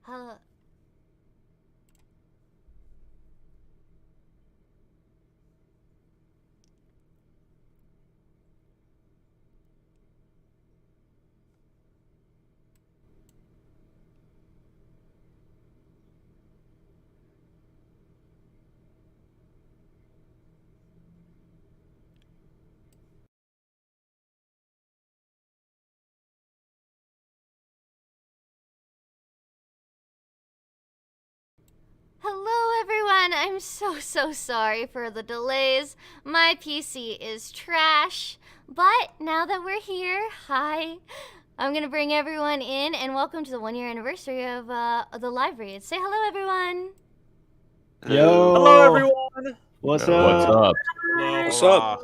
Hello. Hello everyone, I'm so sorry for the delays. My PC is trash, but now that we're here, hi. I'm gonna bring everyone in and welcome to the 1-year anniversary of the live read. Say hello everyone. Yo! Hello, everyone! What's What's up? up? Hello. What's up?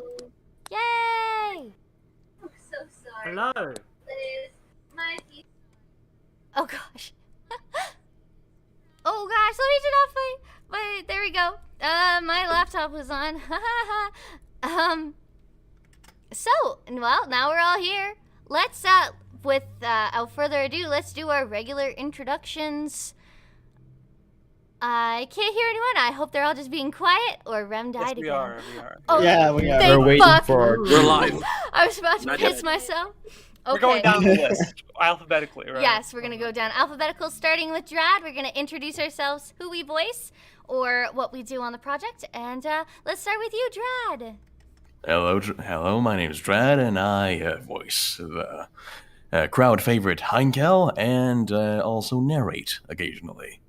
Yay! I'm so sorry. Hello. My PC. Oh gosh. Oh gosh, let me turn off my there we go. My laptop was on. So, well, now we're all here. Let's without further ado, let's do our regular introductions. I can't hear anyone. I hope they're all just being quiet, or Rem died Yes, we again. are. We are. Oh, Yeah, we are. thank We're waiting fuck. for our We're live. I was about to Not piss yet. myself. Okay. We're going down the list alphabetically, right? Yes, we're gonna go down alphabetical, starting with Drad. We're gonna introduce ourselves, who we voice, or what we do on the project, and let's start with you, Drad. Hello, my name is Drad, and I voice the crowd favorite Heinkel, and also narrate occasionally.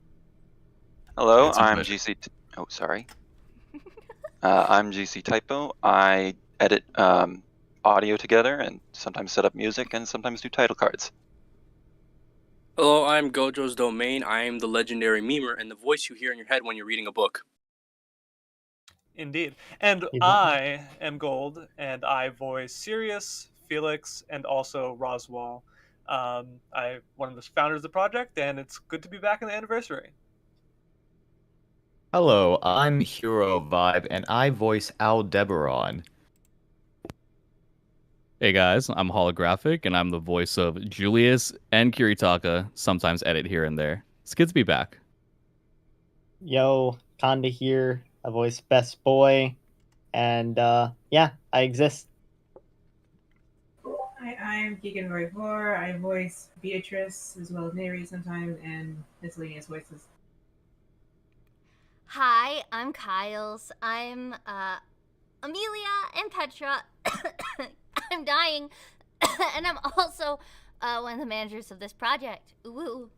Hello, It's a I'm pleasure. GC. Oh, sorry. I'm GC Typo. I edit audio together and sometimes set up music and sometimes do title cards. Hello, I'm Gojo's Domain. I am the legendary memer and the voice you hear in your head when you're reading a book. Indeed. And I am Gold, and I voice Sirius, Felix, and also Roswell. I'm one of the founders of the project, and it's good to be back in the anniversary. Hello, I'm Hero Vibe, and I voice Aldebaran. Hey guys, I'm Holographic, and I'm the voice of Julius and Kiritaka, sometimes edit here and there. It's good to be back. Yo, Conda here. I voice Best Boy. And yeah, I exist. Hi, I'm Keegan Roy4. I voice Beatrice as well as Neri sometimes and miscellaneous voices. Hi, I'm Kyles. I'm Amelia and Petra. I'm dying, and I'm also one of the managers of this project. Ooh.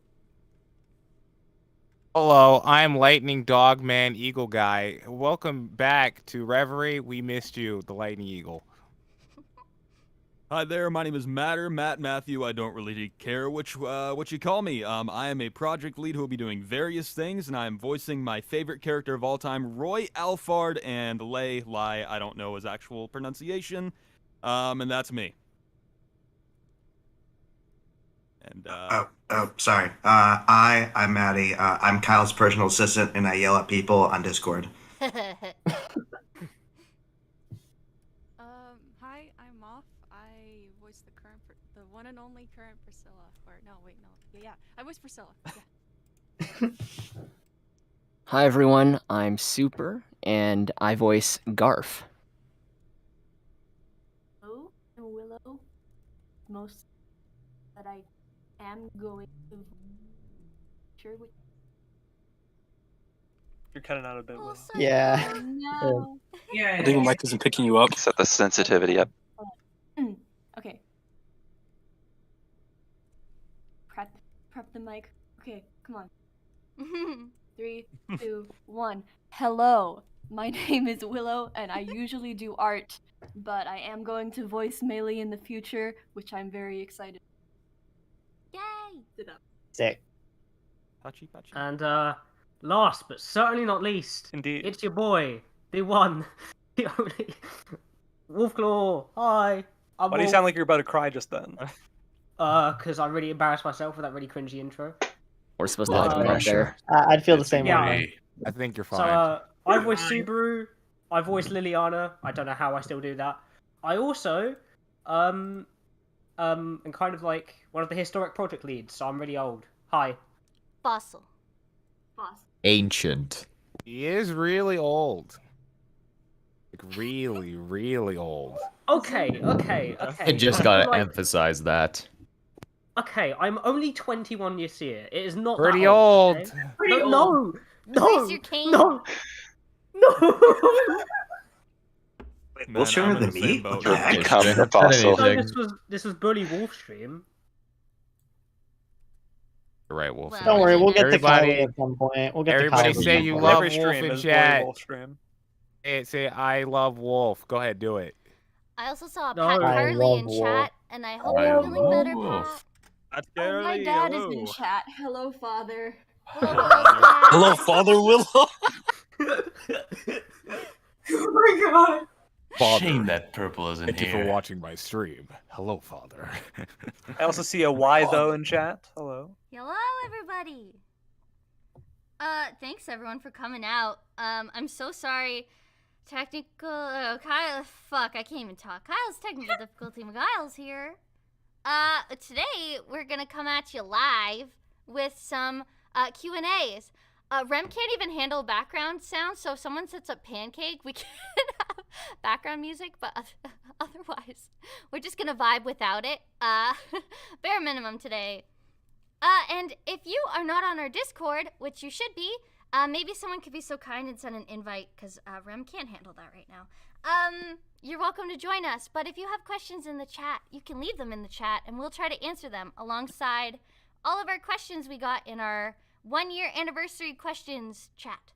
Hello, I'm Lightning Dogman Eagle Guy. Welcome back to Reverie. We missed you, the Lightning Eagle. Hi there, my name is Matt Matthew. I don't really care what you call me. I am a project lead who will be doing various things, and I am voicing my favorite character of all time, Roy Alfard, and Lai, I don't know his actual pronunciation, and that's me. And sorry. I'm Maddie. I'm Kyle's personal assistant, and I yell at people on Discord. Hi, I'm Moth. I voice the one and only current Priscilla. Or no, wait, no. Yeah, I voice Priscilla. Yeah. Hi everyone, I'm Super, and I voice Garf. Hello, I'm Willow. Most that I am going to share with. You're cutting out a bit. Will. Yeah. Oh, no. Yeah. I think the mic isn't picking you up. Set the sensitivity up. Okay. Prep the mic. Okay, come on. 3, 2, 1. Hello, my name is Willow, and I usually do art, but I am going to voice Melee in the future, which I'm very excited. Yay! Sick. Touchy. And last but certainly not least, indeed, it's your boy, the one, the only, Wolfclaw. Hi. Why do you sound like you're about to cry just then? Because I really embarrassed myself with that really cringy intro. We're supposed to have right there. I'd feel the same Yeah. way. I think you're fine. So I voice Subaru. I voice Liliana. I don't know how I still do that. I also and kind of like one of the historic project leads, so I'm really old. Hi. Fossil. Ancient. He is really old. Like really, really old. Okay. I just gotta emphasize that. Okay, I'm only 21 this year. It is not Pretty that old. old. Okay? Pretty No, Raise your cane. no. Wait, Man, Wolf's younger I'm in than the same me? boat. What the heck? Become the Said fossil. No, anything. this was Bully Wolf stream. You're right, Wolf. Don't worry, we'll get Everybody- to Kylie at some point. We'll get Everybody to Kylie say at you some love point. Every Wolf stream in is Bully chat. Wolf stream. Say I love Wolf. Go ahead, do it. I also saw No. Pat I Carly love in Wolf. chat, and I hope I you're feeling love better, Wolf. Pat. Oh, my dad is in chat. Hello, father. Hello, Father Willow. Oh my god. Shame that purple isn't Thank you for here. watching my stream. Hello, Father. I also see a Y though in chat. Hello. Hello, everybody. Thanks everyone for coming out. I'm so sorry. Technical. Kyle. Fuck, I can't even talk. Kyle's technical difficulty. McGuile's here. Today we're gonna come at you live with some Q&As. Rem can't even handle background sound, so if someone sets up Pancake, we can have background music, but otherwise, we're just gonna vibe without it. Bare minimum today. And if you are not on our Discord, which you should be, maybe someone could be so kind and send an invite, because Rem can't handle that right now. You're welcome to join us, but if you have questions in the chat, you can leave them in the chat, and we'll try to answer them alongside all of our questions we got in our 1-year anniversary questions chat.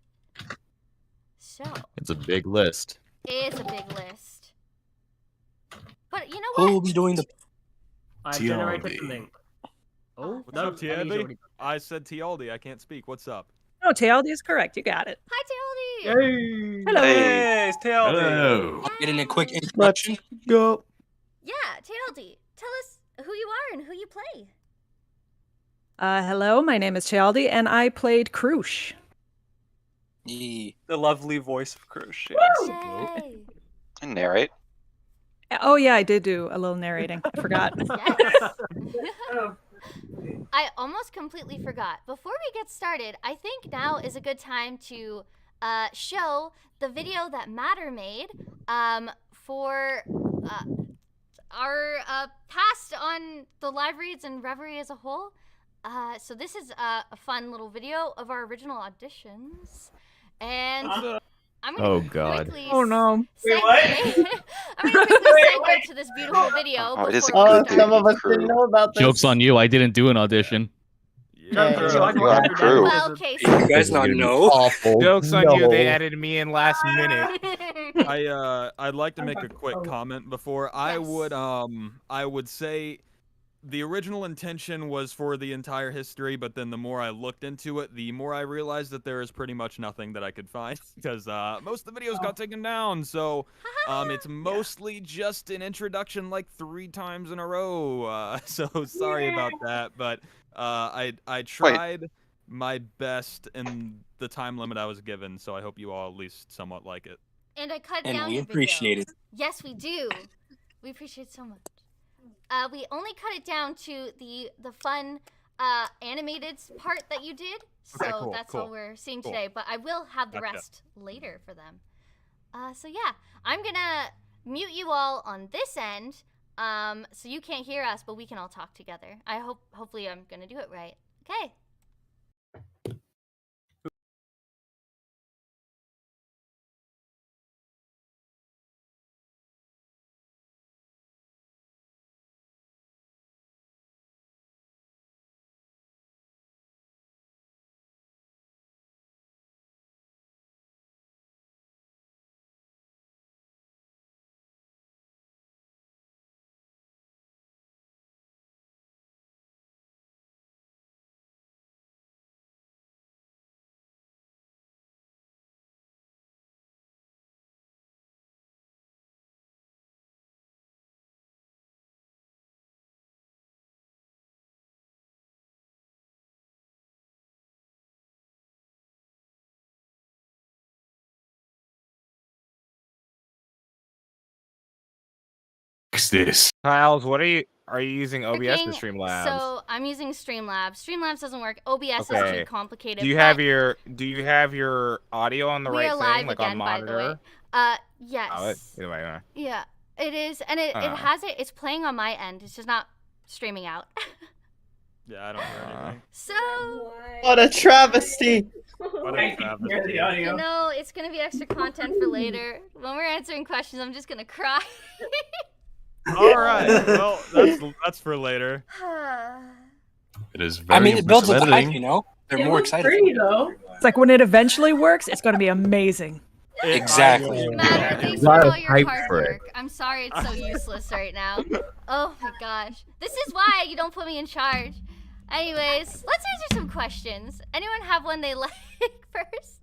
So, It's a big list. it's a big list. But you know Who what? will be doing the? I've generated the TLD. link. Oh, What's up, Ellie's Tialdi? already- I said Tialdi. I can't speak. What's up? No, TLD is correct. You got it. Hi, Tildy. Hey. Hello. Hey, it's TLD. Hello. I'm getting a quick introduction. Go. Yeah, Tildy, tell us who you are and who you play. Hello, my name is Chaldi, and I played Krush. Yeah. The lovely voice of Krush. Yes. Yay. And narrate. Oh yeah, I did do a little narrating. I forgot. Yes. Oh. I almost completely forgot. Before we get started, I think now is a good time to show the video that Matter made for our past on the live reads and Reverie as a whole. So this is a fun little video of our original auditions. And I'm gonna Oh, God. quickly Oh no. Wait, what? I'm gonna quickly segue to this beautiful video Oh, it is before a we good start. Some of us crew. didn't know about this. Joke's on you. I didn't do an audition. No, Yeah, so I you are can crew. Well, okay, You guys This is not gonna be know. Awful. Jokes on you. They No. added me in last minute. I'd like to make a quick comment before. I would say the original intention was for the entire history, but then the more I looked into it, the more I realized that there is pretty much nothing that I could find because most of the videos got taken down. So it's mostly just an introduction like 3 times in a row. So sorry about that, but I tried my best in the time limit I was given. So I hope you all at least somewhat like it. And I cut And down we your appreciate video. it. Yes, we do. We appreciate it so much. We only cut it down to the fun animated part that you did. So Okay, cool, that's cool, all we're seeing cool. today. But I will have the Gotcha. rest later for them. So yeah, I'm gonna mute you all on this end. So you can't hear us, but we can all talk together. Hopefully I'm gonna do it right. Okay. Fix this. Kyles, what are you? Are you using OBS or Freaking- Streamlabs? So I'm using Streamlabs. Streamlabs doesn't work. OBS is Okay. too complicated. Do you but have your audio on the we right are thing, live like again, on by the way. monitor? Yes. Oh, either way, Yeah, it is, and it Oh. has it. It's playing on my end. It's just not streaming out. Yeah, I don't hear anything. So What a travesty! What I a can travesty. hear the audio. you know, it's gonna be extra content for later. When we're answering questions, I'm just gonna cry. All right. Well, that's for later. It is very I mean, it builds up the hype, editing. you know? They're It more looks excited. pretty though. It's like when it eventually works, it's going to be amazing. Exactly. Matter, thanks Lot for of all your hype hard for it. work. I'm sorry it's so useless right now. Oh my gosh. This is why you don't put me in charge. Anyways, let's answer some questions. Anyone have one they like first?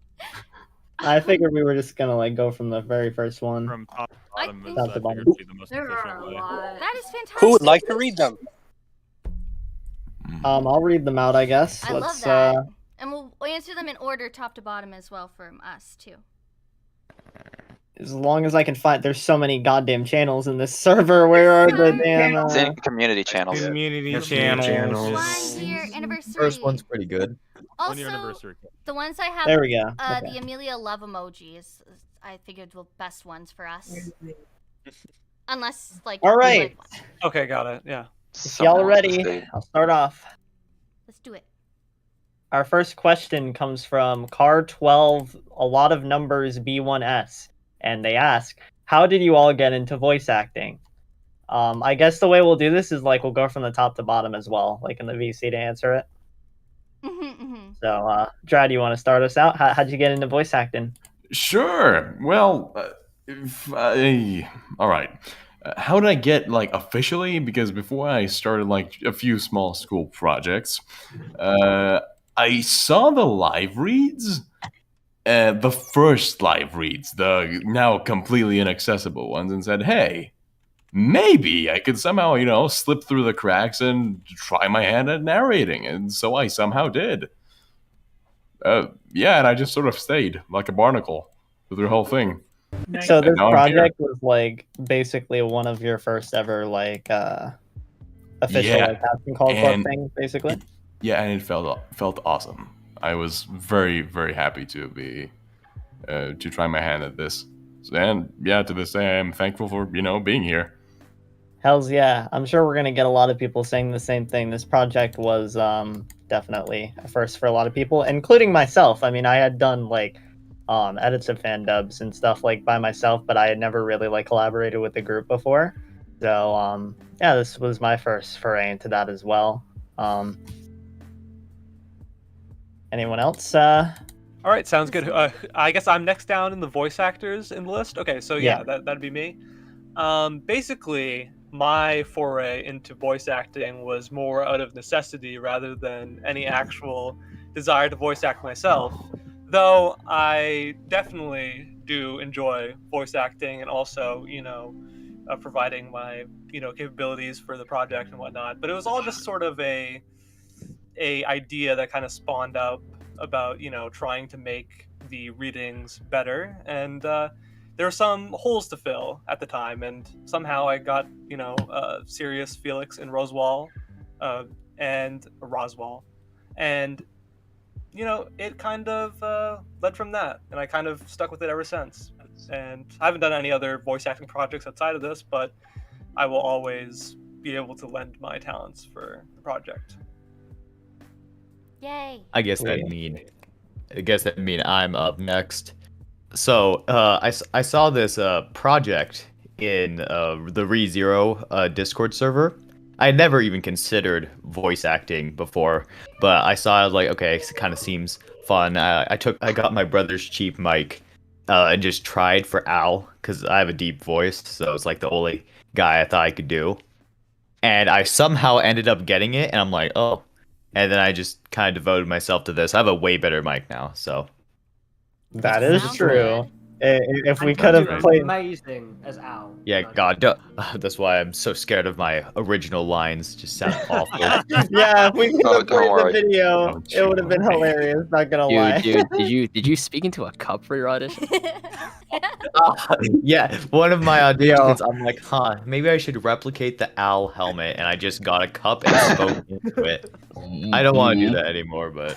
I figured we were just gonna like go from the very first one. From top to bottom is, Top I to bottom. figured, would be the most There are efficient a way. lot. That is fantastic. Who would like to read them? I'll read them out, I guess. I Let's love that. And we'll answer them in order top to bottom as well from us too. as long as I can find. There's so many goddamn channels in this server. Where are the damn? It's in community channels. Community channels. One year anniversary. First one's pretty good. Also, anniversary. the ones I have. There we go. The Okay. Amelia love emoji is I figured the best ones for us. Unless like. All you right. like one. Okay, got it. Yeah. If y'all are ready, I'll start off. Let's do it. Our first question comes from Car12, a lot of numbers B1S, and they ask, "How did you all get into voice acting?" I guess the way we'll do this is like we'll go from the top to bottom as well, like in the VC to answer it. So, Drad, you want to start us out? How'd you get into voice acting? Sure. Well, all right. How did I get like officially? Because before I started like a few small school projects, I saw the live reads, the first live reads, the now completely inaccessible ones, and said, "Hey, maybe I could somehow, slip through the cracks and try my hand at narrating." And so I somehow did. Yeah, and I just sort of stayed like a barnacle through the whole thing. So And this now I'm here. project was like basically one of your first ever like official Yeah, like casting call club and- thing, basically. Yeah, and it felt awesome. I was very, very happy to be to try my hand at this. And yeah, to this day, I'm thankful for being here. Hells yeah. I'm sure we're going to get a lot of people saying the same thing. This project was definitely a first for a lot of people, including myself. I mean, I had done like edits of fan dubs and stuff like by myself, but I had never really like collaborated with the group before. So yeah, this was my first foray into that as well. Anyone else? All right, sounds good. I guess I'm next down in the voice actors in the list. Okay, so yeah, that'd be me. Basically, my foray into voice acting was more out of necessity rather than any actual desire to voice act myself. Though I definitely do enjoy voice acting and also, providing my, capabilities for the project and whatnot. But it was all just sort of a idea that kind of spawned up about, trying to make the readings better. And there were some holes to fill at the time. And somehow I got, Sirius, Felix, and Roswell, and Roswell. And it kind of led from that, and I kind of stuck with it ever since. And I haven't done any other voice acting projects outside of this, but I will always be able to lend my talents for the project. Yay. I guess that mean I'm up next. So I saw this project in the ReZero Discord server. I had never even considered voice acting before, but I saw it, I was like, okay, it kind of seems fun. I got my brother's cheap mic and just tried for Al because I have a deep voice, so it's like the only guy I thought I could do. And I somehow ended up getting it, and I'm like, oh. And then I just kind of devoted myself to this. I have a way better mic now, so. That is true. If we And could have Jojo was played. amazing as Al. Yeah, God, that's why I'm so scared of my original lines. Just sound awful. Yeah, if we could Oh, have don't played the worry. video, Don't it would have been you worry. hilarious. Not gonna lie. Dude, did you speak into a cup for your audition? Yeah, one of my Yo. auditions, I'm like, maybe I should replicate the owl helmet, and I just got a cup and spoke into it. I don't want to do that anymore, but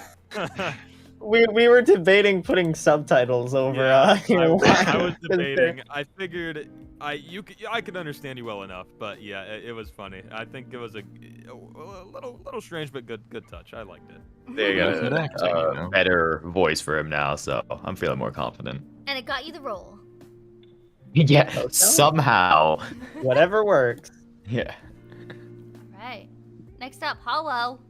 We were debating putting subtitles over your line. I was debating. I figured I could understand you well enough, but yeah, it was funny. I think it was a little strange, but good touch. I liked it. they got Good acting, you a know? better voice for him now, so I'm feeling more confident. And it got you the role. Yeah, somehow. Whatever works. Yeah. Right. Next up, Hollow.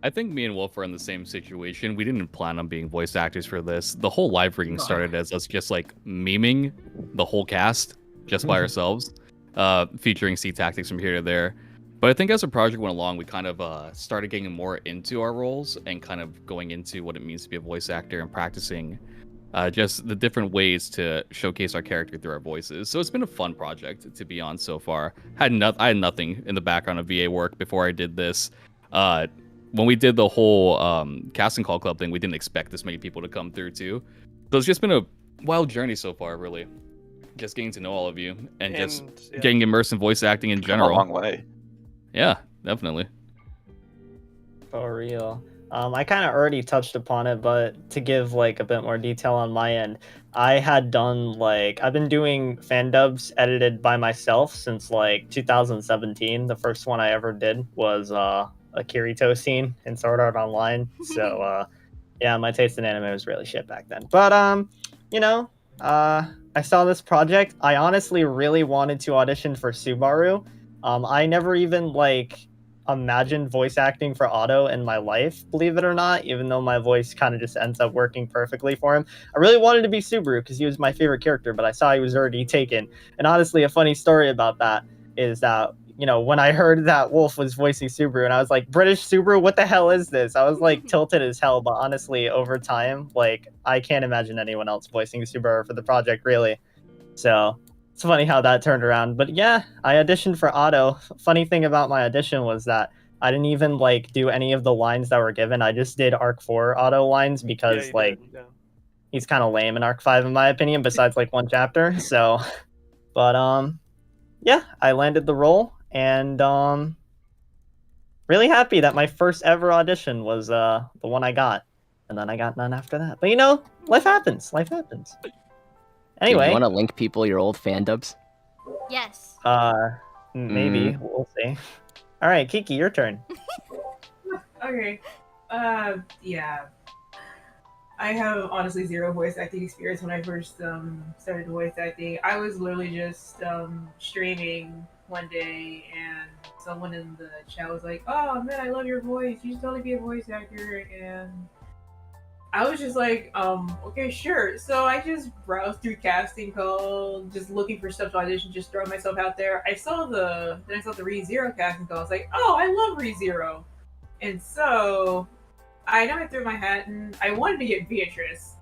I think me and Wolf are in the same situation. We didn't plan on being voice actors for this. The whole live reading started as us just like memeing the whole cast just by ourselves, featuring C tactics from here to there. But I think as the project went along, we kind of started getting more into our roles and kind of going into what it means to be a voice actor and practicing just the different ways to showcase our character through our voices. So it's been a fun project to be on so far. I had nothing in the background of VA work before I did this. When we did the whole casting call club thing, we didn't expect this many people to come through too. So it's just been a wild journey so far, really. Just getting to know all of you and just getting immersed in voice acting in general. A long way. Yeah, definitely. For real. I kind of already touched upon it, but to give like a bit more detail on my end, I had done I've been doing fan dubs edited by myself since like 2017. The first one I ever did was a Kirito scene in Sword Art Online. So yeah, my taste in anime was really shit back then. But I saw this project. I honestly really wanted to audition for Subaru. I never even imagined voice acting for Otto in my life, believe it or not, even though my voice kind of just ends up working perfectly for him. I really wanted to be Subaru because he was my favorite character, but I saw he was already taken. And honestly, a funny story about that is that, when I heard that Wolf was voicing Subaru and I was like, British Subaru, what the hell is this? I was tilted as hell, but honestly, over time, I can't imagine anyone else voicing Subaru for the project, really. So it's funny how that turned around. But yeah, I auditioned for Otto. Funny thing about my audition was that I didn't even do any of the lines that were given. I just did Arc 4 Otto lines because he's kind of lame in Arc 5 in my opinion, besides one chapter. So, but yeah, I landed the role and really happy that my first ever audition was the one I got. And then I got none after that. But life happens. Life happens. Anyway, do you want to link people your old fan dubs? Yes. Maybe. We'll see. All right, Kiki, your turn. Okay. Yeah. I have honestly zero voice acting experience when I first started voice acting. I was literally just streaming one day and someone in the chat was like, "Oh man, I love your voice. You should totally be a voice actor." And I was just like, okay, sure. So I just browsed through casting calls, just looking for stuff to audition, just throwing myself out there. I saw the ReZero casting call. I was like, oh, I love ReZero. And so I threw my hat and I wanted to get Beatrice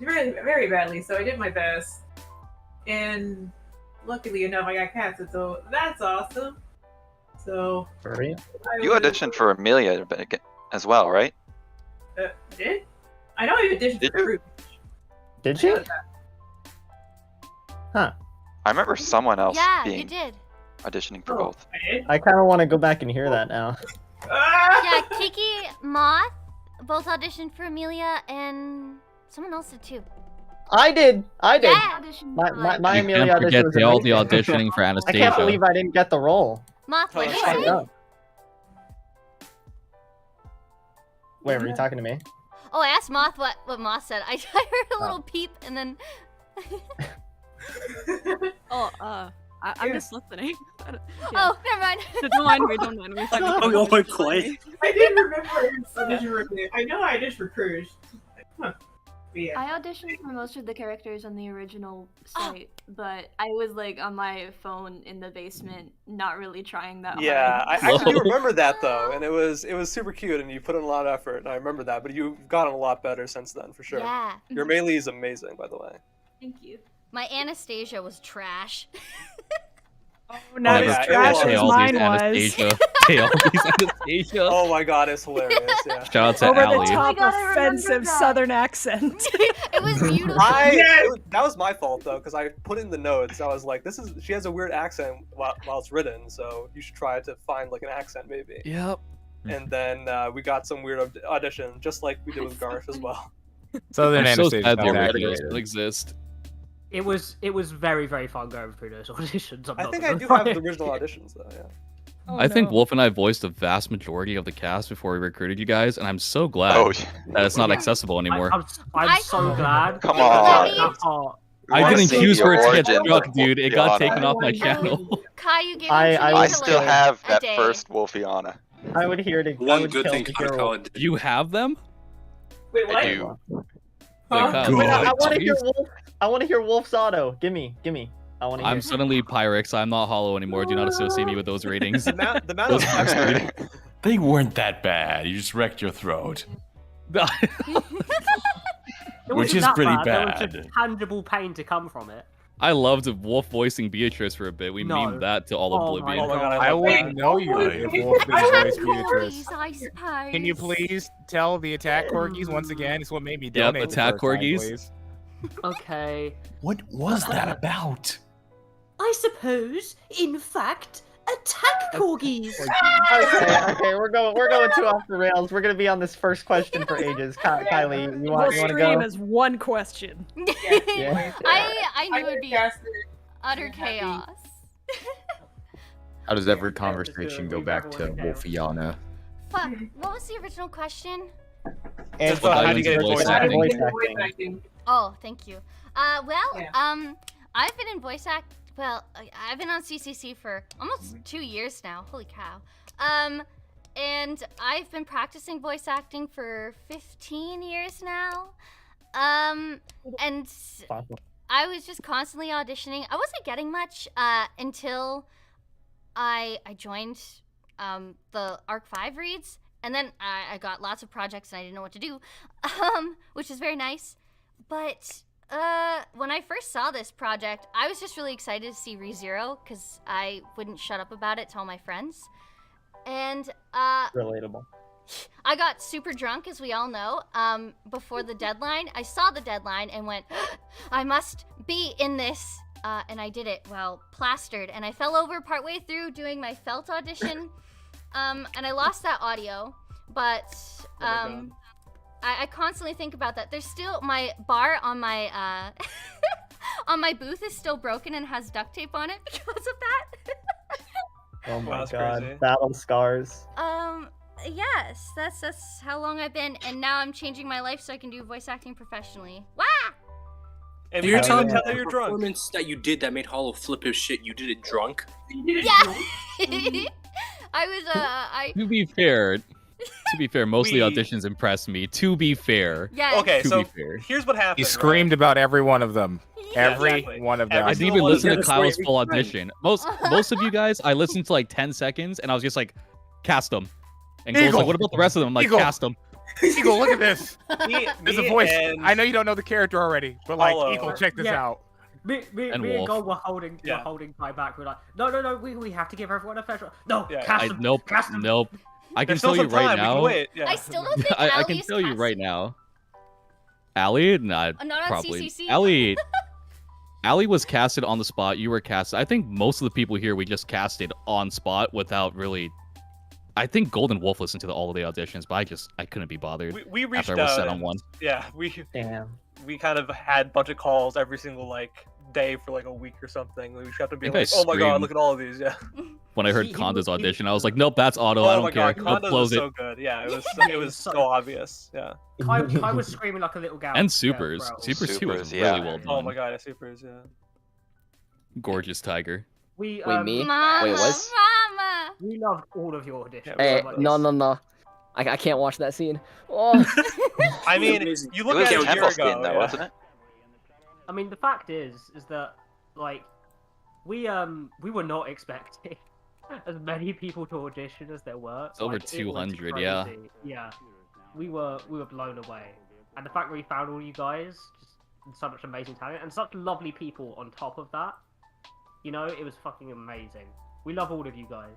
very, very badly. So I did my best. And luckily enough, I got casted. So that's awesome. So for real? You auditioned for Amelia as well, right? I did? I know I auditioned for Fruit. Did you? Huh. I remember someone else you did. auditioning for both. I kind of want to go back and hear that now. Yeah, Kiki, Moth, both auditioned for Amelia, and someone else did too. I did. Yeah. My You Amelia can't forget audition was all the amazing. auditioning for I Anastasia. can't believe I didn't get the role. Moth, what did you I say? know. Wait, were you talking to me? Oh, I asked Moth what Moth said. I heard a little peep and then. I'm just listening. Oh, never mind. Don't mind me. Don't mind me. Oh, quiet. I didn't remember. I know I just recruited. Huh. Yeah. I auditioned for most of the characters on the original site, but I was on my phone in the basement, not really trying that Yeah, hard. I actually remember that though, and it was super cute, and you put in a lot of effort, and I remember that. But you've gotten a lot better since then, for sure. Yeah. Your melee is amazing, by the way. Thank you. My Anastasia was trash. Not yeah, as it trash was. as Say all mine these was. Anastasia. Say all these Anastasia. Oh my god, it's hilarious. Yeah. Shout out to Over Allie. the top Oh my God, I remember offensive that. Southern accent. It was beautiful. That was my fault though, because I put in the notes. I was like, she has a weird accent while it's written, so you should try to find like an accent maybe. Yep. And then we got some weird audition, just like we did with Garth as well. Southern I'm so Anastasia sad the sounds originals accurate. still exist. It was very fun going through those auditions. I think I do have the original auditions though. Yeah. I think Wolf and I voiced the vast majority of the cast before we recruited you guys, and I'm so glad that it's not accessible anymore. I'm so glad. Come on. I didn't see choose the for it to get origin struck, of dude. It got Wolfiana. taken off my channel. Kai, you gave I still have a that day. first Wolfiana. I would hear to. I One would good kill thing to Kyle hear Collin did. You have them? Wait, what? I do. Like, Wait, I want to jeez. hear Wolf. I want to hear Wolf's auto. Gimme. I want to hear. I'm suddenly Pyrex. I'm not Hollow anymore. Do not associate me with those ratings. The amount Those of first ratings. They weren't that bad. You just wrecked your throat. It Which wasn't is that pretty There was bad. just tangible pain to come from it. I loved Wolf voicing Beatrice for a bit. We No. memed that to all Oh my oblivion. God. I wouldn't know you if Wolf didn't voice Beatrice. I suppose. Can you please tell the attack corgis once again? It's what made me Yep, donate. the attack first time, corgis. please. Okay. What was that about? I suppose, in fact, attack corgis. Okay, we're going too off the rails. We're gonna be on this first question for ages. Kylie, you want We'll to stream go? as one question. Yeah. I knew it'd be utter chaos. How does every conversation go back to Wolfiana? Fuck. What was the original question? And how do you get voice acting? Oh, thank you. I've been in voice act. Well, I've been on CCC for almost 2 years now. Holy cow. And I've been practicing voice acting for 15 years now. And I was just constantly auditioning. I wasn't getting much until I joined the Arc 5 reads, and then I got lots of projects and I didn't know what to do, which is very nice. But when I first saw this project, I was just really excited to see ReZero because I wouldn't shut up about it to all my friends. And Relatable. I got super drunk, as we all know, before the deadline. I saw the deadline and went, I must be in this. And I did it, well, plastered. And I fell over partway through doing my felt audition. And I lost that audio. But I constantly think about that. There's still, my bar on my on my booth is still broken and has duct tape on it because of that. Oh my That's god, crazy. battle scars. Yes, that's how long I've been, and now I'm changing my life so I can do voice acting professionally. Wah! And You're we telling can me tell the you're drunk. performance that you did that made Hollow flip his shit, you did it drunk? Yeah! I was, To be fair, mostly auditions impressed me. To be fair. Yeah. Okay, To so be fair. here's what happened. He screamed about every one of them. Every exactly. one of them. I didn't even one of listen to them. Kyle's full audition. Most of you guys, I listened to like 10 seconds, and I was just like, cast them. And Cole's Eagle. like, what about the rest of them? I'm like, Eagle. cast them. Eagle, look at this. There's a me voice. and I know you don't know the character already, but like, Hollow. Eagle, check this Yeah. out. Me And and Wolf. Gold were holding my back. We're like, no, we have to give everyone a fair shot. No, cast them. Nope. Cast them. Nope. I can There's tell still you some right time, we can now. wait, yeah. I still don't think I can Allie's tell you cast- right now. Allie, not Not on probably. CCC. Allie was casted on the spot. You were casted. I think most of the people here we just casted on spot without really. I think Golden Wolf listened to all of the auditions, but I couldn't be bothered. We reached after I was out. set on and- one. Yeah, we kind of had a bunch of calls every single day for like a week or something. We just have to be I think like, I oh my god, screamed. look at all of these. Yeah. When I heard Conda's audition, I was like, nope, that's auto. Oh I don't my care. god, Nope, Condo's close was it. so good. Yeah, it was so obvious. Yeah. I was screaming like a little gal. And Supers. bro. Supers too was Supers, really yeah. well done. Oh my god, Supers. Yeah. Gorgeous tiger. We Wait, me? Mama, Wait, what? Mama. We loved all of your auditions. Hey, Like, no. I can't watch that scene. Oh. I mean, you look at it a year ago, though, yeah. wasn't it? I mean, the fact is that like we were not expecting as many people to audition as there were. It's over Like, it was 200, yeah. crazy. Yeah, we were blown away, and the fact that we found all you guys just so much amazing talent and such lovely people on top of that. You know, it was fucking amazing. We love all of you guys.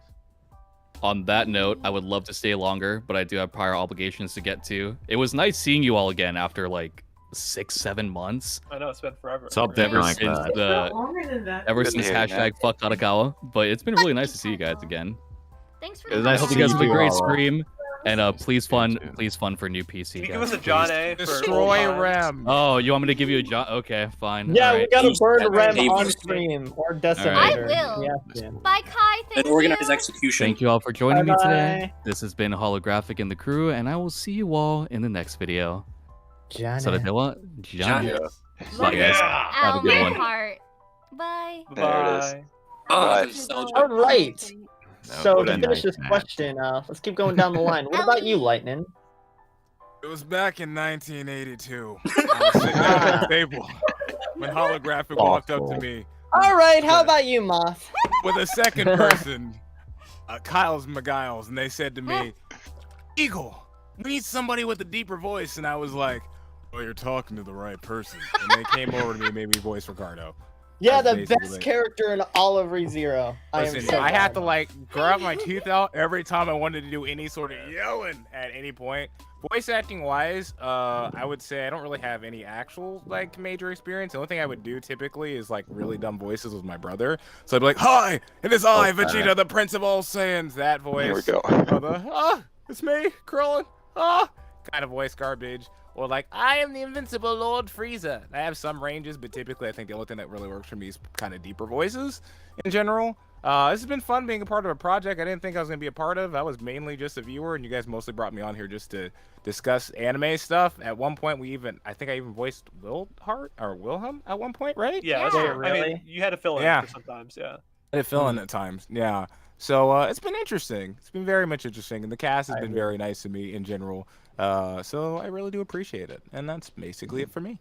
On that note, I would love to stay longer, but I do have prior obligations to get to. It was nice seeing you all again after like 6-7 months. I know it's been forever. Ever since longer than that. ever since hashtag fuck Katakawa, but it's been really nice to see you guys again. Thanks for It was I nice hope to you guys see have a you great all. stream, and please fun for new PC. Can you guys, give us a please. John A for Destroy old times? Rem. Oh, you want me to give you a John? Okay, fine. Yeah, all we right. gotta burn Rem Dave, on you- stream or I Decimator. will. Yeah, yeah. Bye, Kai. Thank An organized you. execution. Thank you all for joining me today. Bye-bye. This has been Holographic and the crew, and I will see you all in the next video. Janet. So what? Janet. Bye, guys. Have a Ow, good my one. heart. Bye. There it is. Oh, Right. nostalgia. All right. So what to a finish nice this match. question, let's keep going down the line. What about you, Lightning? It was back in 1982. I was sitting at the table when Holographic walked up to me All right, how about you, Moth? with a second person, Kyle's McGiles, and they said to me, Eagle, we need somebody with a deeper voice. And I was like, well, you're talking to the right person. And they came over to me and made me voice Ricardo. Yeah, That's the basically best it. character in all of ReZero. Listen, I had to like grab my teeth out every time I wanted to do any sort of yelling at any point. Voice acting wise, I would say I don't really have any actual like major experience. The only thing I would do typically is like really dumb voices with my brother. So I'd be like, "Hi, it is I, Vegeta, the Prince of All Saiyans." That voice. Here we go. Or the, it's me, Krillin. Kind of voice garbage. Or like, I am the invincible Lord Frieza. I have some ranges, but typically I think the only thing that really works for me is kind of deeper voices in general. This has been fun being a part of a project I didn't think I was going to be a part of. I was mainly just a viewer, and you guys mostly brought me on here just to discuss anime stuff. At one point, I think I even voiced Wilhelm at one point, right? Yeah, that's Wait, true. I really? mean, you had to fill in Yeah. for sometimes, yeah. I did fill in at times, yeah. So it's been interesting. It's been very much interesting, and the cast has been very nice to me in general. So I really do appreciate it, and that's basically it for me.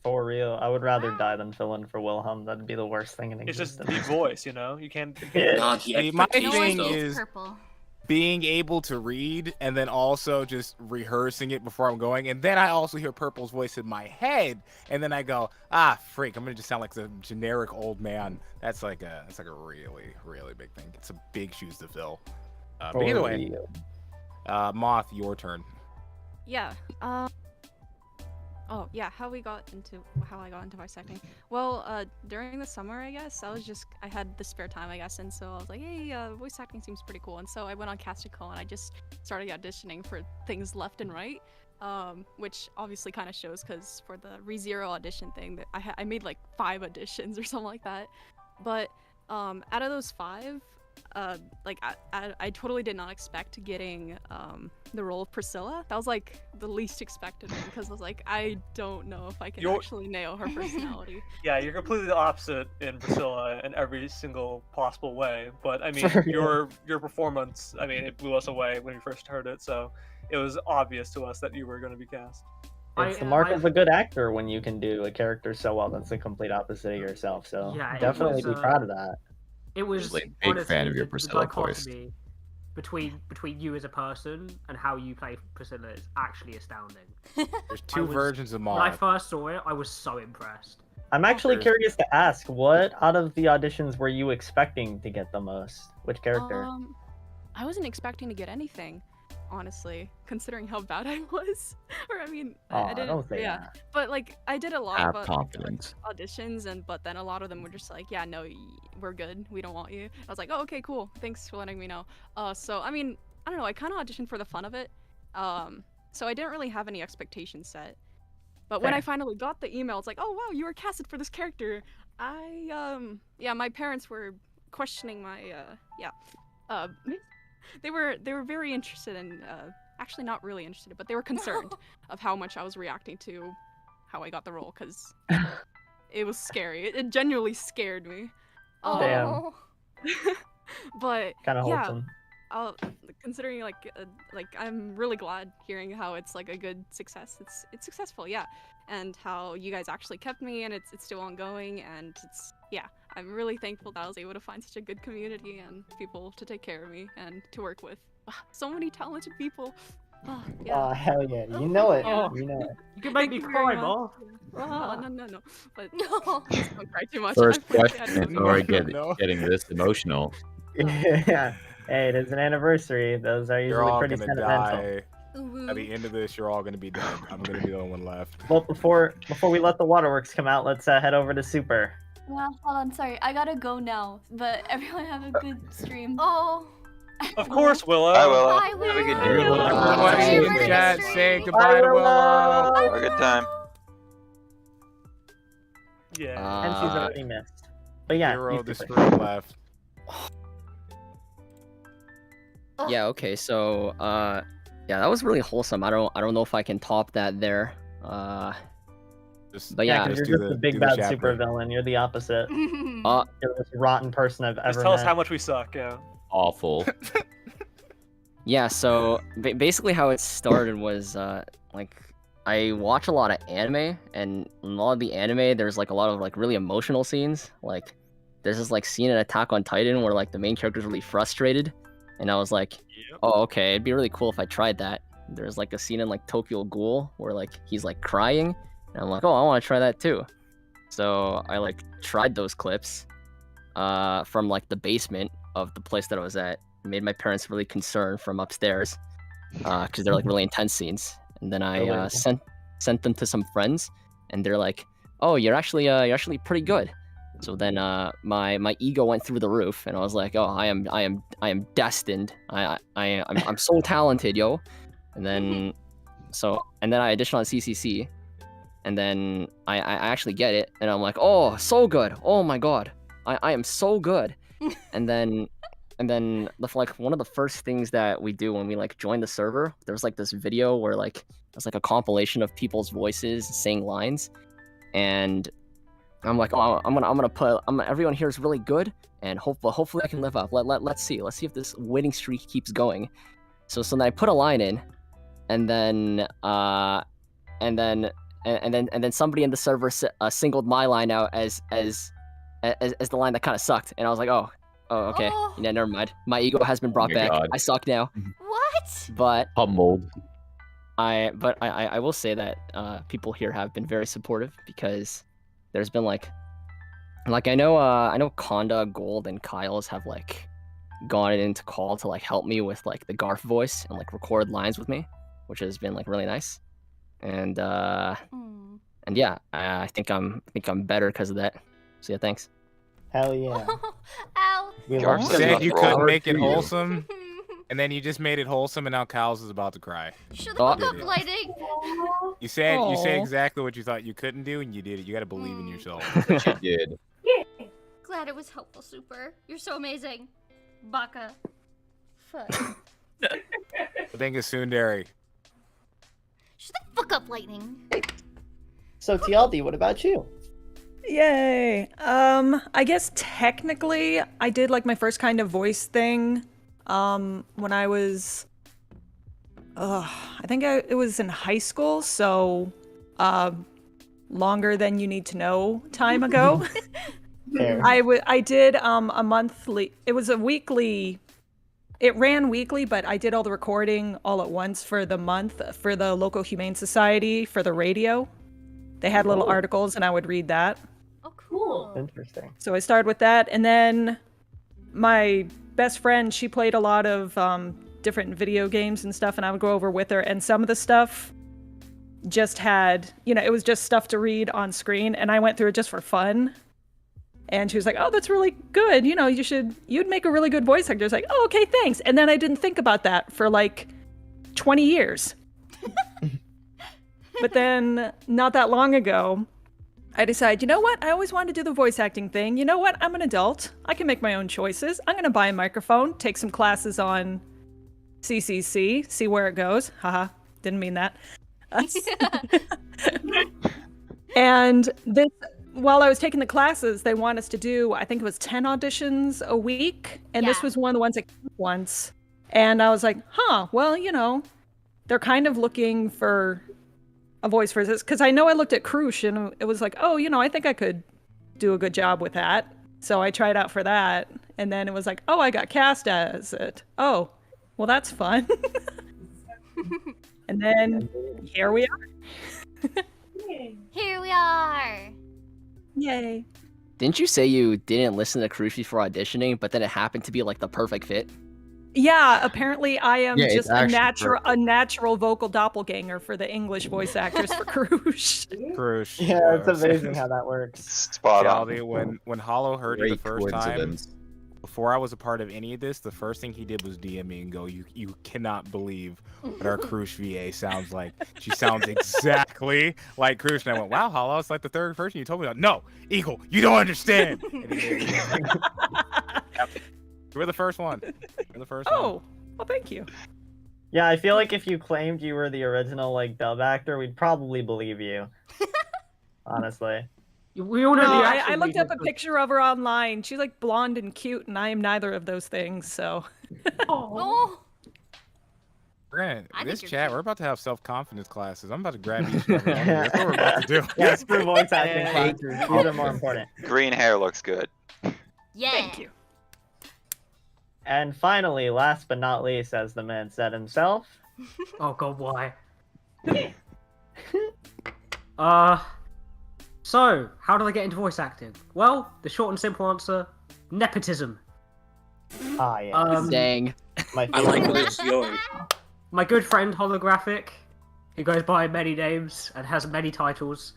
For real, I would rather die than fill in for Wilhelm. That'd be the worst thing in It's just existence. the voice, you know? You can't... God, the See, my expectations, thing though. is Purple. being able to read and then also just rehearsing it before I'm going, and then I also hear Purple's voice in my head, and then I go, freak, I'm gonna just sound like a generic old man. That's like a really, really big thing. It's a big shoes to fill. But either way, Moth, your turn. Yeah. Oh yeah, how I got into voice acting. Well, during the summer, I guess I had the spare time, I guess, and so I was like, hey, voice acting seems pretty cool, and so I went on Casticle and I just started auditioning for things left and right, which obviously kind of shows because for the ReZero audition thing that I made like 5 auditions or something like that, but out of those 5. Like I totally did not expect getting the role of Priscilla. That was like the least expected one because I was like, I don't know if I can actually nail her personality. Yeah, you're completely the opposite in Priscilla in every single possible way. But I mean, For your performance, I mean, it blew us away when we first heard it. So it was obvious to us that you were going to be cast. It's the mark of a good actor when you can do a character so well that's the complete opposite of yourself. So Yeah, it definitely was, be proud of that. It was Like, big honestly, fan of your the Priscilla voice. dichotomy between you as a person and how you play Priscilla is actually astounding. There's 2 versions of When I Moth. first saw it, I was so impressed. I'm actually curious to ask, what out of the auditions were you expecting to get the most? Which character? I wasn't expecting to get anything, honestly, considering how bad I was. Or I mean, I didn't. don't say Yeah, that. but like I did a lot Have of confidence. auditions, but then a lot of them were just like, yeah, no, we're good. We don't want you. I was like, oh, okay, cool. Thanks for letting me know. So I mean, I don't know. I kind of auditioned for the fun of it. So I didn't really have any expectations set. But when I finally got the email, it's like, oh wow, you were casted for this character. Yeah, my parents were questioning my they were very interested in actually not really interested, but they were concerned of how much I was reacting to how I got the role because it was scary. It genuinely scared me. Damn. But Kind of yeah, wholesome. considering like I'm really glad hearing how it's like a good success. It's successful, yeah, and how you guys actually kept me and it's still ongoing, and I'm really thankful that I was able to find such a good community and people to take care of me and to work with. So many talented people. Oh, Oh, hell yeah. You know it. Oh. You know it. You can make me cry, Mo. No. But no, please don't cry too much. First I really had question. no- Already getting this emotional. Yeah. Hey, it is an anniversary. Those are You're usually all pretty gonna sentimental. die. At the end of this, you're all gonna be dead. I'm gonna be the only one left. Well, before we let the waterworks come out, let's head over to Super. Well, hold on, sorry, I gotta go now. But everyone have a good stream. Oh. Of course, Willow. Hi, Willow. Hi, Willow. Have a good Hi, day. Willow. Everyone Say in the chat, mystery. say goodbye to Willow. Have a good time. Yeah. And she's already missed. But yeah, Hero you the Super. screen left. Yeah, okay, so yeah, that was really wholesome. I don't know if I can top that there. But yeah, because you're just a big bad super villain. You're the opposite. You're the most rotten person I've ever Just tell us met. how much we suck, yeah. Awful. yeah, so basically how it started was like I watch a lot of anime, and in a lot of the anime there's like a lot of like really emotional scenes. Like there's this like scene in Attack on Titan where like the main character's really frustrated, and I was like, oh okay, it'd be really cool if I tried that. There's like a scene in like Tokyo Ghoul where like he's like crying, and I'm like, oh, I want to try that too. So I like tried those clips from like the basement of the place that I was at. It made my parents really concerned from upstairs because they're like really intense scenes. And then I sent them to some friends, and they're like, "Oh, you're actually pretty good." So then my ego went through the roof, and I was like, "Oh, I am destined. I'm so talented, yo." And then I auditioned on CCC, and then I actually get it, and I'm like, "Oh, so good. Oh my god. I am so good." and then like one of the first things that we do when we like join the server, there was like this video where like it's like a compilation of people's voices saying lines, and I'm like, oh, I'm gonna put everyone here is really good, and hopefully I can live up. Let's see if this winning streak keeps going. So then I put a line in, and then somebody in the server singled my line out as the line that kind of sucked, and I was like, oh, okay, yeah, never mind. My ego has been brought my back. God. I suck now. What? But Humbled. I will say that people here have been very supportive, because there's been like I know Conda, Gold, and Kyles have like gone into call to like help me with like the Garf voice and like record lines with me, which has been like really nice. And yeah, I think I'm better because of that. So yeah, thanks. Hell yeah. Ow. You said you couldn't make it wholesome, and then you just made it wholesome, and now Kyle's is about to cry. Shut the fuck up, lighting. You said Aw. exactly what you thought you couldn't do, and you did it. You gotta believe in yourself. She did. Glad it was helpful, Super. You're so amazing. Baka. Fuck. Thank you, Sundari. Shut the fuck up, lightning. So TLD, what about you? Yay. I guess technically I did like my first kind of voice thing when I was I think it was in high school, so longer than you need to know time ago. I did a monthly, it was a weekly, it ran weekly, but I did all the recording all at once for the month for the local humane society for the radio. They had little articles, and I would read that. Oh, cool. Interesting. So I started with that, and then my best friend, she played a lot of different video games and stuff, and I would go over with her, and some of the stuff just had, it was just stuff to read on screen, and I went through it just for fun. And she was like, oh, that's really good. You'd make a really good voice actor. I was like, oh, okay, thanks. And then I didn't think about that for like 20 years. But then not that long ago, I decided, you know what? I always wanted to do the voice acting thing. You know what? I'm an adult. I can make my own choices. I'm going to buy a microphone, take some classes on CCC, see where it goes. Haha, didn't mean that. And this, while I was taking the classes, they want us to do, I think it was 10 auditions a week. And this was one of the ones that came once. And I was like, well, they're kind of looking for a voice for this. Because I know I looked at Krush and it was like, oh, I think I could do a good job with that. So I tried out for that. And then it was like, oh, I got cast as it. Oh, well, that's fun. And then here we are. Here we are. Yay. Didn't you say you didn't listen to Crush before auditioning, but then it happened to be like the perfect fit? Yeah, apparently I am Yeah, it's just a actually natural vocal doppelganger for the English voice actors for Crush. Crush. Yeah, it's amazing how that works. Spot on. Caldy, when Hollow heard you the Great first time, coincidence. before I was a part of any of this, the first thing he did was DM me and go, "You cannot believe what our Crush VA sounds like. She sounds exactly like Crush." And I went, "Wow, Hollow, it's like the third person you told me about." No, Eagle, you don't understand. And he gave me Yep. We're the first one. We're the first one. Oh, well, thank you. Yeah, I feel like if you claimed you were the original like dub actor, we'd probably believe you. Honestly. We all know No, the I actual looked up a reason. picture of her online. She's like blonde and cute, and I am neither of those things, so. Oh. We're gonna, I this think you're chat, we're about to have self-confidence classes. I'm about to grab each and every one of you. That's what we're about to do. Yeah, screw voice acting classes. These are more important. Green hair looks good. Yeah. Thank you. And finally, last but not least, as the man said himself. Oh god, why? So, how did I get into voice acting? Well, the short and simple answer, nepotism. Ah, yeah. Dang. My I like where this is going. My good friend Holographic, who goes by many names and has many titles,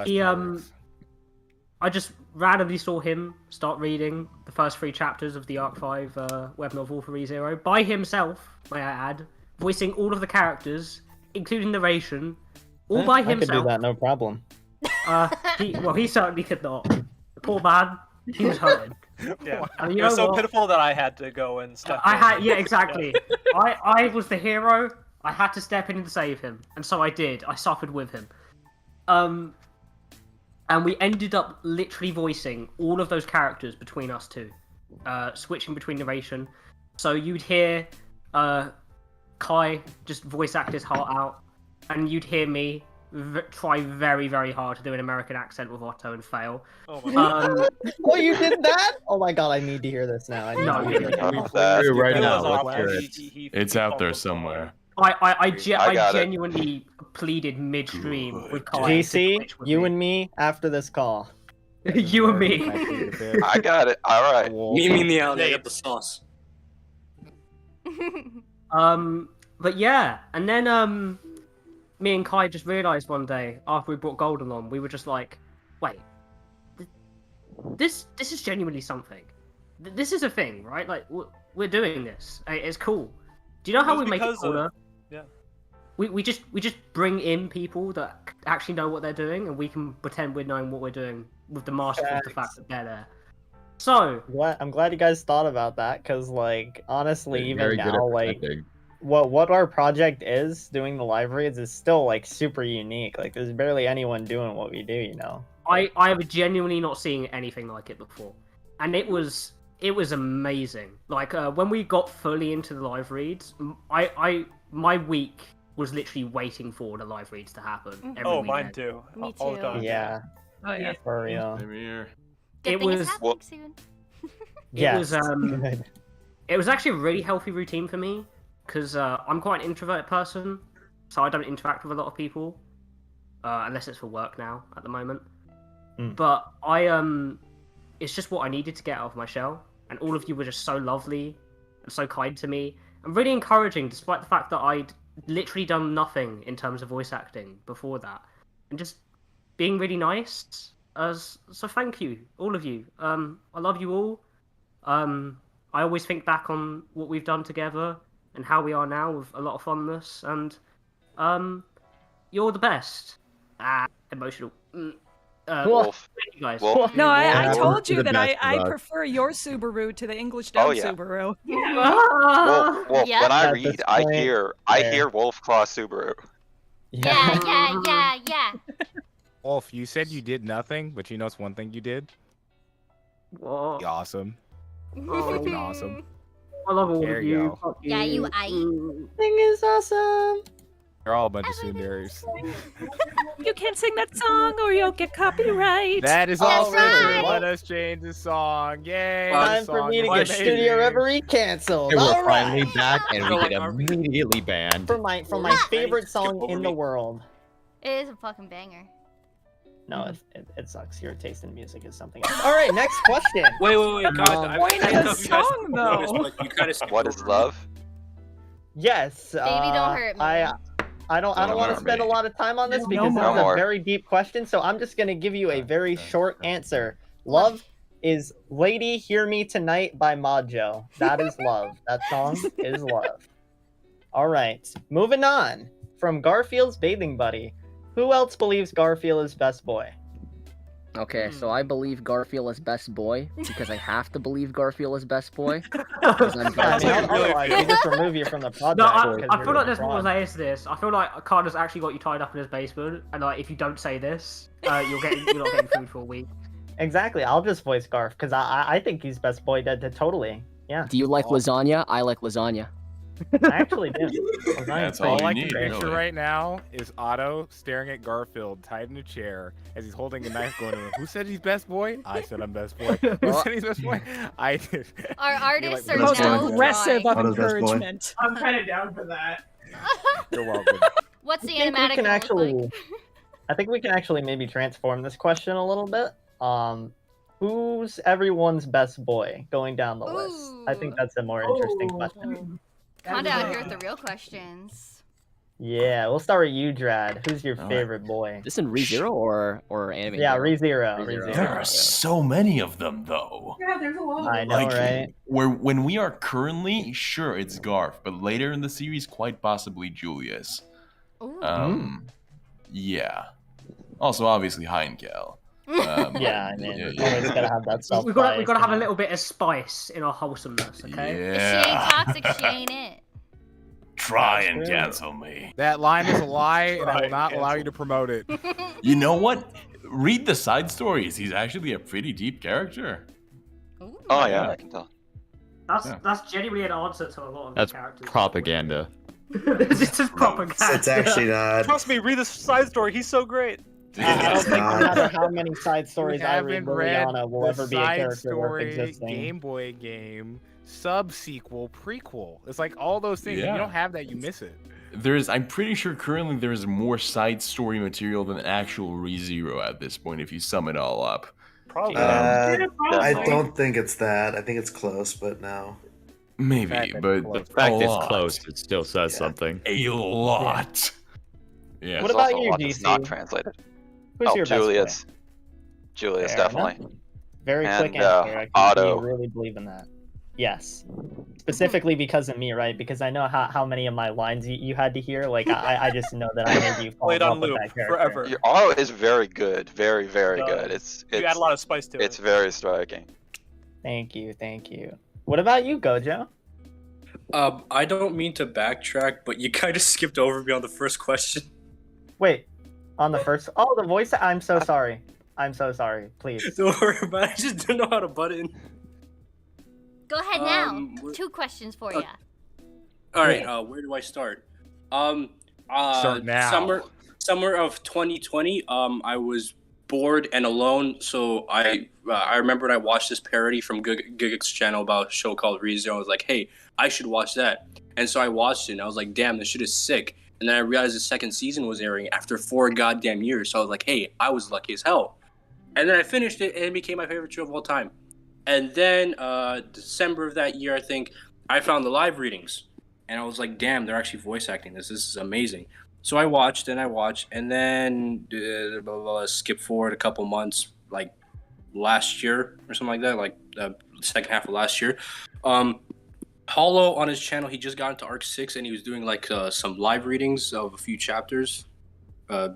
he I just randomly saw him start reading the first 3 chapters of the Arc 5 web novel for ReZero by himself, may I add, voicing all of the characters, including narration, all by I could do himself. that, no problem. He certainly could not. The poor man, he was hurting. Yeah. And It you was know so what? pitiful that I had to go and step in. Yeah, exactly. I was the hero. I had to step in and save him, and so I did. I suffered with him. And we ended up literally voicing all of those characters between us two, switching between narration. So you'd hear Kai just voice act his heart out, and you'd hear me try very, very hard to do an American accent with Otto and fail. Oh my god. Oh, you did that? Oh my god, I need to hear this now. I need No, to hear yeah, this. Right It now, was let's awful. hear it. He It's out there somewhere. I got it. genuinely pleaded midstream with Kai. to GC, switch with you me. and me after this call. You and me. I got it. All right. Meet me in the alley. I got the sauce. But yeah, and then me and Kai just realized one day after we brought Golden on, we were just like, wait, this is genuinely something. This is a thing, right? Like we're doing this. It's cool. Do you know how It was we make it because of- cooler? Yeah. We just bring in people that actually know what they're doing, and we can pretend we're knowing what we're doing with the mask of the fact that they're there. So I'm glad you guys thought about that, because like honestly, They're even very good at now, like pretending. what our project is doing the live reads is still like super unique. Like there's barely anyone doing what we do, you know. I have genuinely not seen anything like it before, and it was amazing. Like when we got fully into the live reads, my week was literally waiting for the live reads to happen. Every Oh, weekend. mine too. Me All the too. time. Yeah. Oh yeah. For real. Same here. Good It thing it's was happening soon. Yes. It was actually a really healthy routine for me because I'm quite an introverted person, so I don't interact with a lot of people unless it's for work now at the moment. But it's just what I needed to get out of my shell, and all of you were just so lovely and so kind to me and really encouraging, despite the fact that I'd literally done nothing in terms of voice acting before that, and just being really nice. So thank you, all of you. I love you all. I always think back on what we've done together and how we are now with a lot of fondness, and you're the best. Emotional. Wolf. Thank you guys. Wolf. No, I Wolf told is you the that best I of us. prefer your Subaru to the English dub Oh, yeah. Subaru. Wolf. Yeah. When I At read, this I point, hear Wolf Claw Subaru. Yeah. Wolf, you said you did nothing, but you know it's one thing you did? What? You're awesome. Oh, Fucking awesome. I love all There of you you. go. Fuck Yeah, you Mm. Thing is awesome. They're all a bunch of tsunderes. You can't sing that song or you'll get copyright. That is That's all written. right. Let us change the song. Yay! Time the for song me to is get amazing. Studio Reverie canceled. And we're All right. finally back, and we So, get like, are we- immediately banned. From my favorite song in the world. It is a fucking banger. No, it sucks. Your taste in music is something else. All right, next question. Wait, guys. Point of the song, though. You kind of What is love? Yes. Baby, don't hurt me. I don't want to spend a lot of time on this because No this is a more. very deep question. So I'm just gonna give you a very short answer. Love is "Lady Hear Me Tonight" by Majo. That is love. That song is love. All right, moving on from Garfield's bathing buddy. Who else believes Garfield is best boy? Okay, so I believe Garfield is best boy because I have to believe Garfield is best boy. 'Cause I'm I mean, Garfield. otherwise, we just remove you from the project. No, because I you're feel like there's wrong. more layers to this. I feel like Carter's actually got you tied up in his basement, and like if you don't say this, you're not getting food for a week. Exactly. I'll just voice Garf because I think he's best boy. Totally. Yeah. Do you like lasagna? I like lasagna. I actually do. That's All all I you can need, picture really. right now is Otto staring at Garfield tied in a chair as he's holding a knife going, who said he's best boy? I said I'm best boy. Who said he's best boy? I did. Our artists like, are Most now aggressive drawing. of Otto's best boy. encouragement. I'm kind of down for that. You're welcome. What's the I think we animatic can gonna look actually. like? I think we can actually maybe transform this question a little bit. Who's everyone's best boy going down the list? I think that's a more interesting question. Kinda out here with the real questions. Yeah, we'll start with you, Drad. Who's your All right. favorite boy? This in ReZero or anime? Yeah, Hero? ReZero. ReZero. There are so many of them, though. Yeah, there's a lot. I know, right? When we are currently, sure, it's Garf, but later in the series, quite possibly Julius. Ooh. Yeah. Also, obviously, Heinkel. Yeah, I mean, always gotta have that self. We've got to have a little bit of spice in our wholesomeness, okay? If she ain't toxic, she ain't it. Try and cancel me. That line is a lie, and I will not allow you to promote it. You know what? Read the side stories. He's actually a pretty deep character. Oh yeah, I can tell. That's genuinely an answer to a lot of That's the characters. propaganda. This is propaganda. It's actually not. Trust me, read the side story. He's so great. I don't think no matter how many side stories You I read, haven't read Liliana will the ever be a side character worth story, existing. Game Boy game, sub-sequel, prequel. It's like all those things. If Yeah. you don't have that, you miss it. I'm pretty sure currently there's more side story material than actual ReZero at this point, if you sum it all up. Probably. I don't think it's that. I think it's close, but no. Maybe, but The fact a it's lot. close, it still says something. A lot. Yeah. What There's about also a you, lot that's GC? not translated. Who's your best boy? Julius. Julius, Fair definitely. enough. Very And, quick answer. I can see Otto. you really believe in that. Yes. Specifically because of me, right? Because I know how many of my lines you had to hear. Like, I just know that I made you fall Played in on love with loop that character. forever. Your Otto is very good. Very, very No, good. You add a lot of spice to it. It's very striking. Thank you. What about you, Gojo? I don't mean to backtrack, but you kind of skipped over me on the first question. Wait, on the first. Oh, the voice. I'm so sorry. I'm so sorry. Please. Don't worry about it. I just didn't know how to butt in. Go ahead now. 2 questions for you. All right. Where do I start? Start now. Summer of 2020. I was bored and alone, so I remembered I watched this parody from Gigix channel about a show called ReZero. I was like, hey, I should watch that. And so I watched it, and I was like, damn, this shit is sick. And then I realized the second season was airing after 4 goddamn years. So I was like, hey, I was lucky as hell. And then I finished it, and it became my favorite show of all time. And then December of that year, I think, I found the live readings. And I was like, damn, they're actually voice acting this. This is amazing. So I watched, and then skip forward a couple months, like last year or something like that, like second half of last year. Hollow on his channel, he just got into Arc 6, and he was doing like some live readings of a few chapters. No,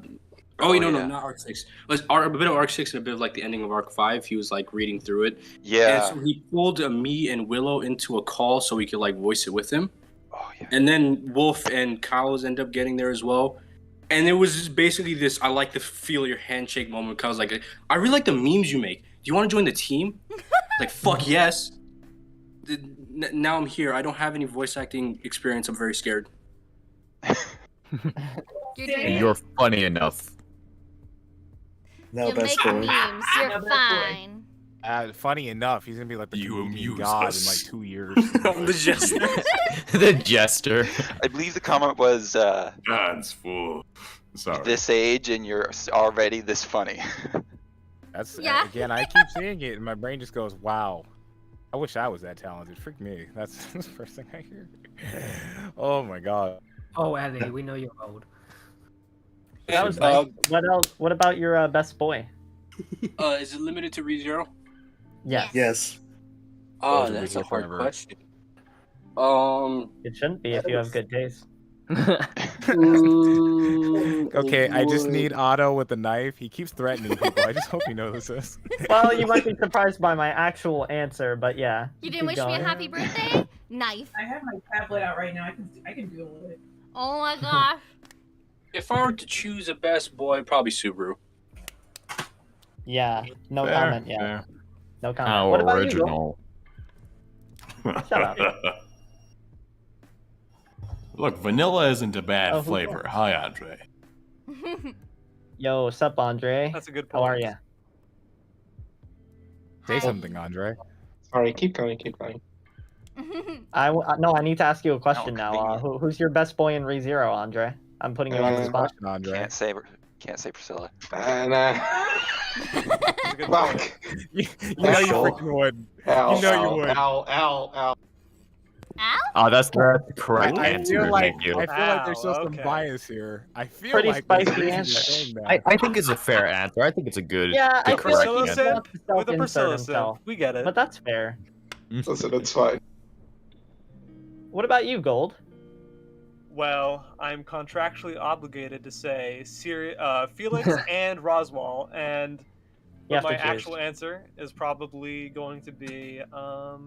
not Arc 6. It was a bit of Arc 6 and a bit of like the ending of Arc 5. He was like reading through it. Yeah. And so he pulled me and Willow into a call so we could like voice it with him. Oh yeah. And then Wolf and Kyle's end up getting there as well. And it was just basically this, I like to feel your handshake moment. Kyle's like, I really like the memes you make. Do you want to join the team? Like, fuck yes. Now I'm here. I don't have any voice acting experience. I'm very scared. You're Same. doing You're funny enough. No You make best boy. memes. You're No best boy. fine. Funny enough, he's gonna be like the You comedian amuse god us. in like 2 years. I'm the jester. The jester. I believe the comment was, God's full. Sorry. this age and you're already this funny. That's Yeah. again, I keep seeing it, and my brain just goes, "Wow, I wish I was that talented." Freak me. That's the first thing I hear. Oh my god. Oh, Ellie, we know you're old. That was nice. What else? What about your best boy? Is it limited to ReZero? Yes. Yes. Oh, Those are that's a ReZero hard forever. question. It shouldn't be if you have good taste. Okay, I just need Otto with the knife. He keeps threatening people. I just hope he notices. Well, you might be surprised by my actual answer, but yeah. You didn't keep wish me a going. happy birthday? Knife. I have my tablet out right now. I can do it. Oh my gosh. If I were to choose a best boy, probably Subaru. Yeah. No Fair, comment. Yeah. fair. No comment. How What about original. Shut up. Look, vanilla isn't a bad Oh, who flavor. Hi, Andre. Oh, Yo, sup, Andre? That's a good How are point. you? Say Hi. something, Andre. Sorry, keep going, keep going. No, I need to ask you a question No, now. Who's your best boy in ReZero, Andre? I'm putting you on the spot. Question, Andre. Can't say Priscilla. Fuck. You know you freaking would. You know you would. Ow, ow, ow. Oh, that's the correct I answer. feel like Thank you. I feel like there's still some okay. bias here. I feel Pretty like there's spicy reason you're answer. saying that. I think it's a fair answer. I think it's a good, Yeah, I good feel like correct he answer. Priscilla wants to with a self-insert Priscilla himself. We get it. But that's fair. Listen, it's fine. What about you, Gold? Well, I'm contractually obligated to say Felix and Roswell, and You have to my choose. actual answer is probably going to be, I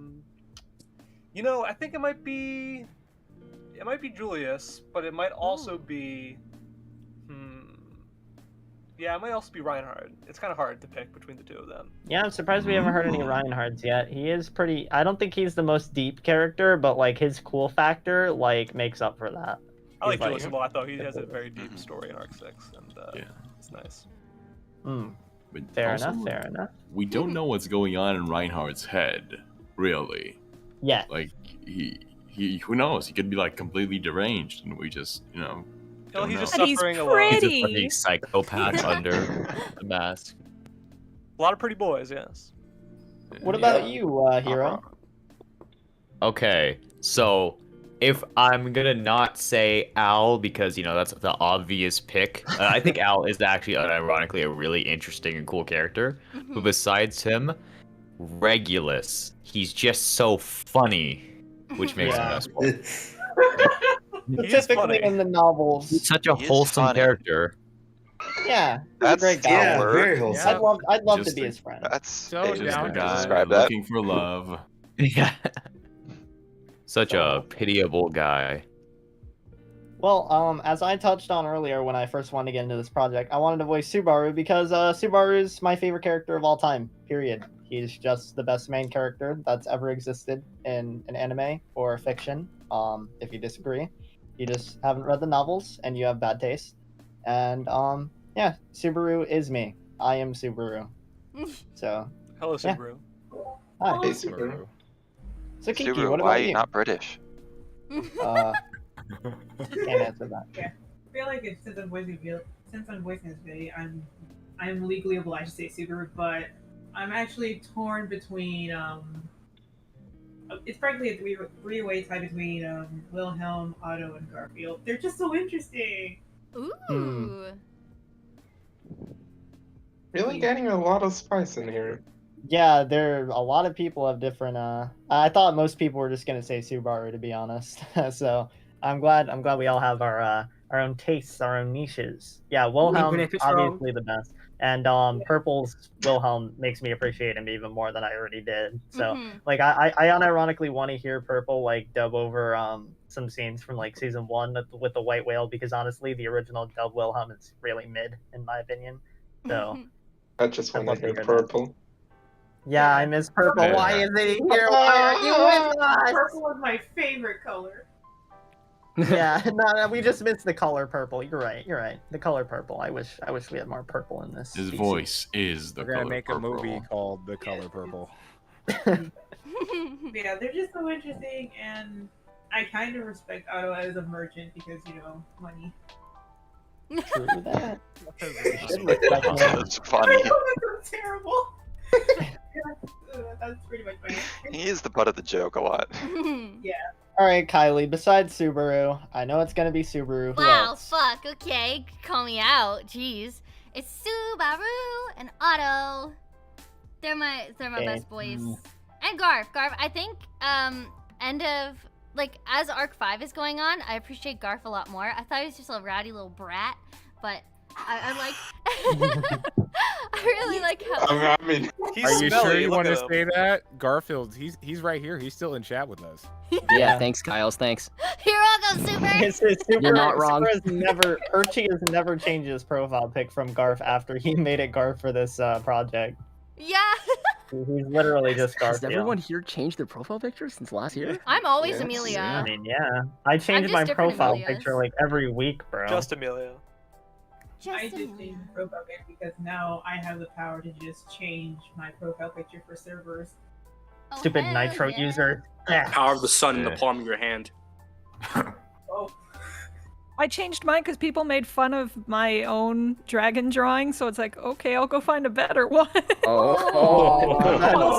think it might be Julius, but it might also be, yeah, it might also be Reinhard. It's kind of hard to pick between the two of them. Yeah, I'm surprised we haven't heard any Reinhards yet. He is pretty. I don't think he's the most deep character, but like his cool factor like makes up for that. I like He's Julius a lot, though. He has a very deep story in Arc 6, and it's nice. But Fair also, enough. Fair enough. We don't know what's going on in Reinhardt's head, really. Yeah. Like he who knows? He could be like completely deranged, and we just don't he's know. just But he's suffering alone. He's a pretty. fucking psychopath under the mask. A lot of pretty boys, yes. What about you, Hero? Okay, so if I'm gonna not say Al because that's the obvious pick, I think Al is actually unironically a really interesting and cool character. But besides him, Regulus, he's just so funny, which makes him best boy. Typically in the novels. He's such a He is wholesome funny. character. Yeah, he's a That's great guy. Yeah, word. very wholesome. I'd love to Just be a- his friend. That's So just down to to earth. describe that. Looking for love. Yeah. Such a pitiable guy. Well, as I touched on earlier when I first wanted to get into this project, I wanted to voice Subaru because Subaru is my favorite character of all time, period. He's just the best main character that's ever existed in an anime or fiction. If you disagree, you just haven't read the novels and you have bad taste. And yeah, Subaru is me. I am Subaru. So, Hello, yeah. Subaru. Hi. Hey, Subaru. So Kiki, Subaru, what why about are you you? not British? Can't answer that. Yeah, I feel like since I'm voicing this video, I'm legally obliged to say Subaru, but I'm actually torn between it's practically a three-way tie between Wilhelm, Otto, and Garfield. They're just so interesting. Ooh. Really getting a lot of spice in here. Yeah, a lot of people have different. I thought most people were just gonna say Subaru, to be honest. So I'm glad we all have our own tastes, our own niches. Yeah, Wilhelm if it's wrong. obviously the best, and Purple's Wilhelm makes me appreciate him even more than I already did. So like I unironically want to hear Purple like dub over some scenes from like season 1 with the white whale, because honestly the original dub Wilhelm is really mid in my opinion. So I just want I'd to love hear to hear that. purple. yeah, I miss Purple. Yeah. Why is it here? Why are you with us? Purple is my favorite color. Yeah, no, we just missed the color purple. You're right. You're right. The color purple. I wish we had more purple in this. His species. voice is the We're gonna color make purple. a movie called The Color Purple. Yeah, they're just so interesting, and I kind of respect Otto as a merchant because, money. True that. That's funny. I know, that's so terrible. That's pretty much my answer. He is the butt of the joke a lot. Yeah. All right, Kylie. Besides Subaru, I know it's gonna be Subaru. Who Wow, else? fuck, okay, call me out, jeez. It's Subaru and Otto. They're my Okay. best boys. And Garf, I think, end of, as Arc 5 is going on, I appreciate Garf a lot more. I thought he was just a rowdy little brat, but I like, I really like how... I mean, Are you sure you want to look at say that? Garfield, he's right here. He's still in chat with us. Yeah, thanks, Kyles. Thanks. You're welcome, Super! It's Super, You're not wrong. Archie has never changed his profile pic from Garf after he made it Garf for this project. Yeah. He's literally just Garfield. Has everyone here changed their profile picture since last year? I'm always Yes. Amelia. I mean, yeah. I change just my different profile Amelias. picture like every week, bro. Just Amelia. I did change my profile pic because now I have the power to just change my profile picture for servers. Stupid hell Nitro yeah. user. Power of the sun in the palm of your hand. Oh. I changed mine because people made fun of my own dragon drawing, so it's like, okay, I'll go find a better one. Oh.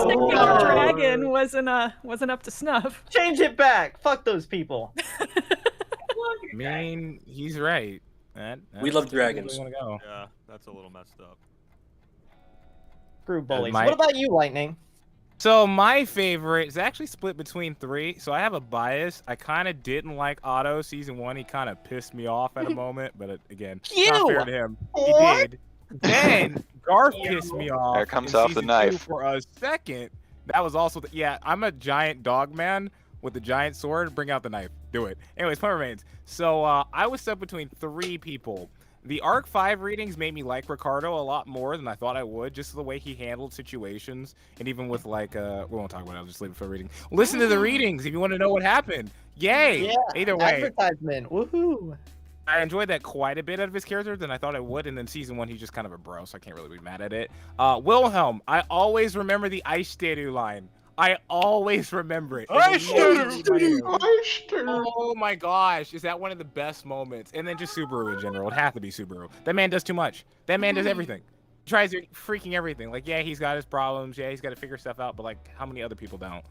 Stick-built dragon wasn't up to snuff. Change it back. Fuck those people. I mean, he's right. We love that's where dragons. we wanna go. Yeah, that's a little messed up. Screw bullies. my- What about you, Lightning? So my favorite is actually split between three. So I have a bias. I kind of didn't like Otto season 1. He kind of pissed me off at a moment, but again, not fair to him. He What? did. Then Garth pissed me off. There comes in off the season 2 knife. for a second. That was also I'm a giant dog man with a giant sword. Bring out the knife. Do it. Anyways, point remains. So I was stuck between 3 people. The Arc 5 readings made me like Ricardo a lot more than I thought I would, just the way he handled situations, and even with we won't talk about it, I'll just leave it for reading. Listen to the readings if you want to know what happened. Yay! Yeah. Either way, Advertisement. Woohoo. I enjoyed that quite a bit out of his character than I thought I would, and then season 1 he's just kind of a bro, so I can't really be mad at it. Wilhelm, I always remember the Ice Statue line. I always remember it. Ice Statue! Oh my gosh, is that one of the best moments? And then just Subaru in general. It has to be Subaru. That man does too much. That man does everything. He tries freaking everything. Like, yeah, he's got his problems. Yeah, he's got to figure stuff out. But, like, how many other people don't?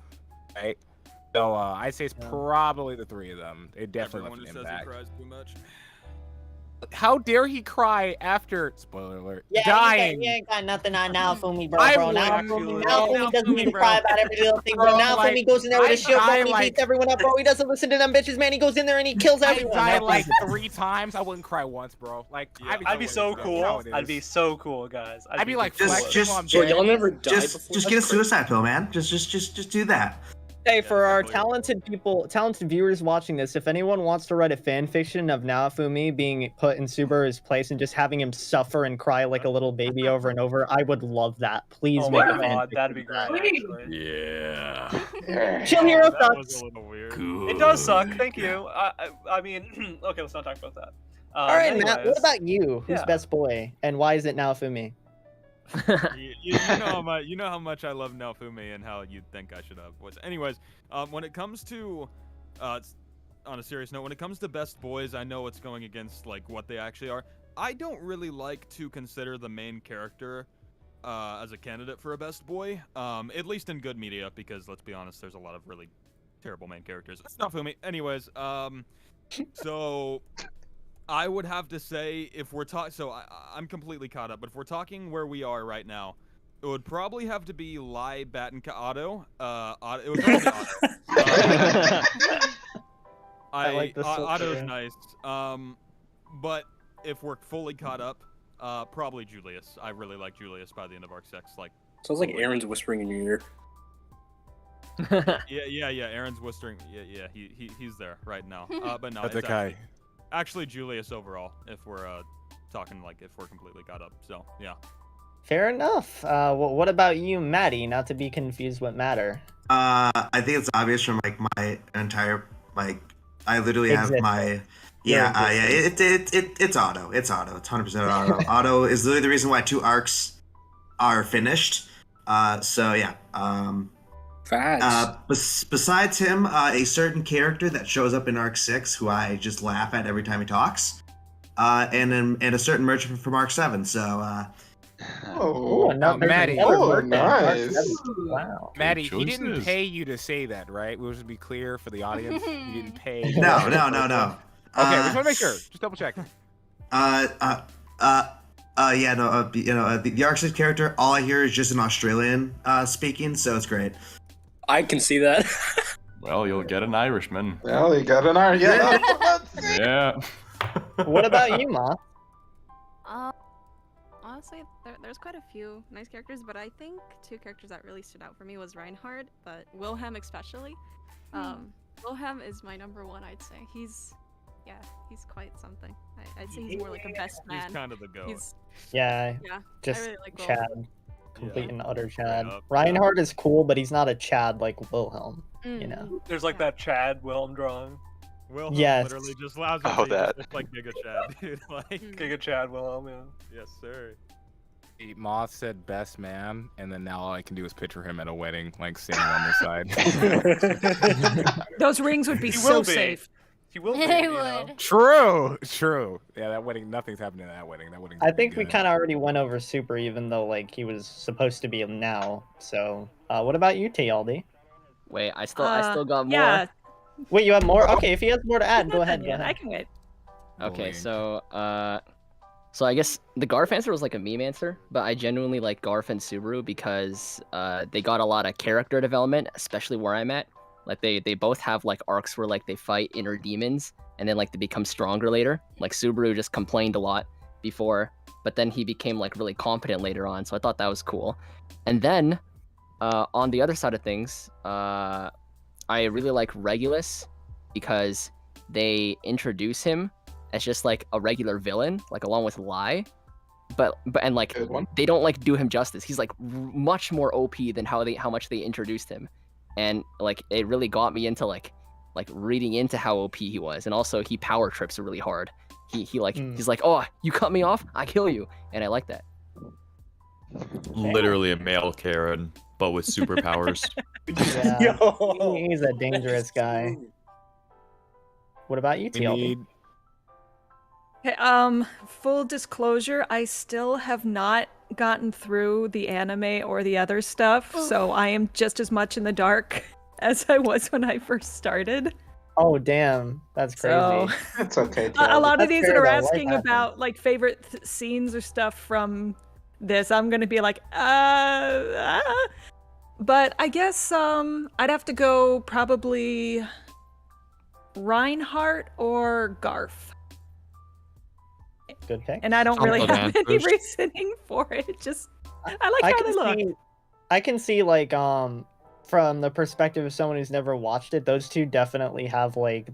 Right? So, I'd say it's probably the 3 of them. It definitely Everyone left who an says he impact. cries too much. How dare he cry after, spoiler alert, Yeah, dying? You ain't got nothing on now for me, bro. I Now would Fumi not doesn't even cry about every little thing, bro. Bro, Now like, Fumi goes in there with I a shield, bro, die, and he like- beats everyone up, bro. He doesn't listen to them bitches, man. He goes in there and he kills I everyone. died Now like Fumi- 3 times. I wouldn't cry once, bro. Like, I'd be so cool. I'd be so cool, guys. I'd be like, Just, flexing just, on So y'all bed. never died just, before? just get a suicide pill, man. Just do that. Hey, for our talented viewers watching this, if anyone wants to write a fan fiction of Naofumi being put in Subaru's place and just having him suffer and cry like a little baby over and over, I would love that. Please Oh make my a fan god, fiction that'd be of that. great. Actually. Yeah. Chill Hero That was sucks. a little weird. Cool. It does suck. Thank you. I mean, okay, let's not talk about that. All right, Matt. anyways. What about you? Who's Yeah. best boy, and why is it Naofumi? You know how much I love Naofumi and how you'd think I should have voiced. Anyways, when it comes to, on a serious note, when it comes to best boys, I know it's going against like what they actually are. I don't really like to consider the main character as a candidate for a best boy, at least in good media, because let's be honest, there's a lot of really terrible main characters. That's Naofumi. Anyways, so. I would have to say, if we're talking, so I'm completely caught up, but if we're talking where we are right now, it would probably have to be Lai, Bat, and Otto. It would probably be Otto. I like this so Otto's too. nice. But if we're fully caught up, probably Julius. I really like Julius by the end of Arc 6. Like, Sounds like Aaron's whispering in your ear. yeah. Aaron's whispering. Yeah. He's there right now. But no, That's it's okay. actually Julius overall. If we're talking like if we're completely caught up. So yeah. Fair enough. What about you, Maddie? Not to be confused with Matter. I think it's obvious from like my entire like I literally have Existing. my. Yeah, Yeah, it's auto. It's auto. It's 100% auto. Auto is literally the reason why 2 arcs are finished. So yeah. Besides him, a certain character that shows up in Arc 6, who I just laugh at every time he talks, and a certain merchant from Arc 7. So. Maddie. Nice. Wow. Maddie, he choices. didn't pay you to say that, right? We'll just be clear for the audience. He didn't pay. No. Okay, we just want to make sure. Just double check. Yeah, no, the Arc 6 character, all I hear is just an Australian speaking, so it's great. I can see that. Well, you'll get an Irishman. Well, you got an R. Yeah. Yeah. What about you, Ma? Honestly, there's quite a few nice characters, but I think 2 characters that really stood out for me was Reinhardt, but Wilhelm especially. Wilhelm is my number 1, I'd say. He's quite something. I'd say he's more like a best man. He's kind of the goat. Yeah, I just really like Chad. Wilhelm. Complete and utter Chad. up. Reinhardt is cool, but he's not a Chad like Wilhelm. You know. There's like that Chad Wilhelm drawing. Wilhelm Yes. literally just allows him Oh, to that. just like Giga Chad, dude. Like, Giga Chad Wilhelm, yeah. yes, sir. Moth said best man, and then now all I can do is picture him at a wedding, like standing on the side. Those rings would be He so will be. safe. He will be. They you know? would. True. Yeah, that wedding. Nothing's happening at that wedding. That wedding. I think we kind of already went over Super, even though like he was supposed to be now. So, what about you, Tialdi? Wait, I still got more. Yeah, Wait, you have more? Okay, if he has more to add, go ahead. Go I ahead. can wait. Okay, so I guess the Garf answer was like a meme answer, but I genuinely like Garf and Subaru because they got a lot of character development, especially where I'm at. Like they both have like arcs where like they fight inner demons and then like they become stronger later. Like Subaru just complained a lot before, but then he became like really competent later on. So I thought that was cool. And then on the other side of things, I really like Regulus because they introduce him as just like a regular villain, like along with Lai, but like they don't like do him justice. He's like much more OP than how much they introduced him, and like it really got me into like reading into how OP he was, and also he power trips really hard. He's like, oh, you cut me off, I kill you, and I like that. Literally a male Karen, but with superpowers. Yeah, he's a dangerous guy. What about you, Tialdi? Okay, full disclosure, I still have not gotten through the anime or the other stuff, so I am just as much in the dark as I was when I first started. Oh, damn. That's crazy. So, It's okay. a lot of That's these fair, that are though. Life asking happens. about like favorite scenes or stuff from this, I'm gonna be like, but I guess I'd have to go probably Reinhardt or Garf. Good pick. And I don't really Solid have any answers. reasoning for it. Just I like how they look. I can see like from the perspective of someone who's never watched it, those two definitely have like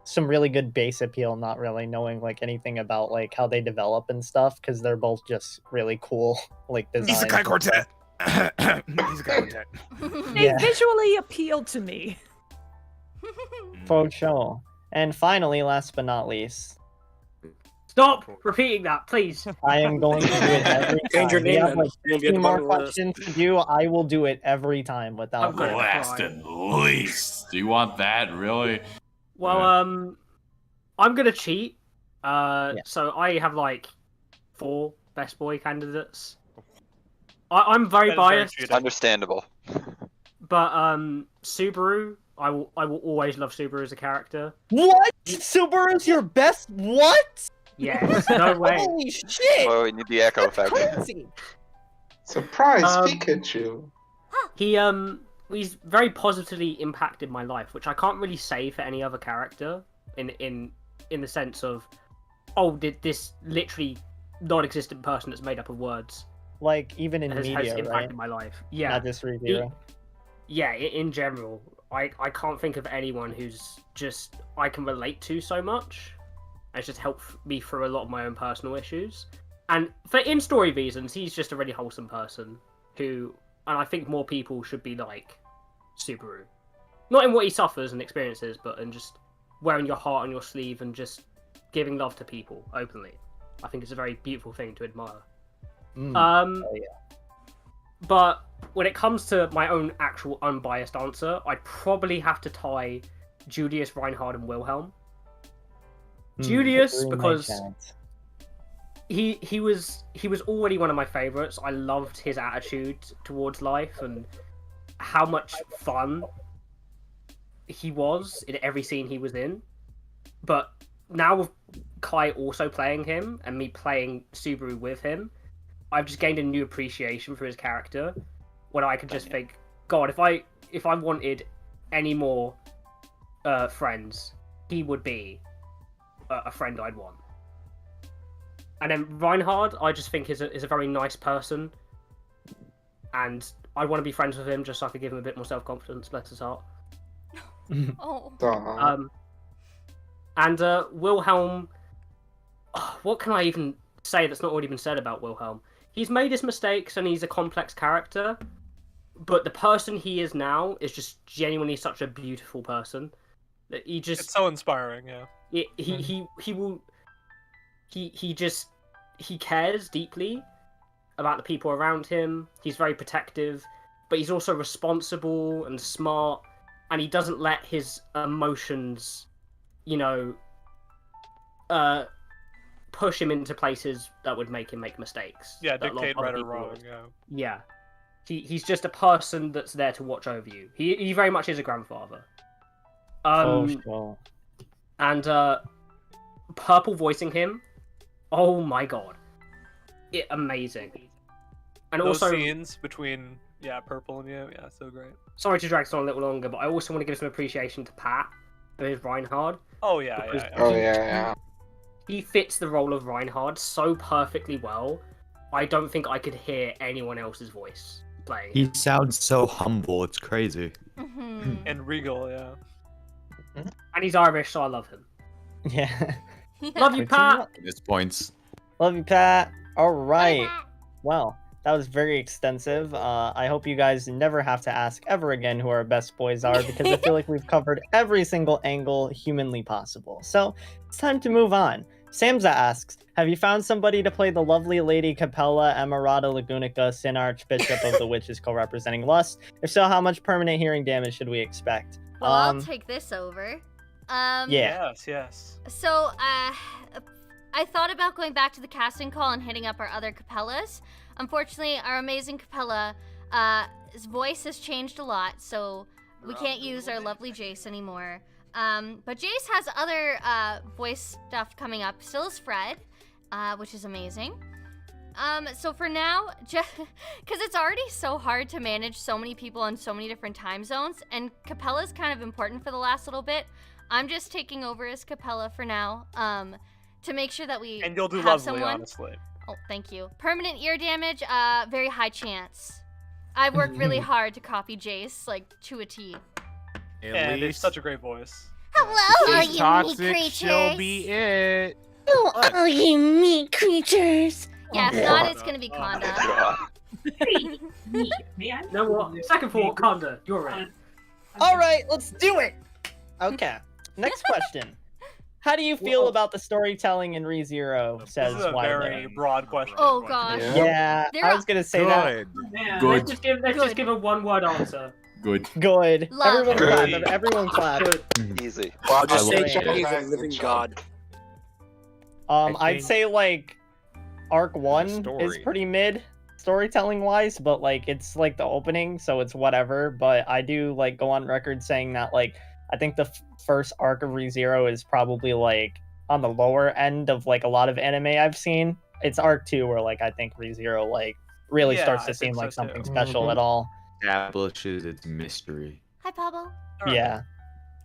some really good base appeal, not really knowing like anything about like how they develop and stuff, because they're both just really cool like designs. Isekai Quartet. Isekai Quartet. They visually appeal to me. For sure. And finally, last but not least, Stop repeating that, please. I am going to do it every time. Change your We name have then. like You'll get 15 the more bottom of the list. questions to do. I will do it every time without fail. Last and least. Do you want that, really? Well, I'm gonna cheat. So I have like 4 best boy candidates. I'm very biased, Understandable. but Subaru. I will always love Subaru as a character. What? Subaru's your best? What? Yes, no way. Holy shit! Oh, we need the echo effect. Crazy. Surprise, Pikachu. He's very positively impacted my life, which I can't really say for any other character. In the sense of, oh, did this literally non-existent person that's made up of words Like even in has media, impacted right? my life? Yeah, Not just ReZero. in general, I can't think of anyone who's just I can relate to so much. It's just helped me through a lot of my own personal issues. And for in-story reasons, he's just a really wholesome person who, and I think more people should be like Subaru. Not in what he suffers and experiences, but in just wearing your heart on your sleeve and just giving love to people openly. I think it's a very beautiful thing to admire. But when it comes to my own actual unbiased answer, I'd probably have to tie Julius, Reinhard, and Wilhelm. Julius, because he was already one of my favorites. I loved his attitude towards life and how much fun he was in every scene he was in. But now with Kai also playing him and me playing Subaru with him, I've just gained a new appreciation for his character. When I could just think, God, if I wanted any more friends, he would be a friend I'd want. And then Reinhard, I just think is a very nice person, and I want to be friends with him just so I could give him a bit more self-confidence. Bless his heart. And Wilhelm, what can I even say that's not already been said about Wilhelm? He's made his mistakes and he's a complex character, but the person he is now is just genuinely such a beautiful person. That it's so inspiring, yeah. He cares deeply about the people around him. He's very protective, but he's also responsible and smart, and he doesn't let his emotions, push him into places that would make him make mistakes. Yeah, that a lot of dictate other right or people wrong, would. yeah. Yeah. He's just a person that's there to watch over you. He very much is a grandfather. Sure. And Purple voicing him, oh my god, amazing. And Those also scenes between Purple and you, yeah, so great. Sorry to drag this on a little longer, but I also want to give some appreciation to Pat for his Reinhard. Oh yeah, because yeah. He fits the role of Reinhard so perfectly well. I don't think I could hear anyone else's voice playing. He sounds so humble. It's crazy. And regal, yeah. And he's Irish, so I love him. Yeah. Love you, Pat. Bonus points. Love you, Pat. All right. Well, that was very extensive. I hope you guys never have to ask ever again who our best boys are, because I feel like we've covered every single angle humanly possible. So it's time to move on. Samza asks, have you found somebody to play the lovely Lady Capella Emerata Lagunica, Sin Archbishop of the Witches co-representing Lust? If so, how much permanent hearing damage should we expect? Well, I'll take this over. Yes. So, I thought about going back to the casting call and hitting up our other Capellas. Unfortunately, our amazing Capella, his voice has changed a lot, so we can't use our lovely Jace anymore. But Jace has other voice stuff coming up. Still is Fred, which is amazing. So for now, just because it's already so hard to manage so many people on so many different time zones, and Capella's kind of important for the last little bit, I'm just taking over as Capella for now, to make sure that we And you'll do have lovely, someone. honestly. Oh, thank you. Permanent ear damage, very high chance. I've worked really hard to copy Jace, like, to a T. And it's such a great voice. Hello, She's toxic, she'll be it. Oh, you meat creatures. Yeah, if not, it's gonna be Conda. No, what? Second thought, Conda, you're right. All right, let's do it. Okay. Next question. How do you feel about the storytelling in ReZero? Says This is a very broad question. Oh gosh. Yeah, I was gonna say that. Let's just give a one-word answer. Good. Good. Love. Everyone Good. clap. Everyone clap. Easy. I'll just I say love Chucky is it. a living god. I'd say like Arc 1 is story. pretty mid storytelling wise, but like it's like the opening, so it's whatever. But I do like go on record saying that like I think the first arc of ReZero is probably like on the lower end of like a lot of anime I've seen. It's Arc 2 where like I think ReZero like really starts I to seem think so like something too. special at all. Establishes its mystery. Hi, Pablo. Yeah.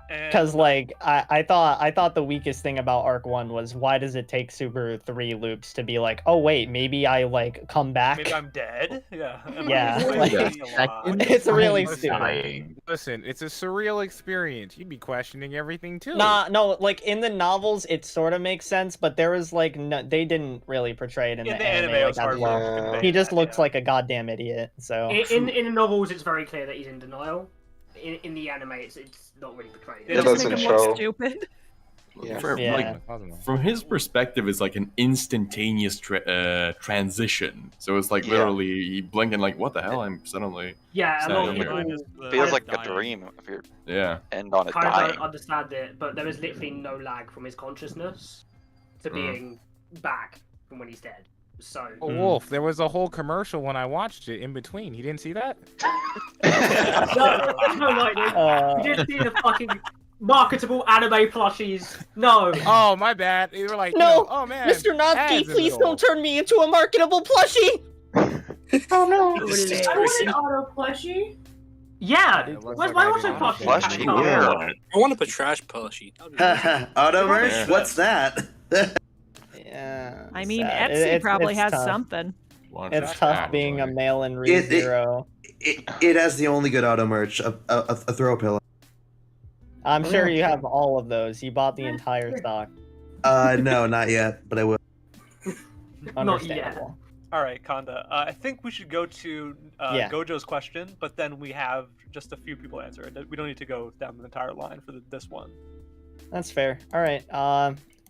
Because like I thought the weakest thing about Arc 1 was why does it take Subaru 3 loops to be like, oh wait, maybe I like come back. Maybe I'm dead. Yeah. Yeah, Like, like, it's really stupid. Listen, it's a surreal experience. You'd be questioning everything too. No, like in the novels, it sort of makes sense, but there was like they didn't really portray it in the anime. it was Like, hard as for well. them to convey He just that, looks like a goddamn idiot. So In the novels, it's very clear that he's in denial. In the anime, it's not really portrayed. It doesn't Make him look stupid. From his perspective, it's like an instantaneous transition. So it's like literally he blinked and like, what the hell? I'm suddenly Yeah, a lot of standing people here. Feels like a dream if you're end on it kind of dying. don't understand it, but there is literally no lag from his consciousness to being back from when he's dead. So Wolf, there was a whole commercial when I watched it in between. He didn't see that? You didn't see the fucking marketable anime plushies. No. Oh, my bad. You were like, No, you know, oh man, Mr. Notsky, ads in the please middle. don't turn me into a marketable plushie. Oh no! I want an auto plushie. Yeah. Where's my auto plushie? I want a Patrash plushie. Auto merch? What's that? Yeah. I mean, sad. Etsy probably it's has tough. something. It's tough being a male in ReZero. It has the only good auto merch, a throw pillow. I'm sure you have all of those. You bought the entire stock. No, not yet, but I will. Understandable. All right, Konda. I think we should go to Yeah. Gojo's question, but then we have just a few people answer it. We don't need to go down the entire line for this one. That's fair. All right.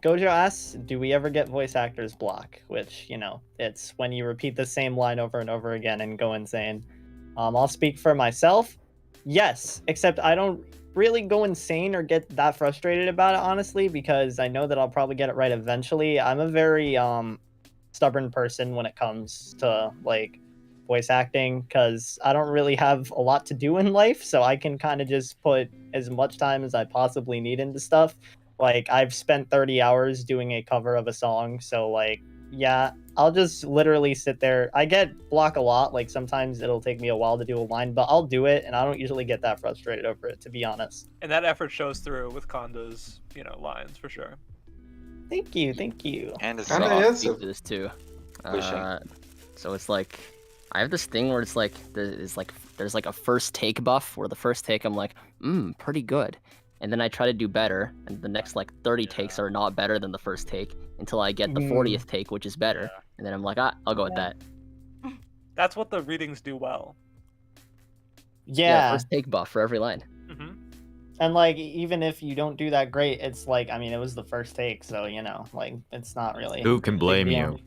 Gojo asks, do we ever get voice actors block? Which, you know, it's when you repeat the same line over and over again and go insane. I'll speak for myself. Yes, except I don't really go insane or get that frustrated about it, honestly, because I know that I'll probably get it right eventually. I'm a very stubborn person when it comes to like voice acting, because I don't really have a lot to do in life, so I can kind of just put as much time as I possibly need into stuff. Like, I've spent 30 hours doing a cover of a song, so like, yeah, I'll just literally sit there. I get block a lot, like sometimes it'll take me a while to do a line, but I'll do it, and I don't usually get that frustrated over it, to be honest. And that effort shows through with Konda's, lines for sure. Thank you, thank you. And it's this too. So it's like I have this thing where it's like there's like a first take buff where the first take I'm like, pretty good. And then I try to do better, and the next like 30 takes are not better than the first take until I get the 40th take, which is better. And then I'm like, I'll go with that. That's what the readings do well. Yeah. First take buff for every line. And like, even if you don't do that great, it's like, I mean, it was the first take, so like, it's not really. Who can blame you?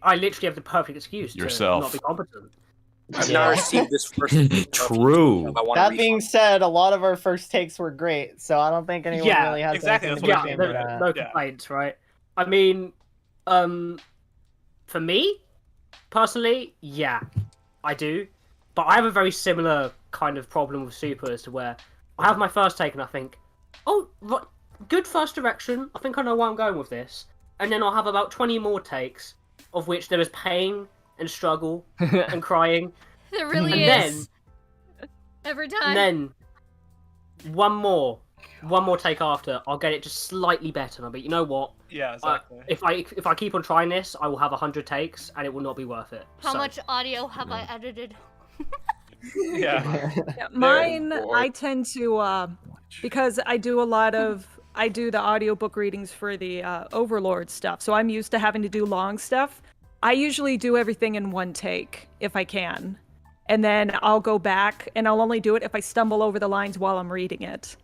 I literally have the perfect excuse Yourself. to not be competent. I've not received this first. True. That being said, a lot of our first takes were great, so I don't think anyone really has anything to be ashamed of that. No complaints, right? I mean, for me, personally, yeah, I do. But I have a very similar kind of problem with Super as to where I have my first take and I think, oh, good first direction. I think I know where I'm going with this. And then I'll have about 20 more takes, of which there is pain and struggle and crying. There really and is. Every time. And then one more take after, I'll get it just slightly better. And I'll be, you know what? Yeah, exactly. If I keep on trying this, I will have 100 takes, and it will not be worth it. How much audio have I edited? Yeah. Mine, I tend to, because I do the audiobook readings for the Overlord stuff, so I'm used to having to do long stuff. I usually do everything in one take, if I can. And then I'll go back, and I'll only do it if I stumble over the lines while I'm reading it.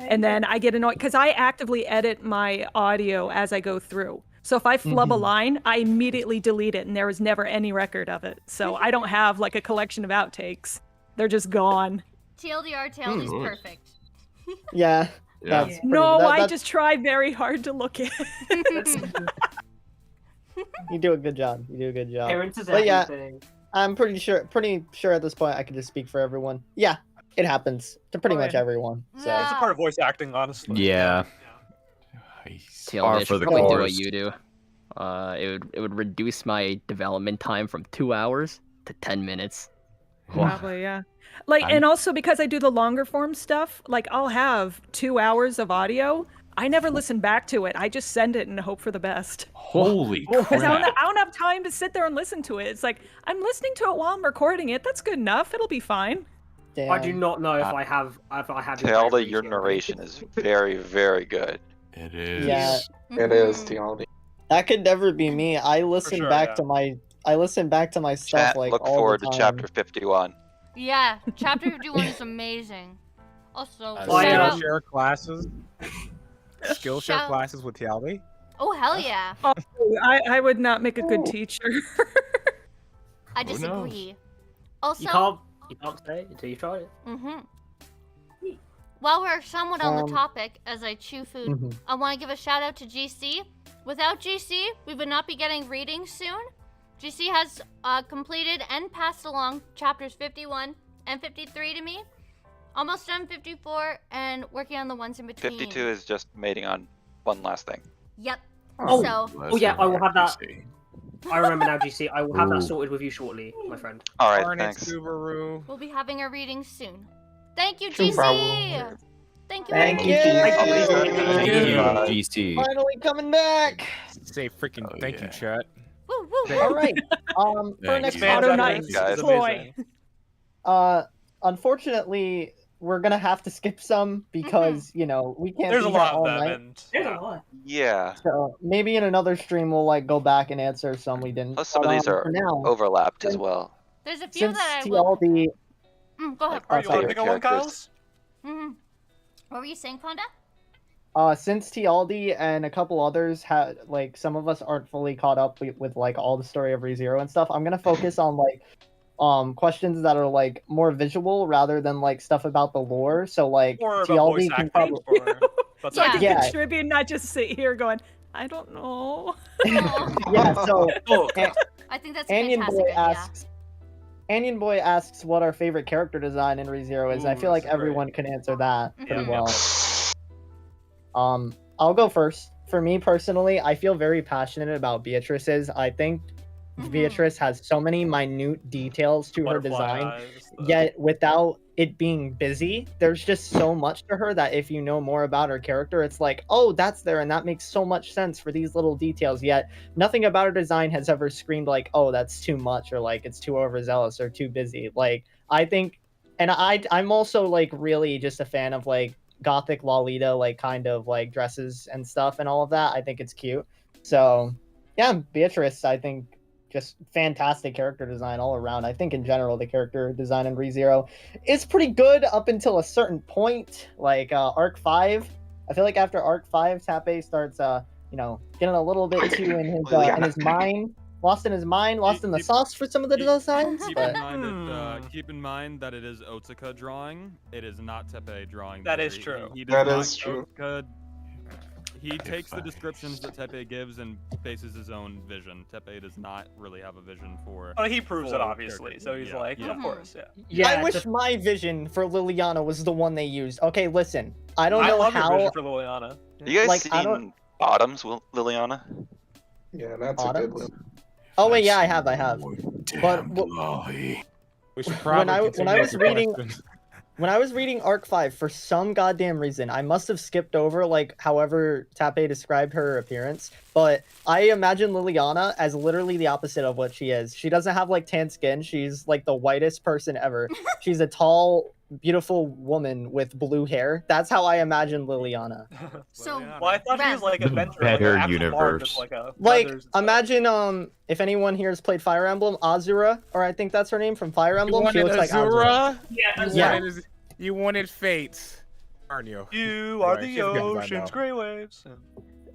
And then I get annoyed, because I actively edit my audio as I go through. So if I flub a line, I immediately delete it, and there is never any record of it. So I don't have like a collection of outtakes. They're just gone. TLDR, Tailed is perfect. Yeah. That's No, I that's- just try very hard to look at it. You do a good job. You do a good job. Parents is But yeah, everything. I'm pretty sure at this point I can just speak for everyone. Yeah, it happens to pretty much everyone. So It's a part of voice acting, honestly. Yeah. TLD, I for should the probably do what course. you do. It would reduce my development time from 2 hours to 10 minutes. Probably, yeah. Like, and also because I do the longer form stuff, like I'll have 2 hours of audio. I never listen back to it. I just send it and hope for the best. Holy Because crap. I don't have time to sit there and listen to it. It's like, I'm listening to it while I'm recording it. That's good enough. It'll be fine. I do not know if I have Tilda, your narration is very, very good. It is. Yeah. It is, Tilda. that could never be me. I listen sure, back yeah. to my stuff Chat, like look all forward the to time. chapter 51. Skillshare Shout- classes with Tialdi? Oh, hell yeah. Oh, I would not make a good teacher. I Who knows? disagree. Also, You can't say until you try it. While we're somewhat on the Um, topic, as I chew food, Mhm. I want to give a shout out to GC. Without GC, we would not be getting readings soon. GC has completed and passed along chapters 51 and 53 to me. Almost done 54 and working on the ones in between. 52 is just mating on one last thing. Yep. Oh, So, yeah, I will have that. I remember now, GC. I will have that sorted with you shortly, my friend. All right, Darn it, thanks. Subaru. we'll be having our readings soon. Thank you, No GC! problem. Thank you. Thank you. Thank you, GC. Finally coming back. Say freaking thank you, chat. Woo, woo, All right. For Thank next you. time, Auto Knights, guys. Unfortunately, we're gonna have to skip some because you know we can't. There's be a here lot of all them, night. and There's a lot. Yeah. So maybe in another stream we'll like go back and answer some we didn't. Plus, some But, of these for are now, overlapped as well. There's a few since that I will. TLD, Go ahead. Our favorite characters. What were you saying, Fonda? Since TLD and a couple others had like some of us aren't fully caught up with like all the story of ReZero and stuff, I'm gonna focus on like questions that are like more visual rather than like stuff about the lore. So like or about voice TLD can acting, probably So I can Yeah. contribute, not just sit here going, I don't know. yeah. So I think that's a Anion fantastic Boy idea. asks. Anion Boy asks what our favorite character design in ReZero is. I feel like everyone can answer that pretty well. I'll go first. For me personally, I feel very passionate about Beatrice's. I think Beatrice has so many minute details to her Butterfly design, eyes, yet without it being busy, there's just so much to her that if you know more about her character, it's like, oh, that's there, and that makes so much sense for these little details. Yet nothing about her design has ever screamed like, oh, that's too much, or like it's too overzealous or too busy. Like I think, and I'm also like really just a fan of like gothic Lolita like kind of like dresses and stuff and all of that. I think it's cute. So yeah, Beatrice, I think just fantastic character design all around. I think in general the character design in ReZero is pretty good up until a certain point. Like Arc 5. I feel like after Arc 5, Tappe starts you know, getting a little bit too in his mind. Lost in his mind, lost in the sauce for some of the designs. But Keep in mind that it is Otsuka drawing. It is not Tepe drawing. That there. is true. He does That not- is true. Otsuka, he takes the descriptions that Tepe gives and bases his own vision. Tepe does not really have a vision for. Oh, he proves it full obviously. character. So he's Yeah, like, yeah. of course, yeah. I wish my vision for Liliana was the one they used. Okay, listen. I don't know love your how. vision for Liliana. You guys Like, I don't- seen Autumn's Liliana? Yeah, that's a Autumn? good one. Oh wait, yeah, I have. But We should when I probably was reading when I was reading Arc 5, for some goddamn reason, I must have skipped over like however Tappe described her appearance, but I imagine Liliana as literally the opposite of what she is. She doesn't have like tan skin. She's like the whitest person ever. She's a tall, beautiful woman with blue hair. That's how I imagine Liliana. So, well, I thought she was like The adventure, better like, an actual bard with, universe. like a Like, feathers. imagine if anyone here has played Fire Emblem, Azura, or I think that's her name from Fire You Emblem. She wanted looks like Azura? Yeah. You wanted Fates, aren't you? You are Right, the she's good by ocean's now. gray waves.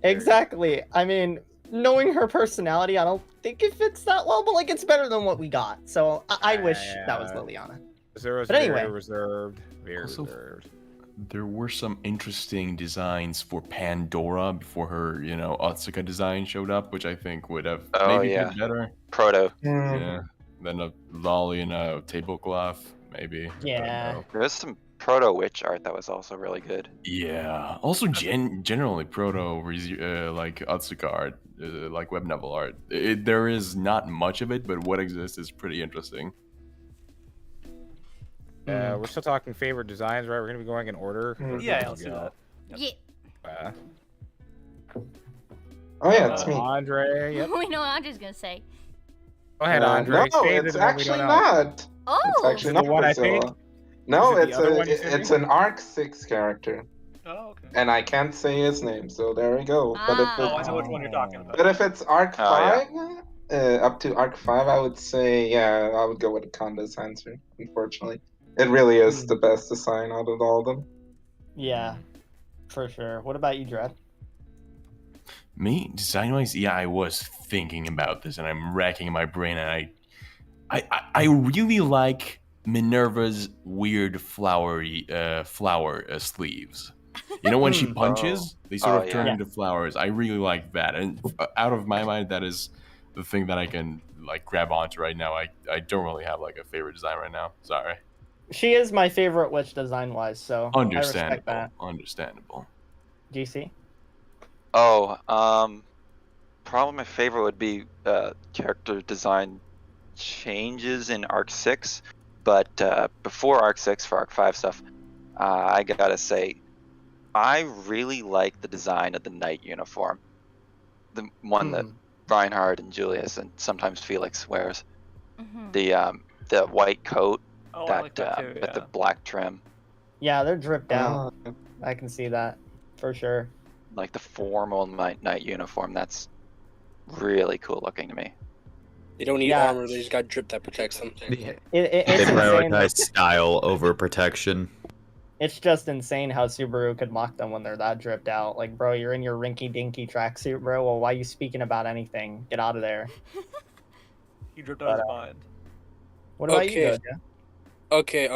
Exactly. I mean, knowing her personality, I don't think it fits that well, but like it's better than what we got. So I wish that was Liliana. Azura's But anyway. very reserved. Very Also, reserved. There were some interesting designs for Pandora before her, you know, Otsuka design showed up, which I think would have Oh, maybe yeah. been better. Proto. Yeah. Then a lolly and a tablecloth, maybe. I don't Yeah. know. There was some Proto Witch art that was also really good. Yeah. Also, generally, like Otsuka art, like web novel art, there is not much of it, but what exists is pretty interesting. We're still talking favorite designs, right? We're gonna be going in order. Yeah, let's do that. Yeah. Oh yeah, it's me. Andre. Yep. We know what Andre's gonna say. Go ahead, Andre. No, Say it's the one we actually don't know. not. Oh. It's actually Is it not the one I Priscilla. think? No, Is it the it's other one you sent it's me? an Arc 6 character. Oh, okay. And I can't say his name, so there we go. But if Oh, I it's, know which one you're talking about. but if it's Arc Oh, yeah. 5, up to Arc 5, I would say, yeah, I would go with Conda's answer, unfortunately. It really is the best design out of all of them. Yeah, for sure. What about you, Dread? Me, design-wise, yeah, I was thinking about this, and I'm racking my brain, and I really like Minerva's weird flower sleeves. You know, when she punches, they sort of turn into flowers. I really like that, and out of my mind, that is the thing that I can like grab onto right now. I don't really have like a favorite design right now. Sorry. She is my favorite witch design-wise, so I respect Understandable. that. Understandable. GC? Oh, probably my favorite would be character design changes in Arc 6, but before Arc 6 for Arc 5 stuff, I gotta say, I really like the design of the knight uniform. The one that Reinhard and Julius and sometimes Felix wears. The white coat Oh, that, I like that too, with the black trim. Yeah, they're dripped out. I can see that for sure. Like the formal knight uniform, that's really cool looking to me. They don't need armor, they just got drip that protects them. It's They insane. prioritize style over protection. It's just insane how Subaru could mock them when they're that dripped out. Like, bro, you're in your rinky-dinky tracksuit, bro. Well, why are you speaking about anything? Get out of there. He dripped out his mind. What about you, Doja? Okay,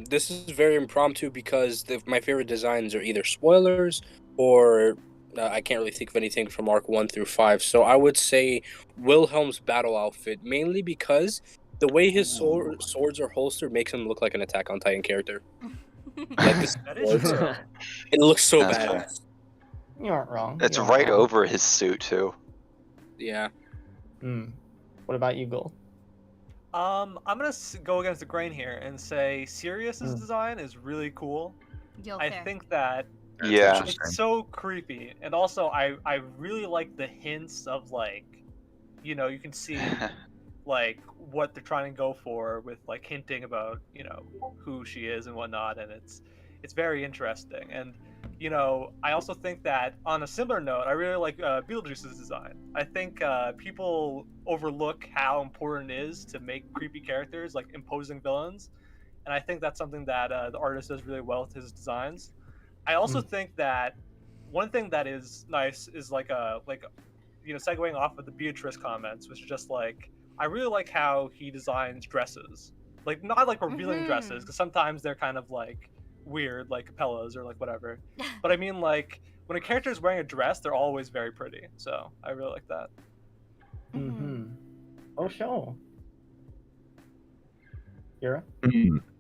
this is very impromptu because my favorite designs are either spoilers or I can't really think of anything from Arc 1 through 5. So I would say Wilhelm's battle outfit, mainly because the way his swords are holstered makes him look like an Attack on Titan character. Like this, it looks so That's bad. fair. You aren't wrong. It's You aren't right wrong. over his suit too. Yeah. What about you, Gold? I'm gonna go against the grain here and say Sirius's design is really cool. I think that it's so creepy, and also I really like the hints of like, you know, you can see like what they're trying to go for with like hinting about, you know, who she is and whatnot, and it's very interesting. And you know, I also think that on a similar note, I really like Beetlejuice's design. I think people overlook how important it is to make creepy characters, like imposing villains, and I think that's something that the artist does really well with his designs. I also think that one thing that is nice is like you know, segueing off of the Beatrice comments, which is just like, I really like how he designs dresses, like not like revealing dresses, because sometimes they're kind of like weird, like capellas or like whatever. But I mean, like when a character is wearing a dress, they're always very pretty. So I really like that. Oh, sure. Kira?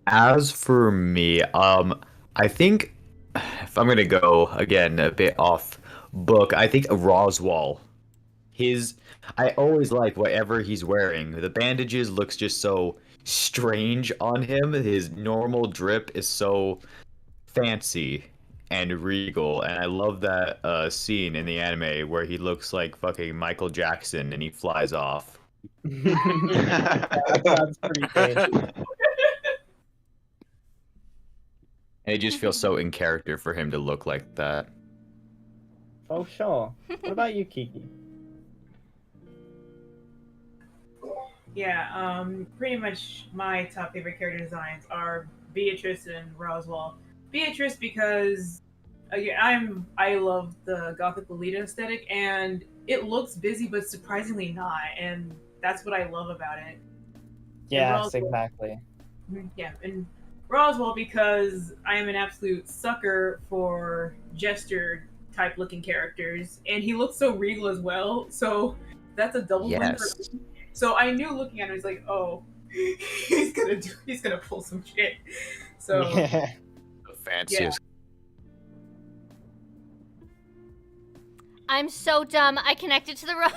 As for me, I think if I'm gonna go again a bit off book, I think Roswell. I always like whatever he's wearing. The bandages looks just so strange on him. His normal drip is so fancy and regal, and I love that scene in the anime where he looks like fucking Michael Jackson and he flies off. That's pretty great. And it just feels so in character for him to look like that. Oh, sure. What about you, Kiki? Yeah, pretty much my top favorite character designs are Beatrice and Roswell. Beatrice because again, I love the Gothic Lolita aesthetic, and it looks busy but surprisingly not, and that's what I love about it. Yes, exactly. Yeah, and Roswell because I am an absolute sucker for jester type looking characters, and he looks so regal as well. So that's a double win for me. So I knew looking at him, I was like, oh, he's gonna pull some shit. So The fanciest. I'm so dumb. I connected to the wrong.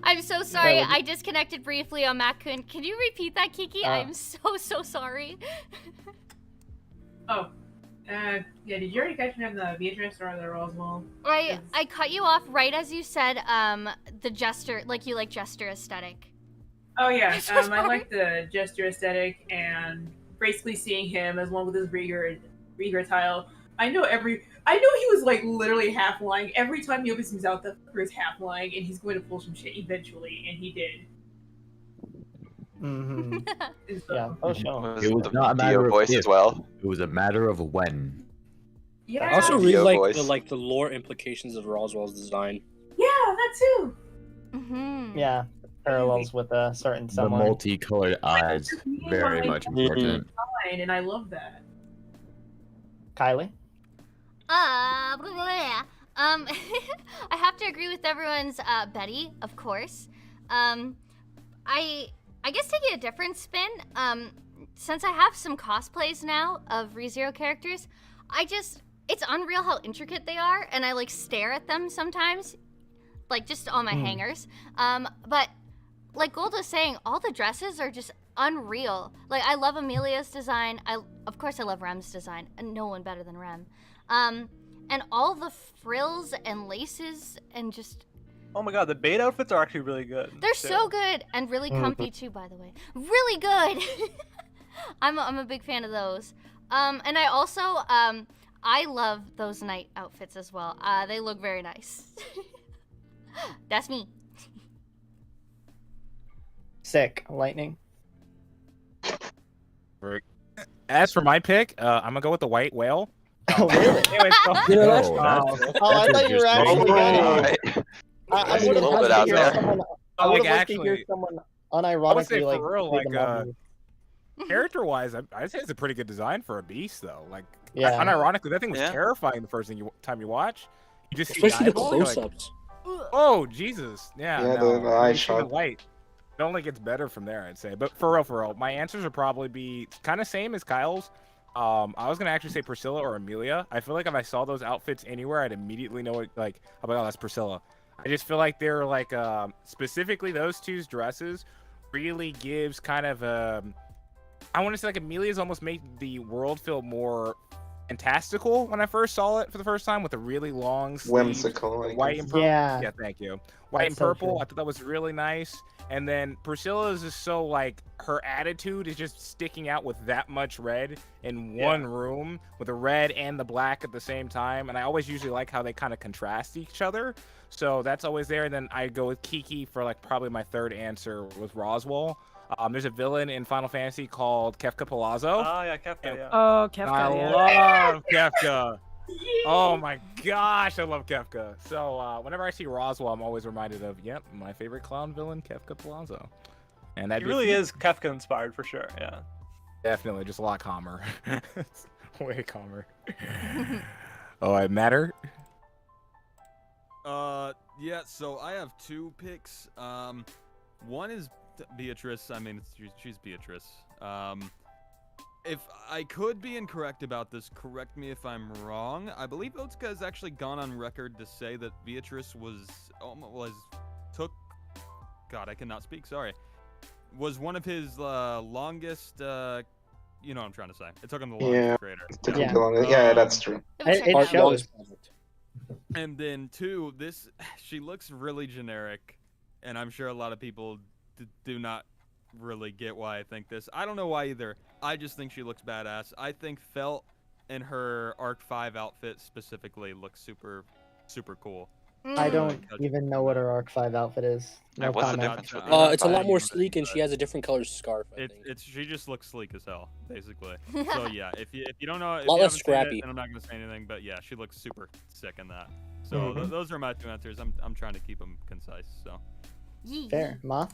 I'm so sorry. I disconnected briefly on Mac-kun. Can you repeat that, Kiki? I'm so sorry. Yeah, did you already catch me on the Beatrice or the Roswell? I cut you off right as you said the jester, like you like jester aesthetic. Oh yeah, I'm so I sorry. like the jester aesthetic and basically seeing him as one with his Rieger tile. I know he was like literally half lying. Every time he opens his mouth, the fucker is half lying, and he's going to pull some shit eventually, and he did. Yeah. Oh, sure. It was not a matter of voice if, as well. It was a matter of when. Yeah. I also That's really VO like voice. the lore implications of Roswell's design. Yeah, that too. Yeah, parallels with a certain The similar. multicolored eyes, very much important. Fine, and I love that. Kylie? Blah, blah, blah. I have to agree with everyone's Betty, of course. I guess taking a different spin, since I have some cosplays now of ReZero characters, it's unreal how intricate they are, and I like stare at them sometimes, like just on my hangers. But like Gold was saying, all the dresses are just unreal. Like I love Amelia's design. Of course I love Rem's design, and no one better than Rem. And all the frills and laces and just Oh my god, the bait outfits are actually really good. they're so good and really comfy too, by the way. Really good. I'm a big fan of those. And I also I love those night outfits as well. They look very nice. That's me. Sick. Lightning. As for my pick, I'm gonna go with the white whale. Oh, really? Anyway, so, I thought you were actually going. I would have little bit liked out to hear there. someone. I Like, would have liked to actually, hear someone I would say unironically like. for real, say like the movie. character-wise, I'd say it's a pretty good design for a beast, though. Like, Yeah. unironically, that thing was Yeah. terrifying the first time you watch. You just see Especially the eyeball, you're like, close-ups. oh Jesus, yeah, Yeah, no, the eye you see the shot. light. It only gets better from there, I'd say. But for real, my answers would probably be kind of same as Kyle's. I was gonna actually say Priscilla or Amelia. I feel like if I saw those outfits anywhere, I'd immediately know it. Like, oh my god, that's Priscilla. I just feel like they're like specifically those two's dresses really gives kind of I want to say like Amelia's almost made the world feel more fantastical when I first saw it for the first time with a really long sleeve, Whimsical, I white guess. and purple. Yeah. Yeah, thank you. White That's and so purple. true. I thought that was really nice. And then Priscilla's is so like her attitude is just sticking out with that much red in one room with the red and the black at the same time. And I always usually like how they kind of contrast each other. So that's always there. And then I go with Kiki for like probably my third answer with Roswell. There's a villain in Final Fantasy called Kefka Palazzo. Oh yeah, Kefka. Yeah. Oh, Kefka. I love Kefka. Oh my gosh, I love Kefka. So whenever I see Roswell, I'm always reminded of, yep, my favorite clown villain, Kefka Palazzo. And that He really is Kefka inspired for sure. Yeah. definitely just a lot calmer. Way calmer. Oh, I matter. Yeah, so I have two picks. One is Beatrice. I mean, she's Beatrice. If I could be incorrect about this, correct me if I'm wrong. I believe Otsuka has actually gone on record to say that Beatrice God, I cannot speak. Sorry. Was one of his longest. You know what I'm trying to say. It took him the longest Yeah, to create her. it took him too long. Yeah, that's true. It shows. And then two, she looks really generic, and I'm sure a lot of people do not really get why I think this. I don't know why either. I just think she looks badass. I think Felt in her Arc 5 outfit specifically looks super cool. I don't even know what her Arc 5 outfit is. No What's the comment. difference with It's a lot more sleek, and she has a different color scarf. I think. She just looks sleek as hell, basically. So yeah, if you don't know, if Lot you less haven't seen scrappy. it, then I'm not gonna say anything. But yeah, she looks super sick in that. So Mhm. those are my two answers. I'm trying to keep them concise. So Fair. Ma?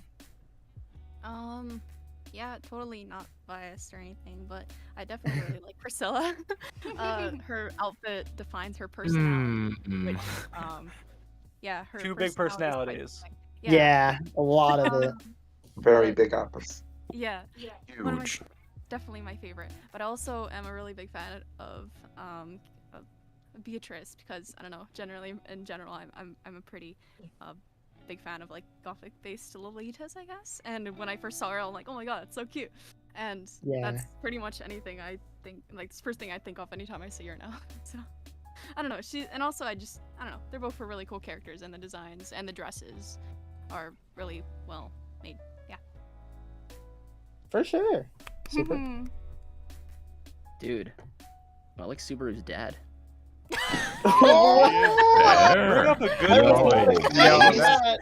Yeah, totally not biased or anything, but I definitely really like Priscilla. Her outfit defines her personality, which, yeah, her Two big personality personalities. is quite Yeah, a lot of it. Very big apples. Yeah, one of my, Huge. definitely my favorite. But I also am a really big fan of Beatrice because I don't know. Generally, in general, I'm a pretty big fan of like gothic-based Lolitas, I guess. And when I first saw her, I'm like, oh my god, it's so cute. And Yeah. that's pretty much anything I think. Like, it's the first thing I think of anytime I see her now. So I don't know. And also I don't know. They're both really cool characters, and the designs and the dresses are really well made. Yeah. For sure. Super. Dude, I like Subaru's dad. Bring up a good I was point. like, Yo, that-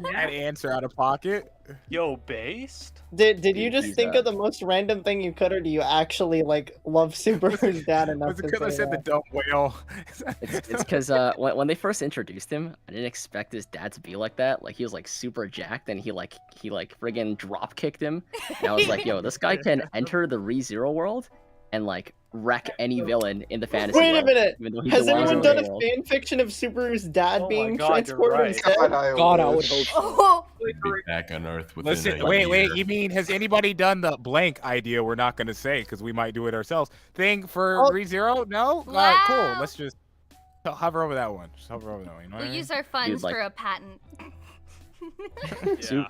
That answer out of pocket. Yo, based? Did you just think of the most random thing you could, or do you actually like love Subaru's dad enough Was it to because I say said the that? dumb whale? It's because when they first introduced him, I didn't expect his dad to be like that. Like he was like super jacked, and he friggin' drop kicked him. And I was like, yo, this guy can enter the ReZero world and like wreck any villain in the fantasy Wait a world, minute. even though he Has belongs anyone in done the a world. fan fiction of Subaru's dad being God, you're transported right. instead? God, I would hope Oh, Be back on Earth within Listen, a wait. year. You mean has anybody done the blank idea? We're not going to say because we might do it ourselves. Thing for Oh. ReZero? No. All right, cool. Let's just hover over that one. Just hover over that one. You know what I we'll mean? use our funds like- for a patent.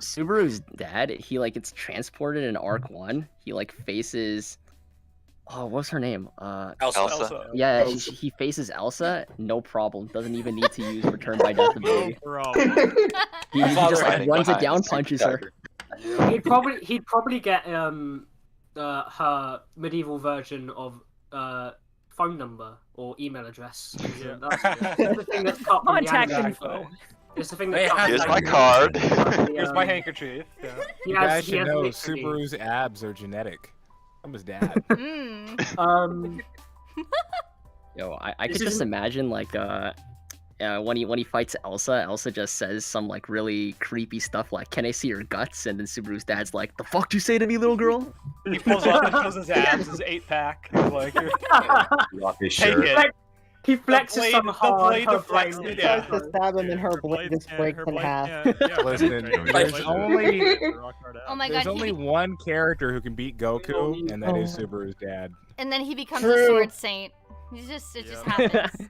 Subaru's dad, he like gets transported in Arc 1. He like faces what's her name? Elsa. Yeah, he faces Elsa, no problem. Doesn't even need to use return by death ability. He just like Hiding runs it behind down, the punches super her. He'd probably get her medieval version of phone number or email address. That's the thing that's cut from the Contact anime. info. It's the thing that cut Here's from my the card. anime. Here's my handkerchief. Yeah. You guys should know Subaru's abs are genetic. I'm his dad. Yo, I could This just isn't- imagine like when he fights Elsa just says some like really creepy stuff like, "Can I see your guts?" And then Subaru's dad's like, "The fuck you say to me, little girl?" He pulls his abs, his 8-pack. He's like, His take shirt. it. He flexes some hard. The blade her deflects brain- it. Tries Yeah. to stab him, and her blade just breaks in half. Listen, Like- there's only Oh my there's god. only one character who can beat Goku, and that is Subaru's dad. And then he becomes True. a sword saint. It just happens.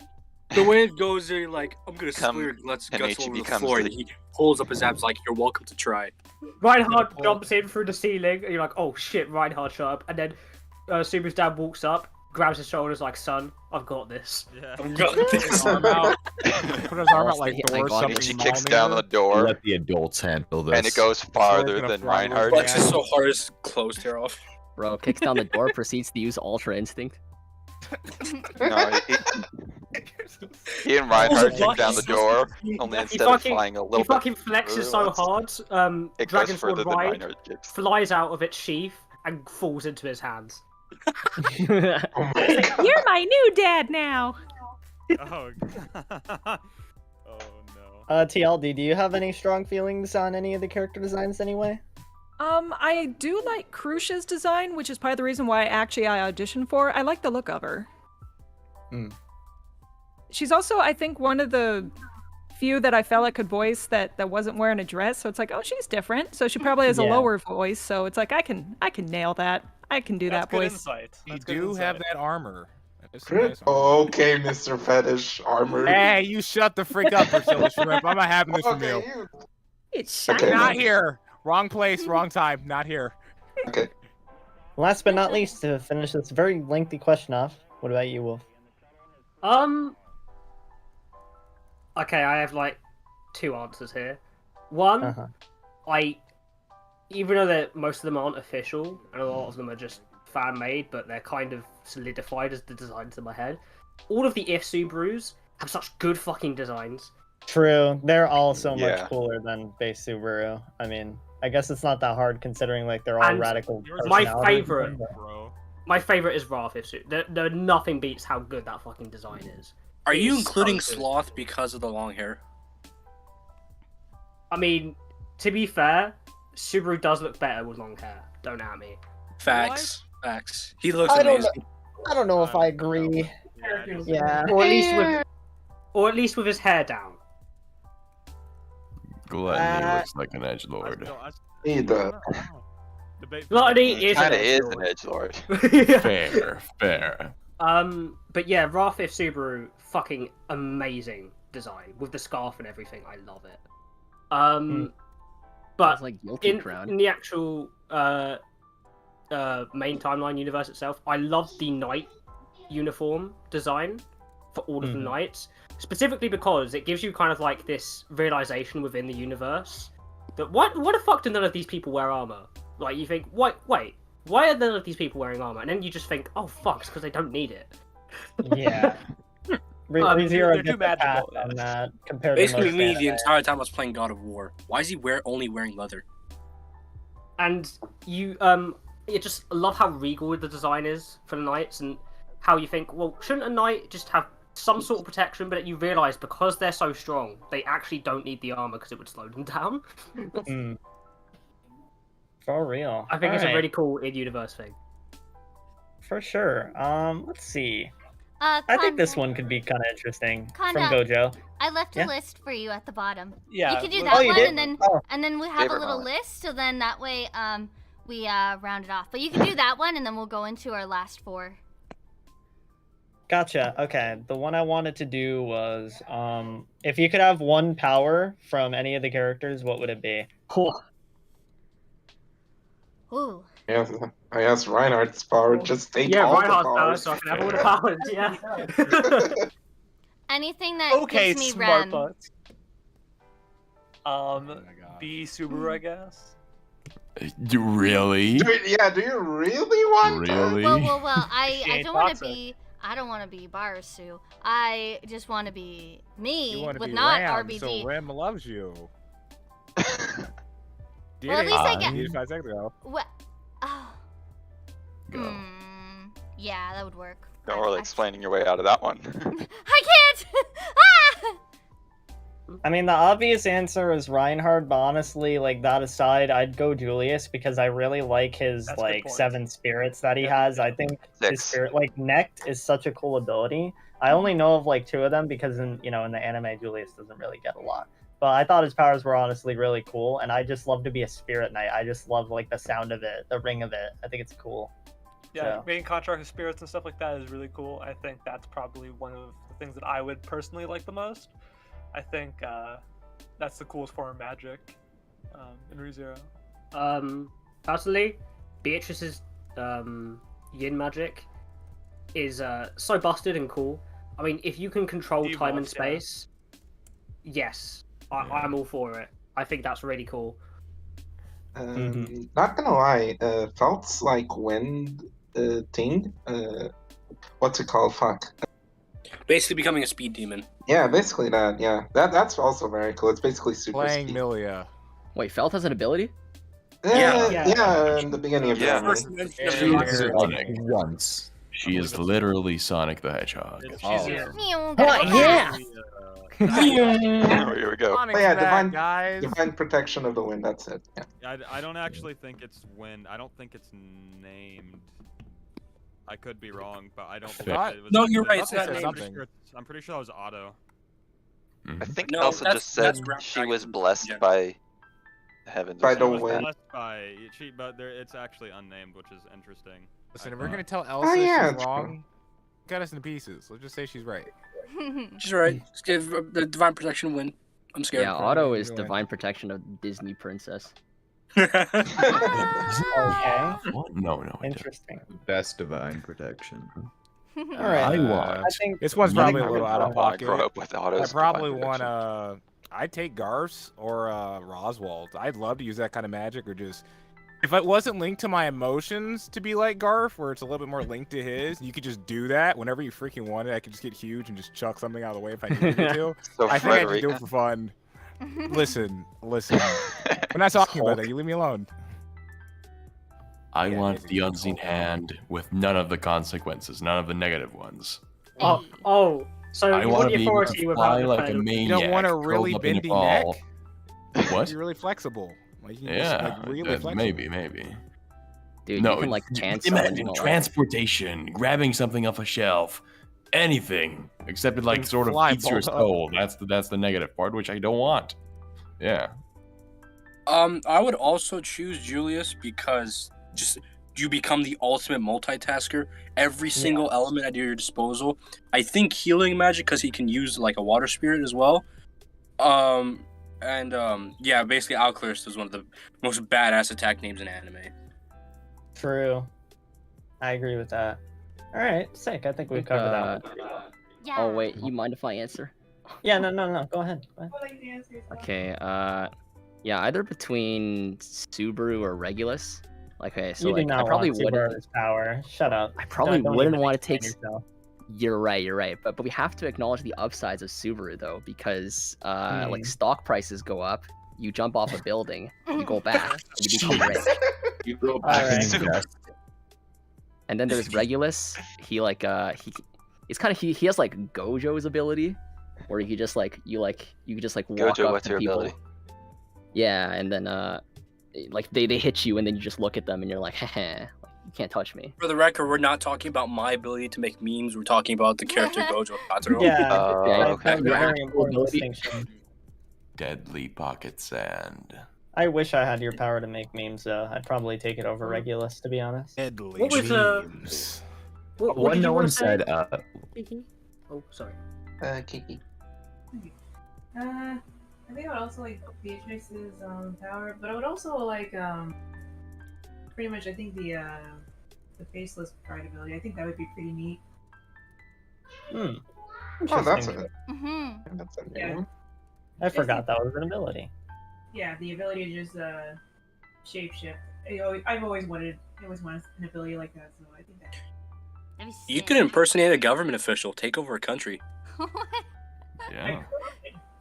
The way it goes, they're like, I'm gonna Come- spill your guts and all Ichi over the becomes floor, the- and he pulls up his abs like, you're welcome to try. Reinhardt jumps in through the ceiling, and you're like, "Oh shit, Reinhardt, shut up!" And then Subaru's dad walks up, grabs his shoulders, like, "Son, I've got this." I've got this. Arm out, put his arm out like Thank Thor. God. something Ichi small kicks down the near. door, Let the adults handle this. and it goes farther gonna than fly with Reinhardt. his Flexes so hard his clothes tear off. Bro kicks down the door, proceeds to use Ultra Instinct. No, he and Reinhardt kick down the door, only instead of flying a He little bit fucking flexes further so once, hard, it goes Dragon further Sword than Ride Reinhardt kicks. flies out of its sheath and falls into his hands. You're my new dad now. Oh, oh no. TLD, do you have any strong feelings on any of the character designs anyway? I do like Crucia's design, which is part of the reason why I auditioned for. I like the look of her. Mm. She's also, I think, one of the few that I felt I could voice that wasn't wearing a dress. So it's like, oh, she's different. So she probably has a Yeah. lower voice. So it's like I can nail that. I can do That's that good voice. insight. You That's good do have insight. that armor. That is some nice armor. Okay, Mr. Fetish Armor. Hey, you shut the freak up, Priscilla Shrimp. I'm not having this from Okay, you. It's Okay. Not here. Wrong place, wrong time. Not here. Okay. Last but not least, to finish this very lengthy question off, what about you, Wolf? Okay, I have like two answers here. One, Uh-huh. even though most of them aren't official, and a lot of them are just fan made, but they're kind of solidified as the designs in my head. All of the If Subarus have such good fucking designs. True, they're all so much Yeah. cooler than base Subaru. I mean, I guess it's not that hard considering like they're all And radical. my personalities and favorite- everything, but- Bro. My favorite is Wrath If Subaru. Nothing beats how good that fucking design is. Are you It's including so good. Sloth because of the long hair? I mean, to be fair, Subaru does look better with long hair. Don't at me. Facts. Facts. He looks I don't amazing. know. I don't know if I agree. Yeah. Or at least with his hair down. Gluttony looks like an edgelord. He does. Gluttony He is an kinda is edgelord. an edgelord. Fair. But yeah, Wrath If Subaru, fucking amazing design with the scarf and everything. I love it. But Sounds like Guilty Crown. in the actual main timeline universe itself, I love the knight uniform design for all of the knights, specifically because it gives you kind of like this realization within the universe that what the fuck do none of these people wear armor? Like you think, wait, why are none of these people wearing armor? And then you just think, oh fuck, it's because they don't need it. Yeah. ReZero they're gets too a pass magical. on that compared to Basically, most me the anime. entire time I was playing God of War. Why is he only wearing leather? And you just love how regal the design is for the knights, and how you think, well, shouldn't a knight just have some sort of protection? But you realise because they're so strong, they actually don't need the armor because it would slow them down. For real. I think it's a Alright. really cool in-universe thing. For sure. Let's see. I I think this one could be kind of interesting from Conda, Gojo. I left a Yeah? list for you at the bottom. Yeah, You could do oh, that you one, did? and then Oh. we have Favorite a little moment. list, so then that way we round it off. But you can do that one, and then we'll go into our last 4. Gotcha. Okay. The one I wanted to do was if you could have one power from any of the characters, what would it be? Ooh. Yes, I guess Reinhardt's power. Just take Yeah, all Reinhardt's the power, powers. so I can have all the powers. Yeah. Anything that Okay, gives me smart Rem. butts. Be Subaru, I guess. Really? Do you really want Really? Well, I ain't don't want to toxic. be. I don't want to be Barasu. I just want to be me You want to with be not Ram, RBG. so Ram loves you. Well, at least I get- 85 seconds ago. What? Oh. Yeah, that would work. Don't really explaining your way out of that one. I can't. Ah! I mean, the obvious answer is Reinhardt, but honestly, like that aside, I'd go Julius because I really like his That's a good like point. 7 spirits that he has. I think his 6. spirit, like Nect, is such a cool ability. I only know of like 2 of them because in the anime, Julius doesn't really get a lot. But I thought his powers were honestly really cool, and I just love to be a spirit knight. I just love like the sound of it, the ring of it. I think it's cool. Yeah, So. main contract with spirits and stuff like that is really cool. I think that's probably one of the things that I would personally like the most. I think that's the coolest form of magic in ReZero. Personally, Beatrice's yin magic is so busted and cool. I mean, if you can control Debuff, time and yeah. space, yes, I'm all for it. I think that's really cool. Not gonna lie, felt like wind thing. What's it called? Fuck. Basically becoming a speed demon. Yeah, basically that. Yeah, that's also very cool. It's basically super Playing speed. Milia. Wait, Felt has an ability? Yeah, in the beginning of the Yeah. anime. She's Sonic once. She is literally Sonic the Hedgehog. Meow, yeah. Oh, here we go. Oh yeah, divine guys. divine protection of the wind. That's it. Yeah. I don't actually think it's wind. I don't think it's named. I could be wrong, but I don't believe it was. No, you're right, I'm it's not pretty named. sure I'm pretty sure that was Otto. I think No, Elsa that's- just said that's Ground she was Dragon. blessed Yeah. by the heavens. By or the something like wind. that. Blessed by but it's actually unnamed, which is interesting. Listen, I if we're thought. gonna tell Elsa yeah, she's true. wrong, cut us in pieces. Let's just say she's right. She's right. Just give the divine protection win. I'm scared. Yeah, Otto is Anyway. divine protection of Disney princess. Okay. What? No. Interesting. Best divine protection. All right. I want. I think This one's I probably think a little out of I pocket. grew up with Otto's I probably divine want protection. I'd take Garf's or Roswald. I'd love to use that kind of magic, or just if it wasn't linked to my emotions to be like Garf, where it's a little bit more linked to his, you could just do that whenever you freaking want it. I could just get huge and just chuck something out of the way if I needed me to. So I think I Reverie. could do it for fun. Listen. We're not talking about that. You leave me alone. I Yeah, want it's the a unseen cool hand with none of the consequences, none of the negative ones. So I you want want to the be able authority to without fly the like a pain. maniac. You don't want a really curled up in a bendy ball. neck. What? You're really flexible. Like you Yeah, just, like really flexible. maybe. Dude, No, you can like chance someone imagine to, like, transportation, grabbing something off a shelf, anything except it like And sort of fly eats your ball up. soul. That's the negative part, which I don't want. Yeah. I would also choose Julius because just you become the ultimate multitasker. Every single element at your disposal. I think healing magic because he can use like a water spirit as well. Yeah, basically Alclurst is one of the most badass attack names in anime. True. I agree with that. All right, sick. I think we've covered that one. Yeah. Oh wait, you mind if I answer? Yeah, no. Go ahead. Okay, yeah, either between Subaru or Regulus. Like, okay, so You do like, I not probably want wouldn't. Subaru's power. Shut up. I probably Don't wouldn't even want to explain take. yourself. You're right. But we have to acknowledge the upsides of Subaru though, because like stock prices go up, you jump off a building, you go back, and you become rich. You go back Alright. to the And then there's Regulus. He like it's kind of he has like Gojo's ability, where he just like you can just like walk Gojo, up what's to your people. ability? Yeah, and then like they hit you, and then you just look at them, and you're like, heh, you can't touch me. For the record, we're not talking about my ability to make memes. We're talking about the character Gojo Satoru. Yeah, okay. that's a very important distinction. Deadly pocket sand. I wish I had your power to make memes, though. I'd probably take it over Regulus, to be honest. Deadly What was memes. what What did no you one want to say? said. Kiki? Oh, sorry. Kiki. I think I would also like Beatrice's power, but I would also like pretty much I think the faceless pride ability. I think that would be pretty neat. Hmm. Oh, that's Interesting. a Mm-hmm. that's a new Yeah. one. I forgot that was an ability. Yeah, the ability to just shapeshift. I've always wanted an ability like that, so I think that. You could impersonate a government official, take over a country. Yeah.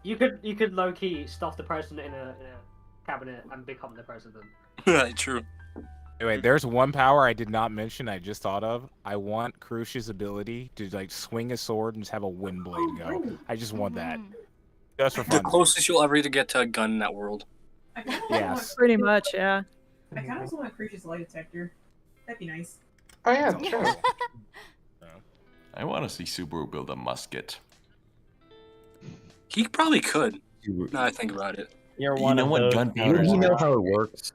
You could low key stuff the president in a cabinet and become the president. True. Anyway, there's one power I did not mention. I just thought of. I want Crucia's ability to like swing a sword and just have a wind blade go. I just want that. Just for The fun. closest you'll ever get to a gun in that world. Yes. Pretty much, yeah. I kind of also want Crucia's lie detector. That'd be nice. Oh yeah, true. I want to see Subaru build a musket. He probably could. Now that I think about it. You're You one know of what those. gunpowder is? You know how it works.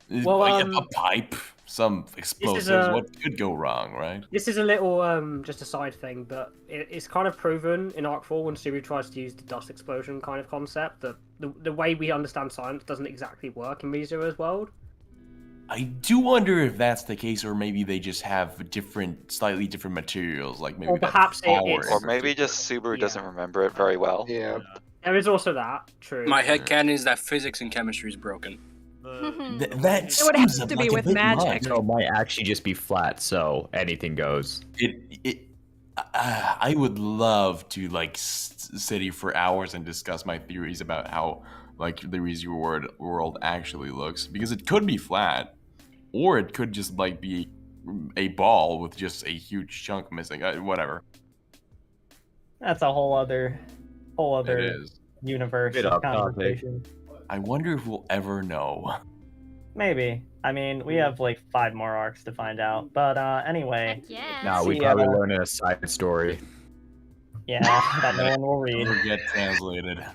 Well, Like a pipe, some explosives. a- What could go wrong, right? This is a little just a side thing, but it's kind of proven in Arc 4 when Subaru tries to use the dust explosion kind of concept that the way we understand science doesn't exactly work in ReZero's world. I do wonder if that's the case, or maybe they just have slightly different materials, like maybe Or that perhaps power. it's- Or maybe just Subaru doesn't remember it very well. Yeah. There is also that, true. My headcanon is that physics and chemistry is broken. That It would have seems to like be a with bit magic. much. No, it might actually just be flat, so anything goes. I would love to like sit here for hours and discuss my theories about how like the ReZero world actually looks, because it could be flat, or it could just like be a ball with just a huge chunk missing. Whatever. That's a whole other It is. universe Bit of off topic. conversation. I wonder if we'll ever know. Maybe. I mean, we have like 5 more arcs to find out. But anyway. Yeah. Now we See, probably learn a side story. Yeah, that no one will read. It'll get translated.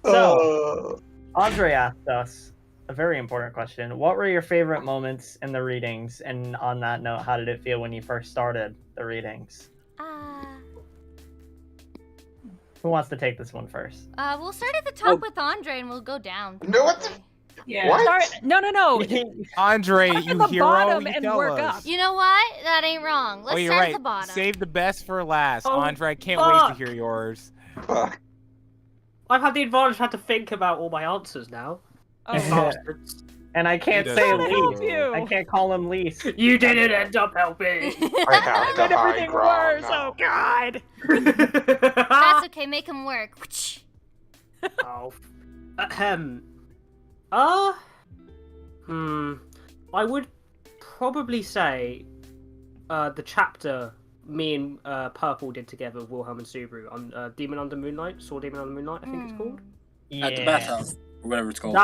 So, Andre asked us a very important question. What were your favorite moments in the readings? And on that note, how did it feel when you first started the readings? Who wants to take this one first? We'll start at the top with Andre and we'll go down. No, what the? Yeah. What? Start, no. Andre, Start you at the hero, bottom you and tell work us. up. You know what? That ain't wrong. Let's Oh, you're start right. at the bottom. Save the best for last. Oh, Andre, I can't wait fuck. to hear yours. Fuck. I've had the advantage of having to think about all my answers now. Oh, Bastards. And I can't He say doesn't Lease. help you. I can't call him Lease. You didn't end up helping. I have the made high everything ground worse. now. Oh God. That's okay. Make him work. Oh. Ahem. I would probably say the chapter me and Purple did together with Wilhelm and Subaru on Demon Under Moonlight, Saw Demon Under Moonlight, I think it's called. At the bathhouse, or whatever it's called.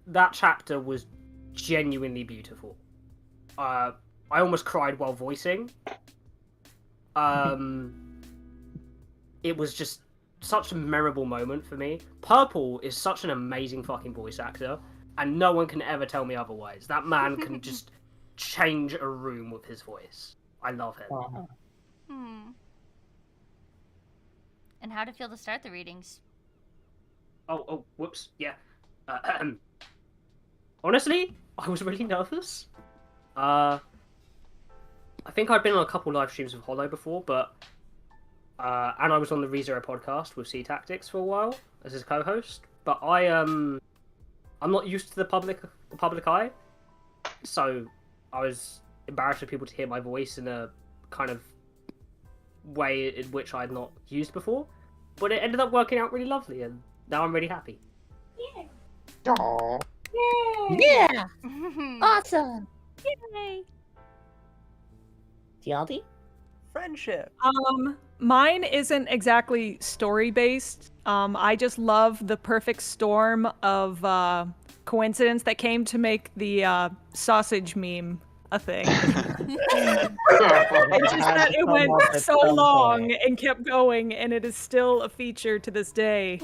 That chapter was genuinely beautiful. I almost cried while voicing. It was just such a memorable moment for me. Purple is such an amazing fucking voice actor, and no one can ever tell me otherwise. That man can just change a room with his voice. I love him. And how to feel to start the readings? Oh, whoops. Yeah. Honestly, I was really nervous. I think I'd been on a couple live streams of Hollow before, but and I was on the ReZero podcast with C Tactics for a while as his co-host. But I'm not used to the public eye, so I was embarrassed for people to hear my voice in a kind of way in which I had not used before. But it ended up working out really lovely, and now I'm really happy. Aww. Yeah. Awesome. Yay. Tialdi? Friendship. Mine isn't exactly story based. I just love the perfect storm of coincidence that came to make the sausage meme a thing. It's just that it went so long and kept going, and it is still a feature to this day.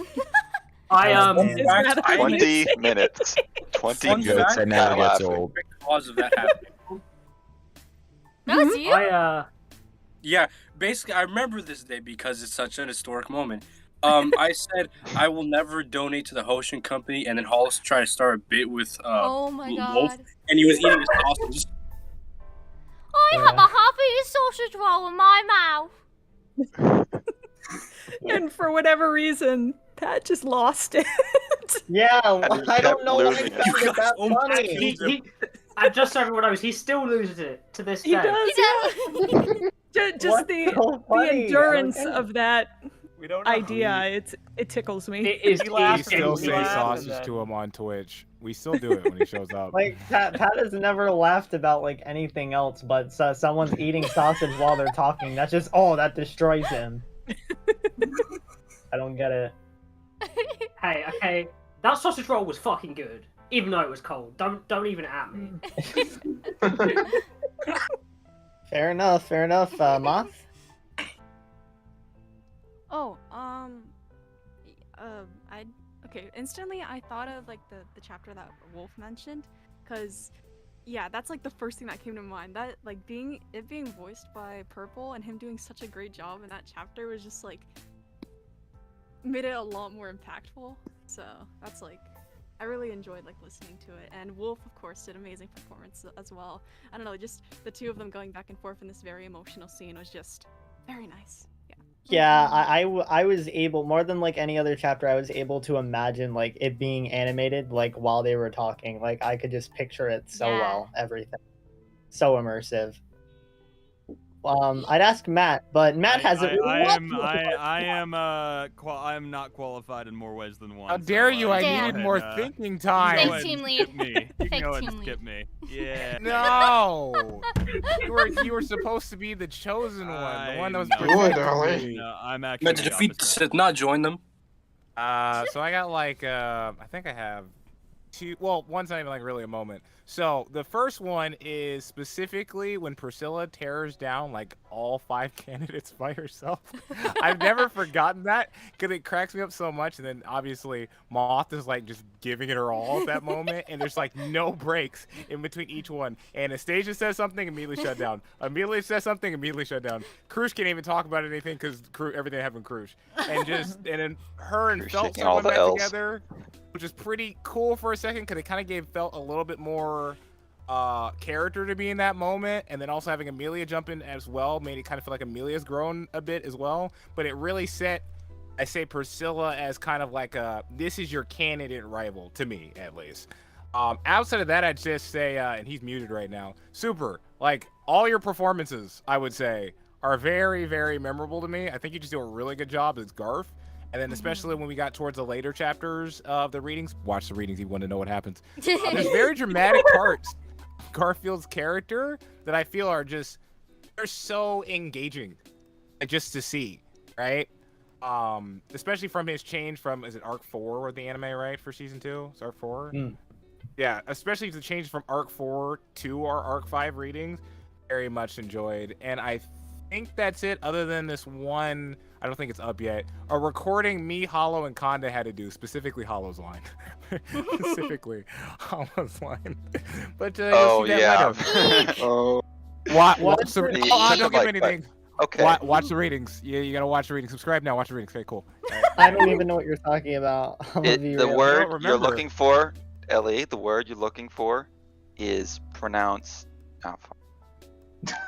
It's rather 20 amazing. minutes. 20 Fun minutes fact, of never gets laughing. old. Cause of that happening. That was you? Yeah, basically, I remember this day because it's such an historic moment. I said I will never donate to the hosting company, and then Hollis tried to start a bit with Oh my Wolf, god. and he was eating his sausage. I have a half-eaten sausage roll in my mouth. And for whatever reason, Pat just lost it. Yeah, And he I don't kept know why losing he it. found it that funny. Just so everyone knows, he still loses it to this day. He does, yeah. Just so funny? the endurance Okay. of that We don't know. idea. It tickles me. It is. We still he say laughed sausage and to him on Twitch. We still do it when he shows up. Like Pat has never laughed about like anything else, but someone's eating sausage while they're talking. That's just that destroys him. I don't get it. Hey, okay, that sausage roll was fucking good, even though it was cold. Don't even at me. Fair enough. Moth. Oh, okay. Instantly, I thought of like the chapter that Wolf mentioned, cause yeah, that's like the first thing that came to mind. That like being voiced by Purple and him doing such a great job in that chapter was just like made it a lot more impactful. So that's like I really enjoyed like listening to it, and Wolf of course did amazing performance as well. I don't know, just the two of them going back and forth in this very emotional scene was just very nice. Yeah, I was able, more than like any other chapter, I was able to imagine like it being animated like while they were talking. Like I could just picture it so well, everything. So immersive. I'd ask Matt, but Matt hasn't. I am not qualified in more ways than one. How dare you? I Damn. needed more thinking time. Fake team lead. Skip me. You can Fake go ahead team and lead. skip me. Yeah. No. you were supposed to be the chosen one, the one that was No. protecting Ollie. me. No, I'm actually Meant to the defeat the opposite. Sith, not join them. So I got like I think I have two. Well, one's not even like really a moment. So the first one is specifically when Priscilla tears down like all 5 candidates by herself. I've never forgotten that because it cracks me up so much. And then obviously Moth is like just giving it her all at that moment, and there's like no breaks in between each one. And Anastasia says something, immediately shut down. Amelia says something, immediately shut down. Krush can't even talk about anything because everything happened Krush. And then her and Krush Felt taking all went the back L's. together, which is pretty cool for a second because it kind of gave Felt a little bit more character to be in that moment, and then also having Amelia jump in as well made it kind of feel like Amelia's grown a bit as well. But it really set, I say, Priscilla as kind of like this is your candidate rival to me, at least. Outside of that, I'd just say, and he's muted right now, Super, like all your performances, I would say, are very, very memorable to me. I think you just do a really good job as Garf. And then especially when we got towards the later chapters of the readings, watch the readings, you want to know what happens. There's very dramatic parts of Garfield's character that I feel are just, they're so engaging, like, just to see, right? Especially from his change from, is it Arc 4 or the anime, right, for season 2? It's Arc 4? Yeah, especially the change from Arc 4 to our Arc 5 readings, very much enjoyed. And I think that's it, other than this one, I don't think it's up yet, a recording me, Hollow, and Conda had to do, specifically Hollow's line. Specifically Hollow's line. But you'll see that later. Oh. Watch the You readings. should Don't have, give like, anything. Okay. Watch the readings. Yeah, you gotta watch the readings. Subscribe now. Watch the readings. Okay, cool. I don't even know what you're talking about. I'm gonna be The real. word you're remember. looking for, Ellie, the word you're looking for is pronounced. Oh, fuck.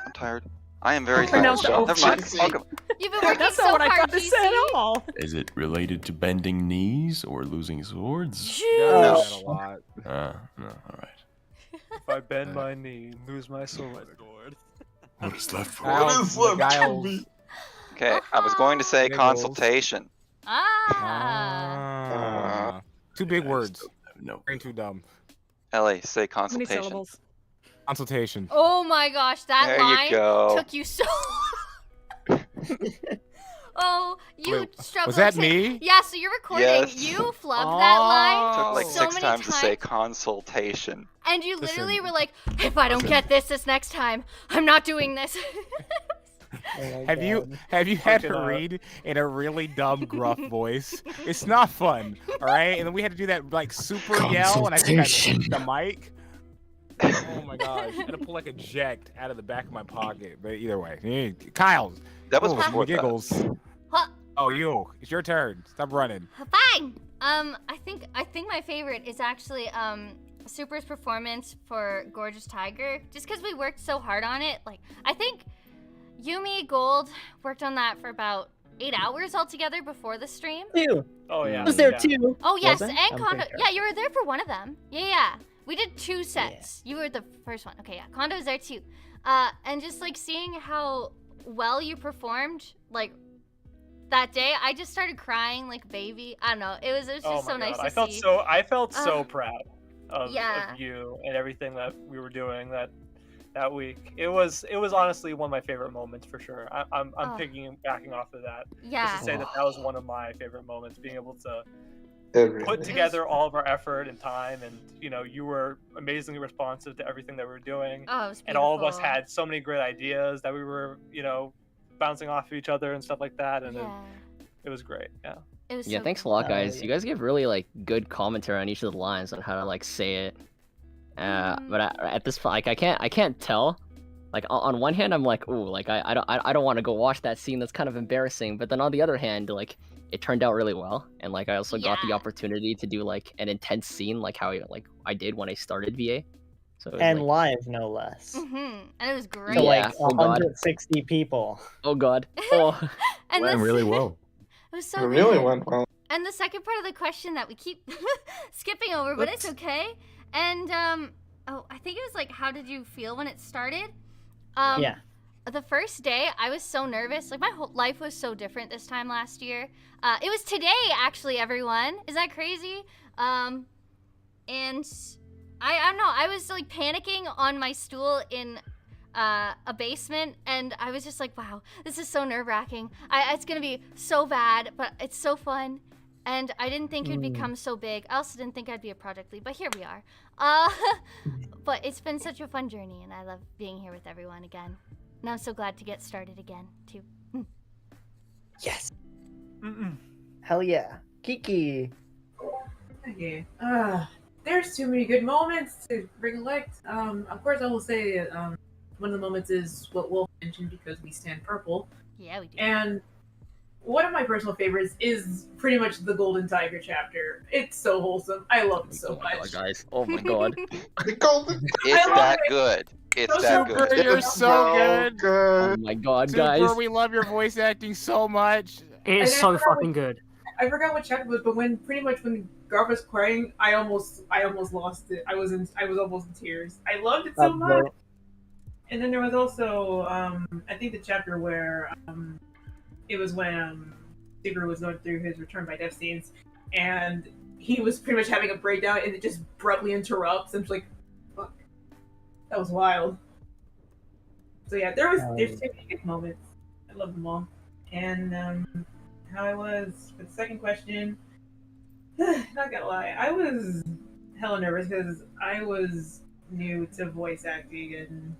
I'm tired. I am very tired. Pronounced Never mind. OGC. I'll go- You've been working That's so not what I hard, thought to say at GC. all. Is it related to bending knees or losing swords? Yeah, a lot. No, all right. If I bend my knee, lose my sword. What is left for What me? is left for me? Okay, I was going to say Giggles. consultation. Two big words. No. Brain too dumb. Ellie, say How many consultation. syllables? Consultation. Oh my gosh, that There you line go. took you so. Oh, you Wait, struggled. was that to... me? Yeah, so you're recording. Yes. You flubbed that line Took like so 6 many times to say times. consultation. And you Listen. literally were like, if I don't get this next time, I'm not doing this. Have you had to read in a really dumb gruff voice? It's not fun, all right? And then we had to do that like super yell, and I think I hit the mic. Oh my gosh! I had to pull like a jet out of the back of my pocket. But either way, Kyle. That was oh, before giggles. Huh. Oh, you. It's your turn. Stop running. Fine. I think my favorite is actually Super's performance for Gorgeous Tiger. Just because we worked so hard on it. Like, I think Yumi Gold worked on that for about 8 hours altogether before the stream. Oh yeah. Was there two? Oh yes, Wasn't? and I'm Kondo. pretty sure. Yeah, you were there for one of them. Yeah. We did 2 sets. You were the first one. Okay, yeah. Kondo was there too. And just like seeing how well you performed, like that day, I just started crying like a baby. I don't know. It was just Oh so my nice God. to see. I felt so proud of Yeah. you and everything that we were doing that week. It was honestly one of my favorite moments for sure. I'm Oh. backing off of that. Yeah. Just to say that was one of my favorite moments, being able to It really put is. together all of our effort and time, and you were amazingly responsive to everything that we were doing. Oh, it was and all of us beautiful. had so many great ideas that we were bouncing off of each other and stuff like that, and it was great. Yeah. It was Yeah, so thanks a cool. lot, guys. You guys give really like good commentary on each of the lines on how to like say it. But at this point, like, I can't tell. Like on one hand, I'm like, ooh, like I don't want to go watch that scene. That's kind of embarrassing. But then on the other hand, like it turned out really well, and like I also got the opportunity to do like an intense scene, like how I did when I started VA. So it was, And like, live, no less. And it was great. So like oh god. 160 people. Oh god. Oh. And Went this- really well. It was so It really good. went well. And the second part of the question that we keep skipping over, but it's okay. And I think it was like, how did you feel when it started? Yeah. The first day, I was so nervous. Like, my whole life was so different this time last year. It was today, actually, everyone. Is that crazy? And I don't know. I was like panicking on my stool in a basement, and I was just like, wow, this is so nerve-wracking. It's gonna be so bad, but it's so fun. And I didn't think it would become so big. I also didn't think I'd be a project lead, but here we are. But it's been such a fun journey, and I love being here with everyone again. And I'm so glad to get started again, too. Yes. Hell yeah. Kiki. Okay. There's too many good moments to recollect. Of course, I will say one of the moments is what Wolf mentioned because we stand purple. Yeah, we do. And one of my personal favorites is pretty much the Golden Tiger chapter. It's so wholesome. I love it so much. Guys. Oh my god. The golden. It's I love that it. good. It's So that Super, good. you're so good. Oh my god, Super, guys. we love your voice acting so much. It is And I so forgot fucking good. I forgot what chapter it was, but when Garv was crying, I almost lost it. I was almost in tears. I loved it so much. And then there was also I think the chapter where it was when Subaru was going through his return by death scenes, and he was pretty much having a breakdown, and it just abruptly interrupts. I'm just like, fuck, that was wild. So yeah, there's so many good moments. I love them all. And how I was for the second question, not gonna lie, I was hella nervous because I was new to voice acting, and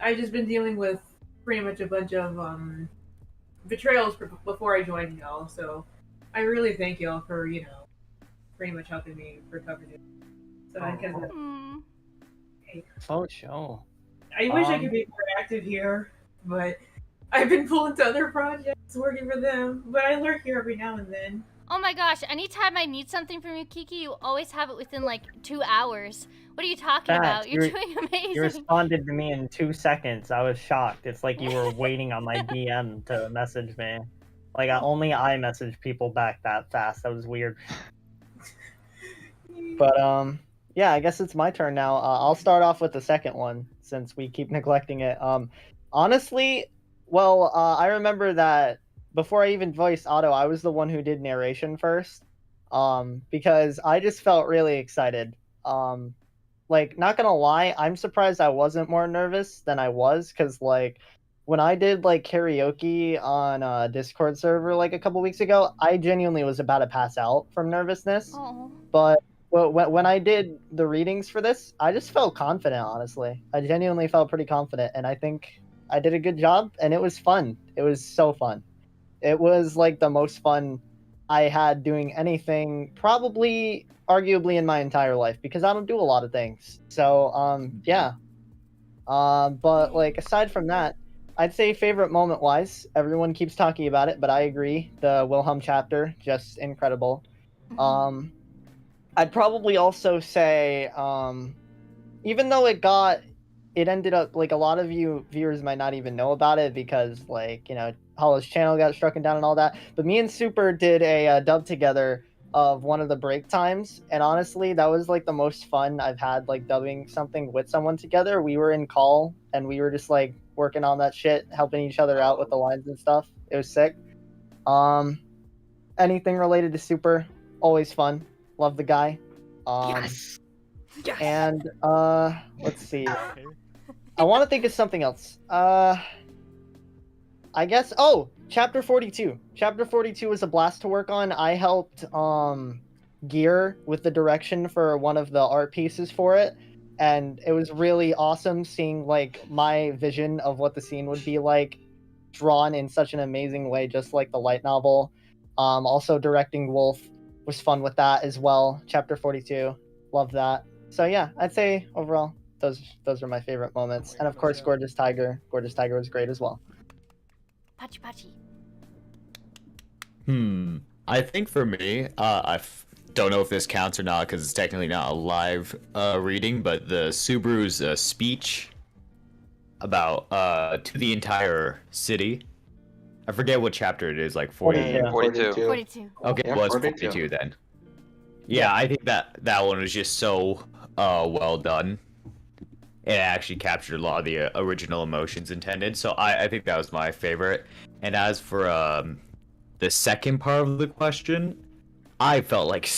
I've just been dealing with pretty much a bunch of betrayals before I joined y'all. So I really thank y'all for pretty much helping me recover this. So Oh, sure. I wish I could be more active here, but I've been pulled into other projects working for them. But I lurk here every now and then. Oh my gosh, anytime I need something from you, Kiki, you always have it within like 2 hours. What are you talking about? You're doing amazing. You responded to me in 2 seconds. I was shocked. It's like you were waiting on my DM to message me. Like only I message people back that fast. That was weird. But yeah, I guess it's my turn now. I'll start off with the second one since we keep neglecting it. Honestly, well, I remember that before I even voiced Otto, I was the one who did narration first, because I just felt really excited. Like, not gonna lie, I'm surprised I wasn't more nervous than I was, because like when I did like karaoke on a Discord server like a couple weeks ago, I genuinely was about to pass out from nervousness. Oh. But when I did the readings for this, I just felt confident, honestly. I genuinely felt pretty confident, and I think I did a good job, and it was fun. It was so fun. It was like the most fun I had doing anything, probably arguably in my entire life, because I don't do a lot of things. So, yeah. But like aside from that, I'd say favorite moment wise, everyone keeps talking about it, but I agree. The Wilhelm chapter, just incredible. I'd probably also say, even though it ended up like a lot of you viewers might not even know about it because like, you know, Hollow's channel got struck down and all that. But me and Super did a dub together of one of the break times, and honestly, that was like the most fun I've had like dubbing something with someone together. We were in call and we were just like working on that shit, helping each other out with the lines and stuff. It was sick. Anything related to Super, always fun. Love the guy. Yes. And let's see. I want to think of something else. I guess chapter 42. Chapter 42 was a blast to work on. I helped Gear with the direction for one of the art pieces for it, and it was really awesome seeing like my vision of what the scene would be like drawn in such an amazing way, just like the light novel. Also directing Wolf was fun with that as well. Chapter 42, love that. So yeah, I'd say overall those are my favorite moments, and of course Gorgeous Tiger. Gorgeous Tiger was great as well. Pachi Pachi. I think for me, don't know if this counts or not because it's technically not a live reading, but the Subaru's speech about to the entire city. I forget what chapter it is, like 40. 42. 42. Okay, Yeah, it was 42. 42 then. Yeah, I think that one was just so well done. It actually captured a lot of the original emotions intended, so I think that was my favorite. And as for the second part of the question, I felt like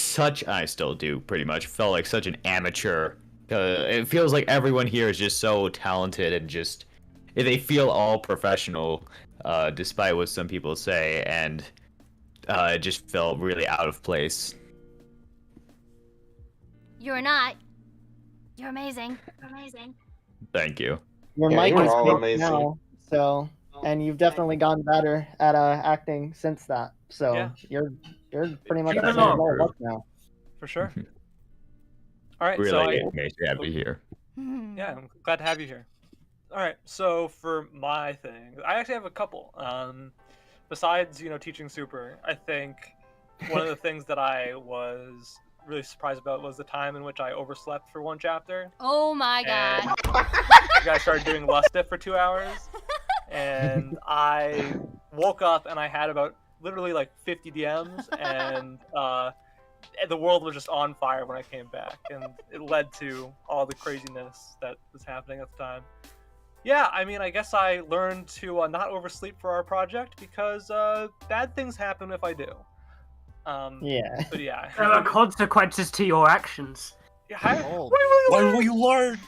I still do pretty much, felt like such an amateur. It feels like everyone here is just so talented and just, they feel all professional, despite what some people say, and it just felt really out of place. You're not. You're amazing. You're amazing. Thank you. Your Yeah, mic you were is all fixed amazing. now, so, and you've definitely gotten better at acting since that. So Yeah. you're pretty much Keep at it the up. level up now. For sure. All right, Really, so it makes me happy here. Yeah, I'm glad to have you here. All right, so for my thing, I actually have a couple. Besides, teaching Super, I think one of the things that I was really surprised about was the time in which I overslept for one chapter. Oh my god. You guys started doing Lustif for 2 hours, and I woke up and I had about literally like 50 DMs, and the world was just on fire when I came back, and it led to all the craziness that was happening at the time. Yeah, I mean, I guess I learned to not oversleep for our project because bad things happen if I do. Yeah. But yeah. There are consequences to your actions. Yeah, Why will you learn?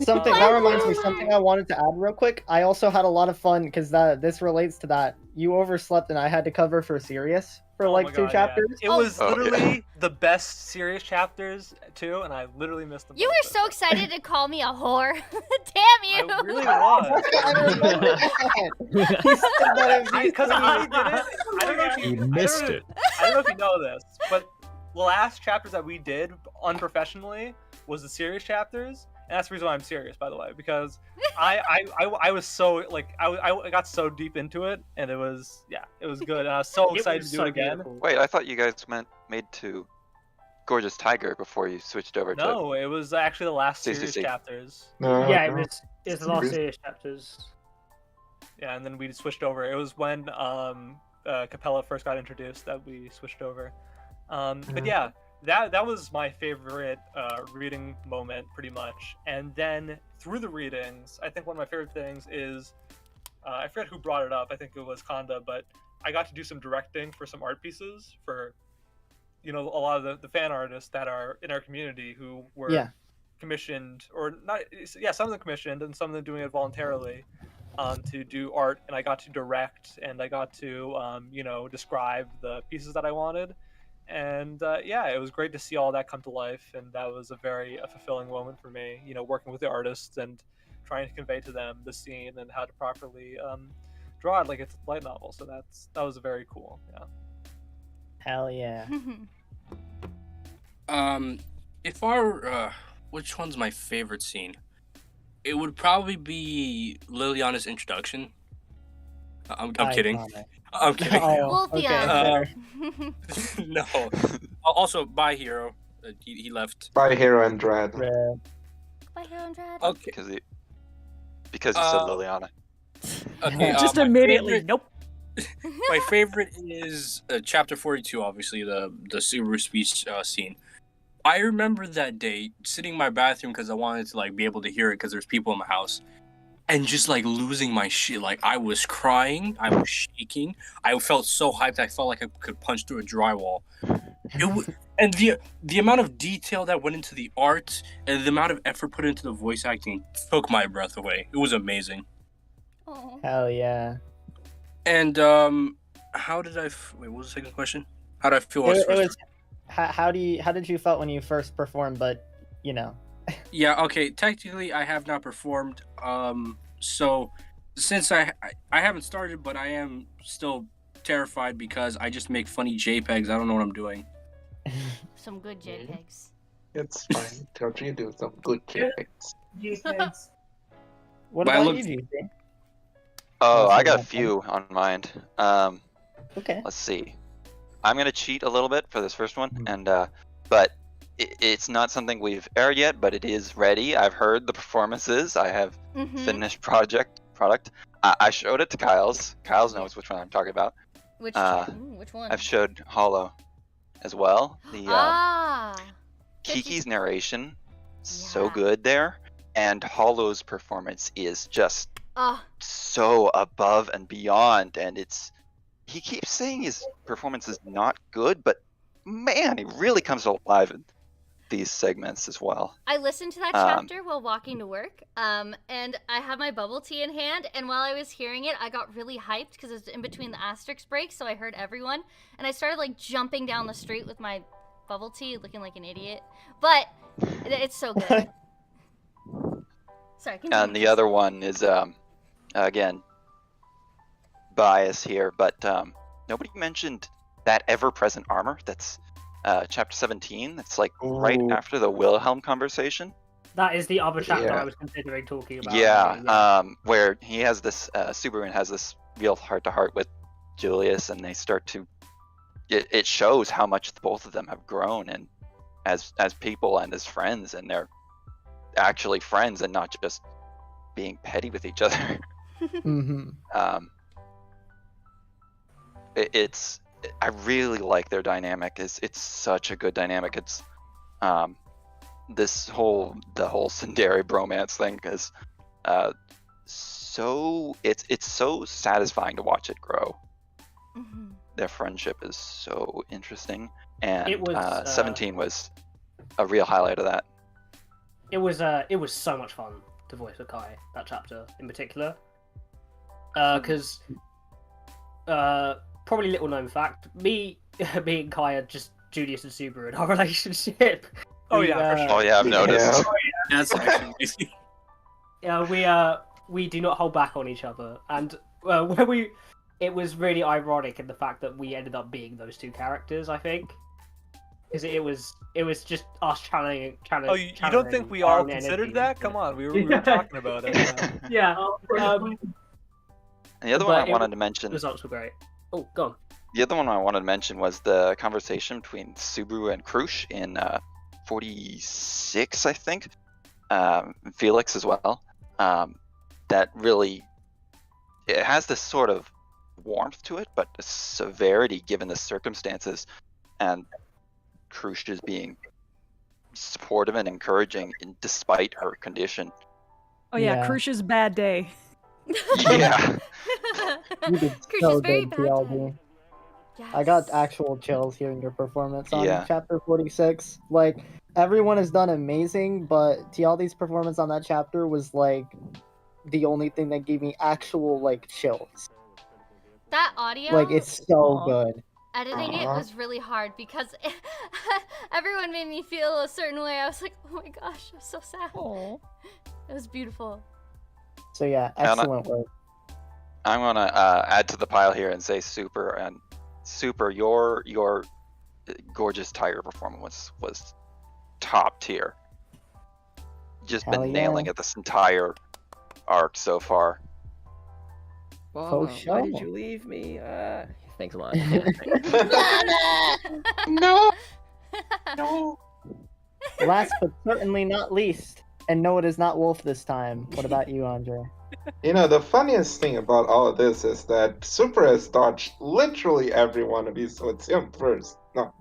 Something that reminds me, something I wanted to add real quick. I also had a lot of fun because this relates to that. You overslept and I had to cover for Sirius for Oh like my 2 God, chapters. yeah. It was literally the best serious chapters too, and I literally missed them. You were so excited to call me a whore. Damn you. I really was. Because I did it. I don't know if you missed it. I don't know if you know this, but the last chapters that we did unprofessionally was the serious chapters, and that's the reason why I'm serious, by the way, because I was so like I got so deep into it, and it was good, and I was so excited to do it again. Wait, I thought you guys made to Gorgeous Tiger before you switched over to. No, it was actually the last serious CCC. chapters. Yeah, it was the last series chapters. Yeah, and then we switched over. It was when Capella first got introduced that we switched over. But yeah, that was my favorite reading moment, pretty much. And then through the readings, I think one of my favorite things is I forget who brought it up. I think it was Kanda, but I got to do some directing for some art pieces for, a lot of the fan artists that are in our community who were commissioned, or not. Yeah, some of them commissioned, and some of them doing it voluntarily to do art. And I got to direct, and I got to describe the pieces that I wanted. And it was great to see all that come to life, and that was a fulfilling moment for me. Working with the artists and trying to convey to them the scene and how to properly draw it like it's a light novel. So that was very cool. Yeah. Hell yeah. If I were, which one's my favorite scene? It would probably be Liliana's introduction. I'm kidding. I'm kidding. No. Also, bye, Hero. He left. Bye, Hero and Dread. Bye, Hero and Dread. Okay. Because you said Liliana. Okay. Just my immediately, favorite- nope. My favorite is chapter 42, obviously, the Subaru speech scene. I remember that day sitting in my bathroom because I wanted to be able to hear it because there's people in my house, and just losing my shit. I was crying, I was shaking, I felt so hyped. I felt like I could punch through a drywall. And the amount of detail that went into the art and the amount of effort put into the voice acting took my breath away. It was amazing. Hell yeah. And how did I? Wait, what was the second question? How did I feel? It was. How did you felt when you first performed? But Yeah. Okay. Technically, I have not performed. So since I haven't started, but I am still terrified because I just make funny JPEGs. I don't know what I'm doing. Some good JPEGs. It's fine. Don't you do some good JPEGs? JPEGs. What But I about look- you, GC? Oh, I got a few on mind. Okay. Let's see. I'm gonna cheat a little bit for this first one, and but it's not something we've aired yet, but it is ready. I've heard the performances. I have finished product. I showed it to Kyle's. Kyle's knows which one I'm talking about. Which one? I've showed Hollow as well. The Kiki's Kiki's narration, so good there, and Hollow's performance is just so above and beyond. And he keeps saying his performance is not good, but man, he really comes alive in these segments as well. I listened to that chapter while walking to work, and I had my bubble tea in hand, and while I was hearing it, I got really hyped because it was in between the asterisk breaks, so I heard everyone, and I started jumping down the street with my bubble tea, looking like an idiot. But it's so good. Sorry, continue. And the other one is, again, bias here, but nobody mentioned that ever-present armor. That's chapter 17. That's right after the Wilhelm conversation. That is the other chapter I was considering talking about. Yeah, where he has this, Subaru has this real heart-to-heart with Julius, and they start to, it shows how much both of them have grown, and as people and as friends, and they're actually friends and not just being petty with each other. I really like their dynamic. It's such a good dynamic. It's the whole Sundari bromance thing is it's so satisfying to watch it grow. Their friendship is so interesting, and It was, 17 was a real highlight of that. It was so much fun to voice with Kai, that chapter in particular. Because probably little known fact, me and Kai are just Julius and Subaru in our relationship. Oh yeah, for sure. Oh yeah, I've noticed. That's actually amazing. Yeah, we do not hold back on each other, and it was really ironic in the fact that we ended up being those two characters. I think because it was just us channeling. Oh, you don't think we all considered that? Come on, we were talking about it. Yeah. And the other one I wanted to mention. The results were great. Oh, go on. The other one I wanted to mention was the conversation between Subaru and Krush in 46, I think. Felix as well. That really, it has this sort of warmth to it, but a severity given the circumstances. And Crucia's being supportive and encouraging despite her condition. Oh yeah, Yeah. Crucia's bad day. Yeah. You did Crucia's so very good, bad TLD. I got actual chills hearing your performance on Yeah. chapter 46. Like, everyone has done amazing, but TLD's performance on that chapter was like the only thing that gave me actual like chills. That audio, Like, it's so good. editing it was really hard because everyone made me feel a certain way. I was like, oh my gosh, I'm so sad. It was beautiful. So yeah, And excellent work. I'm gonna add to the pile here and say Super, your gorgeous tiger performance was top tier. Just Hell been nailing yeah. it this entire arc so far. Whoa, For why did sure. you leave me? Thanks a lot. No. No. Last but certainly not least, and no, it is not Wolf this time. What about you, Andre? You know, the funniest thing about all of this is that Super has dodged literally every one of these, so it's him first. No.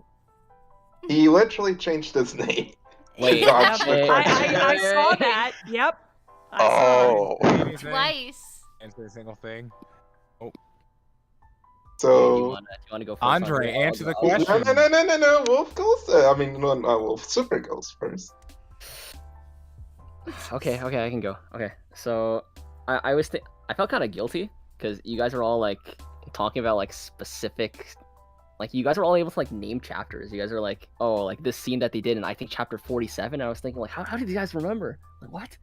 He literally changed his name. Wait, to dodge the I question. saw that. Yep. Oh. Twice. Answer a single thing. Oh. So, do you wanna go first? Andre, I'll answer the go. question. No. Wolf goes. Wolf. Super goes first. Okay, I can go. Okay, so I felt kind of guilty because you guys are all like talking about like specific, like you guys are all able to like name chapters. You guys are like, oh, like this scene that they did in I think chapter 47. I was thinking like, how did you guys remember? Like what?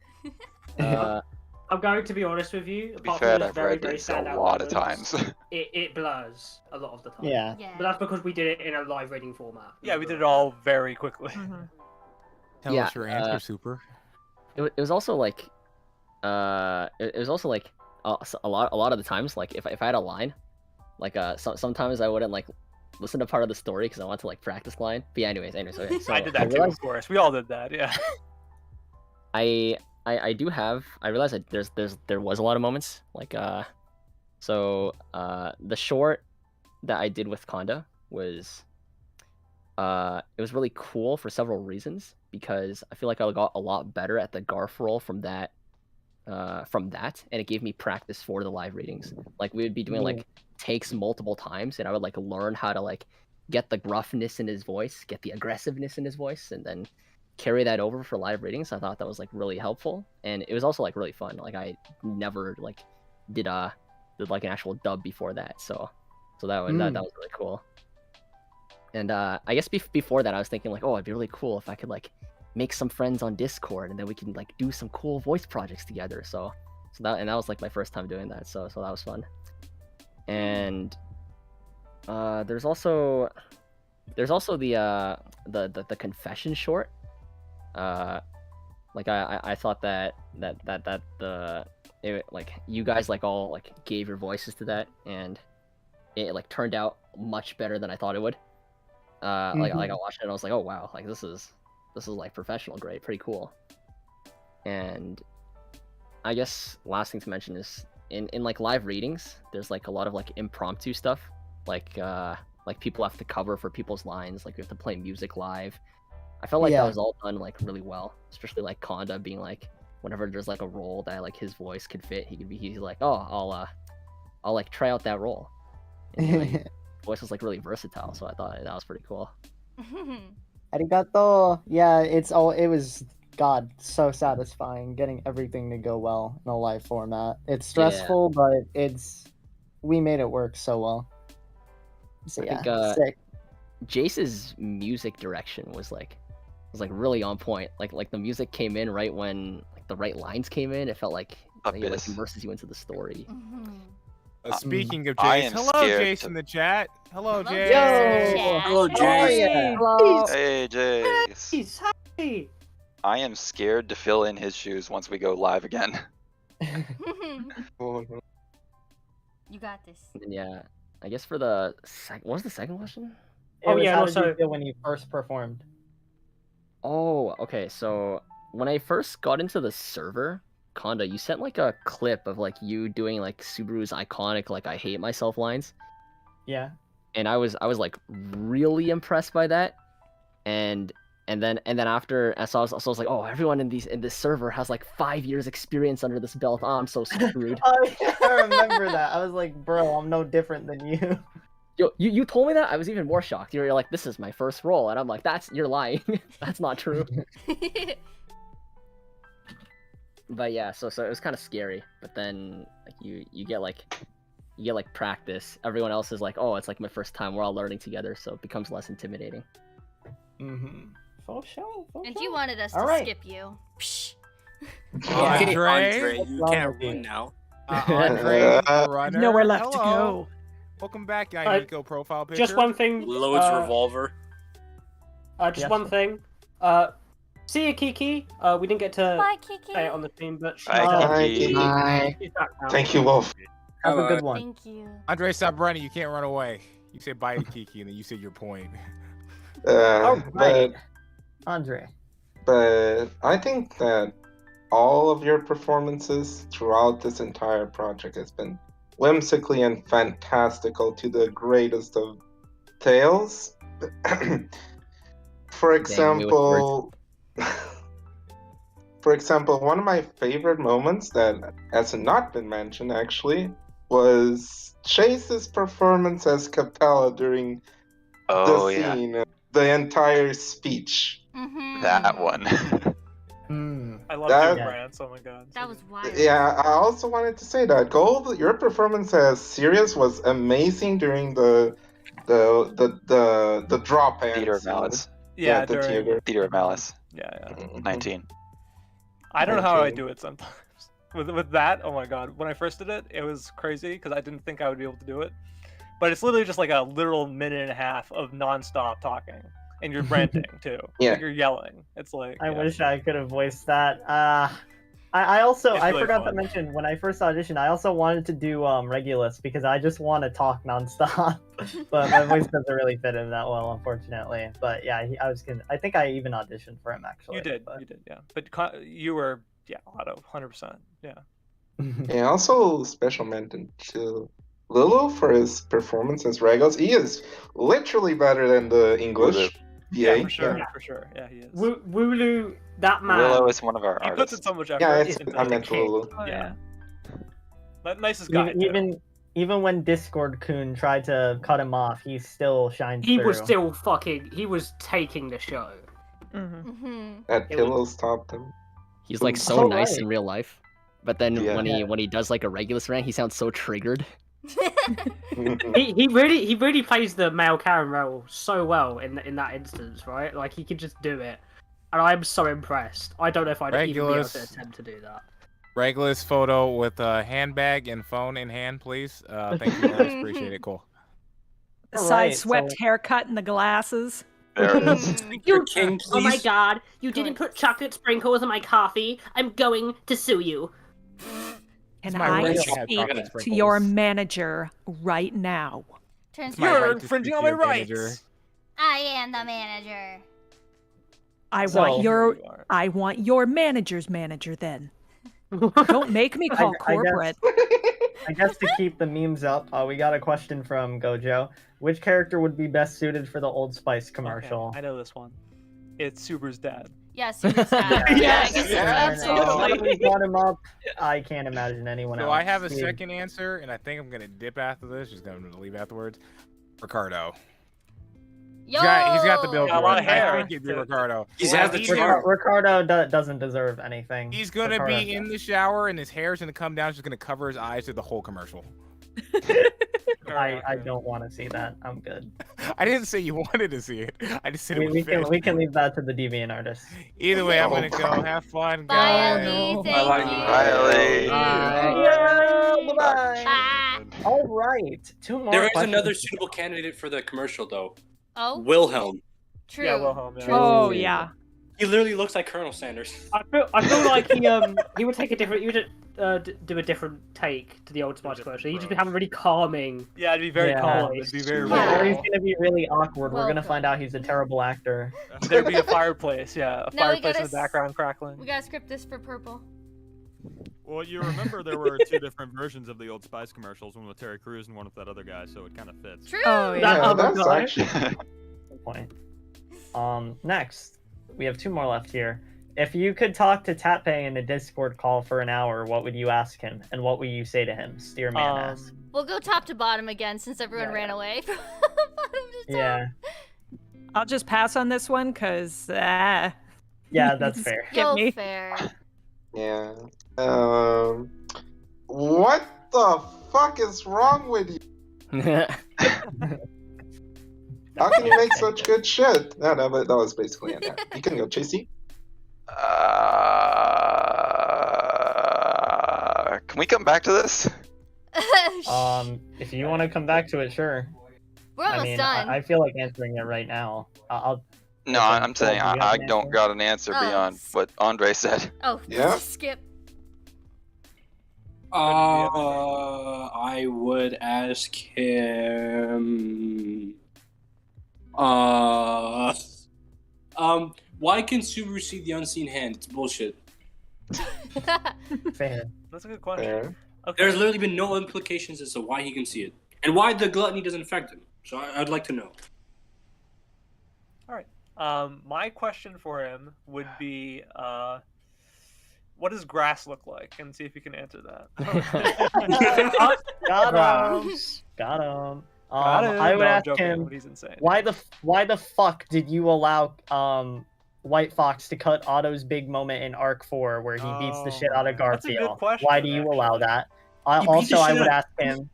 I'm going to be honest with you. To be Apart fair, from those I've very, read very this a standout lot of moments, times. it blurs a lot of the time. Yeah. But that's because we did it in a live reading format. Yeah, we did it all very quickly. Tell us your answer, Super. It was also like, it was also like a lot of the times, like if I had a line, like sometimes I wouldn't like listen to part of the story because I want to like practice line. But yeah, anyways, okay. So I did that too, of course. We all did that, yeah. I do have. I realize that there was a lot of moments like so the short that I did with Conda was it was really cool for several reasons because I feel like I got a lot better at the Garf roll from that and it gave me practice for the live readings. Like we would be doing like takes multiple times and I would like learn how to like get the gruffness in his voice, get the aggressiveness in his voice, and then carry that over for live readings. I thought that was like really helpful and it was also like really fun. Like I never like did like an actual dub before that, so that was really cool. And I guess before that I was thinking like, oh, it'd be really cool if I could like make some friends on Discord and then we can like do some cool voice projects together. So that was like my first time doing that, so that was fun. And there's also the confession short. Like I thought that like you guys like all like gave your voices to that and it like turned out much better than I thought it would. Like I watched it and I was like, oh wow, like this is like professional grade, pretty cool. And I guess last thing to mention is in like live readings, there's like a lot of like impromptu stuff, like people have to cover for people's lines, like we have to play music live. I felt like that was all done like really well, especially like Conda being like, whenever there's like a role that like his voice could fit, he's like, oh, I'll like try out that role. And, like, voice was like really versatile, so I thought that was pretty cool. Arigato. Yeah, it was God so satisfying getting everything to go well in a live format. It's stressful, but we made it work so well. So I yeah, think sick. Jace's music direction was like really on point. Like the music came in right when like the right lines came in. It felt like it like immerses you into the story. Speaking of I Jace, am hello scared Jace in the chat. Hello Jace. Yo! Hello, Jace. Hello. Hey, Jace. Hey. I am scared to fill in his shoes once we go live again. Oh, You got this. And yeah, I guess for the what was the second question? It was yeah, how no, did so- you feel when you first performed? Oh, okay. So when I first got into the server, Conda, you sent like a clip of like you doing like Subaru's iconic like "I hate myself" lines, Yeah. and I was like really impressed by that. and then after, so I was like, oh, everyone in this server has like 5 years experience under this belt. Oh, I'm so screwed. Oh yeah, I remember that. I was like, bro, I'm no different than you. Yo, you told me that, I was even more shocked. You're like, this is my first role, and I'm like, you're lying. That's not true. But yeah, so it was kind of scary. But then like you get like practice. Everyone else is like, oh, it's like my first time. We're all learning together, so it becomes less intimidating. Mm-hmm. For sure. And you wanted us All to right. skip you. Psh. Andre, you can't run now. Andre, the runner. Nowhere left to Hello. go. Welcome back, guy. Nico profile picture. Just one thing. Loads revolver. Just Yes, one sir. thing. See you, Kiki. We didn't get to Bye, Kiki. say it on the stream, but she's, Bye, Kiki. she's back now. Thank you, Wolf. Have a good one. Thank you. Andre, stop running. You can't run away. You say bye to Kiki, and then you say your point. Right. Andre. But I think that all of your performances throughout this entire project has been whimsically and fantastical to the greatest of tales. For example, one of my favorite moments that has not been mentioned actually was Chase's performance as Capella during the scene, the entire speech. That one. I love That- Jim Rance. Oh my god. That was wild. Yeah, I also wanted to say that Gold, your performance as Sirius was amazing during the drop in Theater of Malice. Yeah, the during- Theater of Malice. Yeah, yeah. 19. I don't know how I 19. do it sometimes. With that, oh my god. When I first did it, it was crazy because I didn't think I would be able to do it. But it's literally just like a literal minute and a half of nonstop talking. And you're ranting too. Yeah. Like you're yelling. It's like I yeah. wish I could have voiced that. I also It's I really forgot to fun. mention when I first auditioned, I also wanted to do Regulus because I just want to talk nonstop. But my voice doesn't really fit in that well, unfortunately. But yeah, I think I even auditioned for him actually. You did, yeah. But you were, yeah, auto, 100%, yeah. Yeah, also special mention to Lulu for his performance as Regulus. He is literally better than the English VA. Yeah, for sure, yeah, he is. Wooloo, that man. Willow is one of our He puts artists. in so much effort. Yeah, into I the meant kid. Lulu. Yeah. Nicest guy, Even when Discord Kun tried to cut him off, he still shines He through. was still he was taking the show. That pillow stopped him. He's like so Oh, nice right. in real life, but then Yeah. when he does like a Regulus rant, he sounds so triggered. he really plays the male Karen role so well in that instance, right? Like he could just do it, and I'm so impressed. I don't know if I'd even be able Regulus. to attempt to do that. Regulus photo with a handbag and phone in hand, please. Thank you, guys. Appreciate it. Cool. The Alright, side-swept so- haircut and the glasses. There it is. You, king, oh my please. god, you didn't put chocolate sprinkles in my coffee. I'm going to sue you. And my I right to have speak chocolate to sprinkles. your manager right now. Turns My out right to infringing on my rights. I am the manager. I So- want your manager's manager then. Don't make me call corporate. I guess to keep the memes up, we got a question from Gojo. Which character would be best suited for the Old Spice commercial? I know this one. It's Subaru's dad. Yeah, super sad. Yes, I guess absolutely. We brought him up. I can't imagine anyone else. So I have a Steve. second answer, and I think I'm gonna dip after this. Just gonna leave afterwards. Ricardo. Yo! He's got the bill Got a for lot it. of hair. I think it'd be Ricardo. He's had the Ricardo doesn't deserve anything. He's gonna Ricardo be in the shower, and his hair's gonna come down. It's just gonna cover his eyes through the whole commercial. I don't want to see that. I'm good. I didn't say you wanted to see it. I just said it We would fit. can leave that to the deviant artists. Either way, I'm gonna go. Have fun, Bye, guys. Ellie. Riley. Bye. All right. Two more. There is questions. another suitable candidate for the commercial, though. Oh? Wilhelm. True. Yeah, Wilhelm. Yeah. Oh yeah. He literally looks like Colonel Sanders. I feel like he would take a different. He would do a different take to the Old Spice commercial. He'd just have a really calming. Yeah, it'd be very Yeah. calm. It'd be very Or he's real. gonna be really awkward. We're gonna Welcome. find out he's a terrible actor. There'd be a fireplace, yeah. A Now we fireplace in gotta the background crackling. We gotta script this for purple. Well, you remember there were two different versions of the Old Spice commercials, one with Terry Crews and one with that other guy, so it kind of fits. True. Oh Yeah, yeah. that's guy. actually Good point. Next, we have 2 more left here. If you could talk to Tappei in a Discord call for an hour, what would you ask him, and what would you say to him? Steerman asks. We'll go top to bottom again since everyone ran away. From bottom to top. Yeah. I'll just pass on this one because Yeah, that's fair. Go fair. Yeah. What the fuck is wrong with you? How can you make such good shit? No, but that was basically it. Yeah. You can go, Chasey. Can we come back to this? If you want to come back to it, sure. We're almost done. I feel like answering it right now. No, I'm saying I don't got an answer Oh, beyond what Andre said. Oh, Yeah. skip. I would ask him. Why can Subaru see the unseen hand? It's bullshit. Fair. That's a good question. Fair. Okay. There's literally been no implications as to why he can see it, and why the gluttony doesn't affect him. So I'd like to know. All right. My question for him would be, what does grass look like? And see if you can answer that. Got him. Got him. I would No, I'm ask joking, him, but he's insane. why the fuck did you allow White Fox to cut Otto's big moment in Arc 4 where he beats the shit out of That's a good Garfield? question, Why do you allow that? I He beat the shit would out- ask him.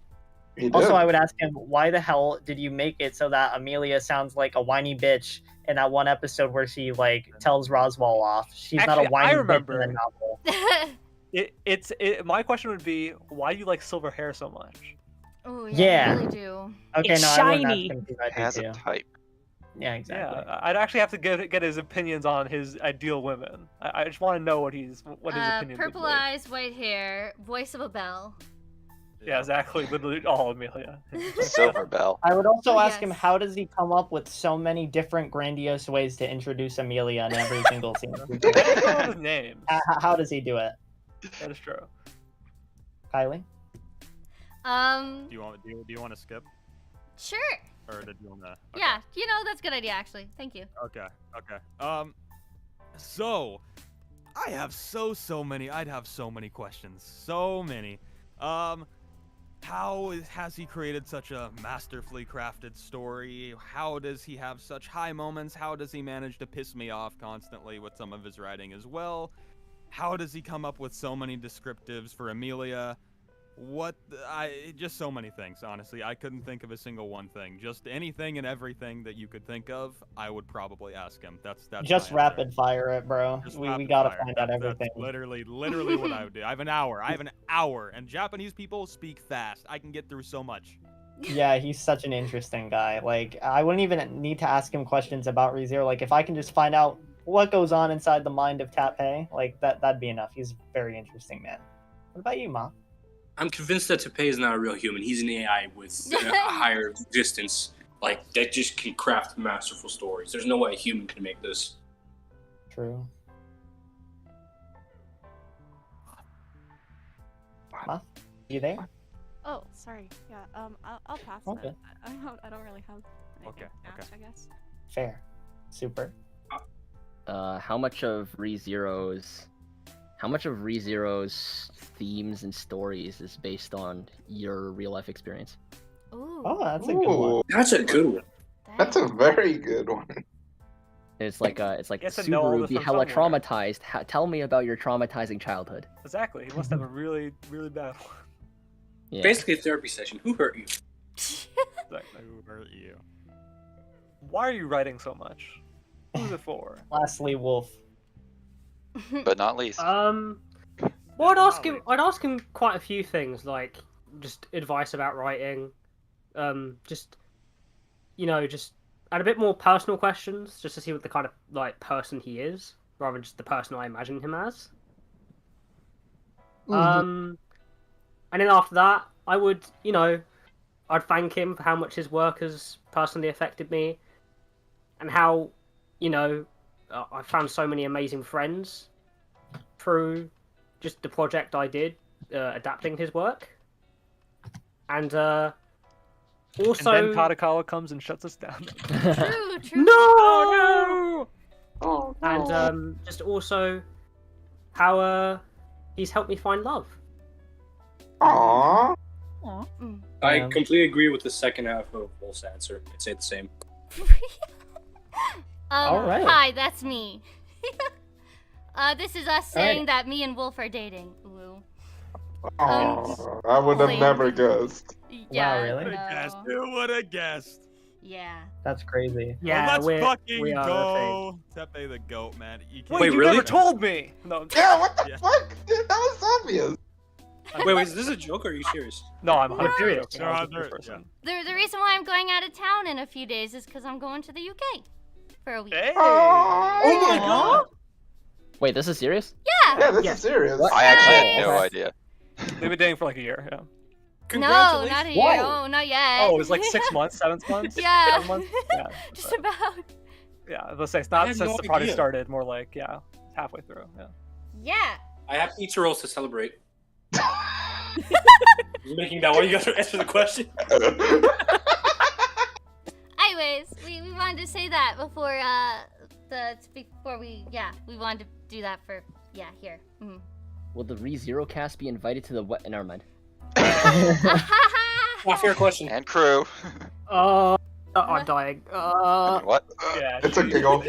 You Also, did. I would ask him, why the hell did you make it so that Amelia sounds like a whiny bitch in that one episode where she like tells Roswell off? She's not Actually, a whiny I bitch remember. in the novel. My question would be, why do you like silver hair so much? Oh Yeah. yeah, I really do. Okay, It's no, I wouldn't shiny. ask him 'cause I do Has too. a type. Yeah, exactly. Yeah, I'd actually have to get his opinions on his ideal women. I just want to know what his opinions would Purple be. eyes, white hair, voice of a bell. Yeah, exactly. Literally all Amelia. Silver Bell. I would also Oh, ask him, yes. how does he come up with so many different grandiose ways to introduce Amelia in every single scene? I don't know his names. How does he do it? That is true. Kylie? Do you want to skip, Sure. or did you want to? Yeah, that's a good idea actually. Thank you. Okay. So I have so many. I'd have so many questions. So many. Has he created such a masterfully crafted story? How does he have such high moments? How does he manage to piss me off constantly with some of his writing as well? How does he come up with so many descriptives for Amelia? Just so many things, honestly. I couldn't think of a single one thing. Just anything and everything that you could think of, I would probably ask him. That's Just my answer. rapid fire it, bro. Just We rapid gotta fire. find out That's everything. literally what I would do. I have an hour, and Japanese people speak fast. I can get through so much. Yeah, he's such an interesting guy. Like, I wouldn't even need to ask him questions about ReZero. Like, if I can just find out what goes on inside the mind of Tappei, like that'd be enough. He's a very interesting man. What about you, Ma? I'm convinced that Tappei is not a real human. He's an AI with a higher existence, like that just can craft masterful stories. There's no way a human can make this. True. Ma? You there? Oh, sorry. Yeah. I'll pass Okay. that. I don't really have anything to ask, I guess. Fair. Super. How much of ReZero's themes and stories is based on your real life experience? Ooh. Oh, that's a good one. That's a good one. That's a very good one. It's like Yes, I know all Subaru this be from hella somewhere. traumatized. Tell me about your traumatizing childhood. Exactly. He must have a really, really bad one. Yeah. Basically, a therapy session. Who hurt you? Exactly. Who hurt you? Why are you writing so much? Who's it for? Lastly, Wolf. But not least. Well, I'd ask him quite a few things, like just advice about writing, just add a bit more personal questions, just to see what the kind of like person he is, rather than just the person I imagine him as. And then after that, I would, I'd thank him for how much his work has personally affected me, and how, I found so many amazing friends through just the project I did, adapting his work. And Also, and then Katakawa comes and shuts us down. True, true. No! Oh no! Oh, And just also how he's helped me find love. Aww. I Yeah. completely agree with the second half of Wolf's answer. I'd say the same. All right. Hi, that's me. This is us All right. saying that me and Wolf are dating. Woo. Aww. I would have Link. never guessed. Yeah, Wow, really? Who would have guessed? no. Who would have guessed? Yeah. That's crazy. Yeah, well, let's we fucking are go. Tepe the goat, man. You can't Wait, you really? never told me. No, Yeah, what the Yeah. fuck? Dude, that was obvious. Wait, is this a joke or are you serious? no, I'm No. serious. No, I was I'm a good serious, person. The reason why I'm going out of town in a few days is because I'm going to the UK for a week. Hey. Oh my god. Wait, this is serious? Yeah. Yeah, this Yeah. is serious. What? I actually had no Okay. idea. They've been dating for like a year. Yeah. No, not a year. Whoa. Oh, not yet. Oh, it was like 6 months, 7 months. Yeah. 7 months. Yeah. Just about. Yeah. Let's say it's I not had since no the party idea. started. More like halfway through. Yeah. Yeah. I have pizza rolls to celebrate. You making that one? You guys answer the question. Anyways, we wanted to say that before we wanted to do that for here. Mhm. Will the ReZero cast be invited to the what? Never mind. Not fair question. And crew. I'm dying. What? Yeah. It's a giggle.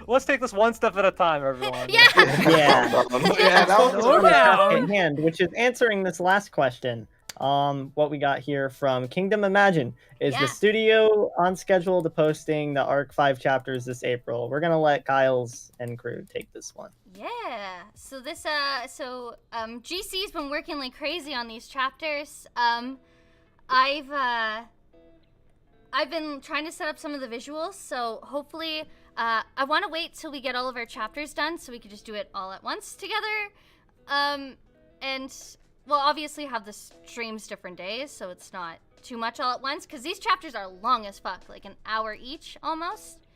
Let's take this one step at a time, everyone. Yeah. Yeah. Yeah, that was Slow really down. At hand, which is answering this last question. What we got here from Kingdom Imagine is Yeah. the studio on schedule to posting the Arc 5 chapters this April. We're gonna let Kyle's and crew take this one. Yeah. So this GC's been working like crazy on these chapters. I've been trying to set up some of the visuals, so hopefully I want to wait till we get all of our chapters done so we could just do it all at once together. And we'll obviously have the streams different days, so it's not too much all at once, because these chapters are long as fuck, like an hour each almost.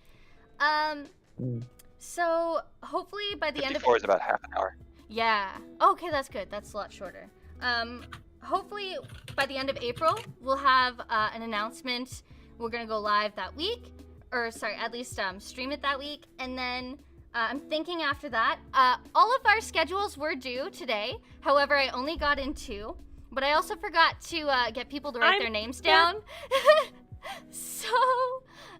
So hopefully by the end of 54 is about half an hour. yeah. Okay, that's good. That's a lot shorter. Hopefully by the end of April, we'll have an announcement. We're gonna go live that week, or sorry, at least stream it that week, and then I'm thinking after that, all of our schedules were due today. However, I only got in 2, but I also forgot to get people to write their names down. So,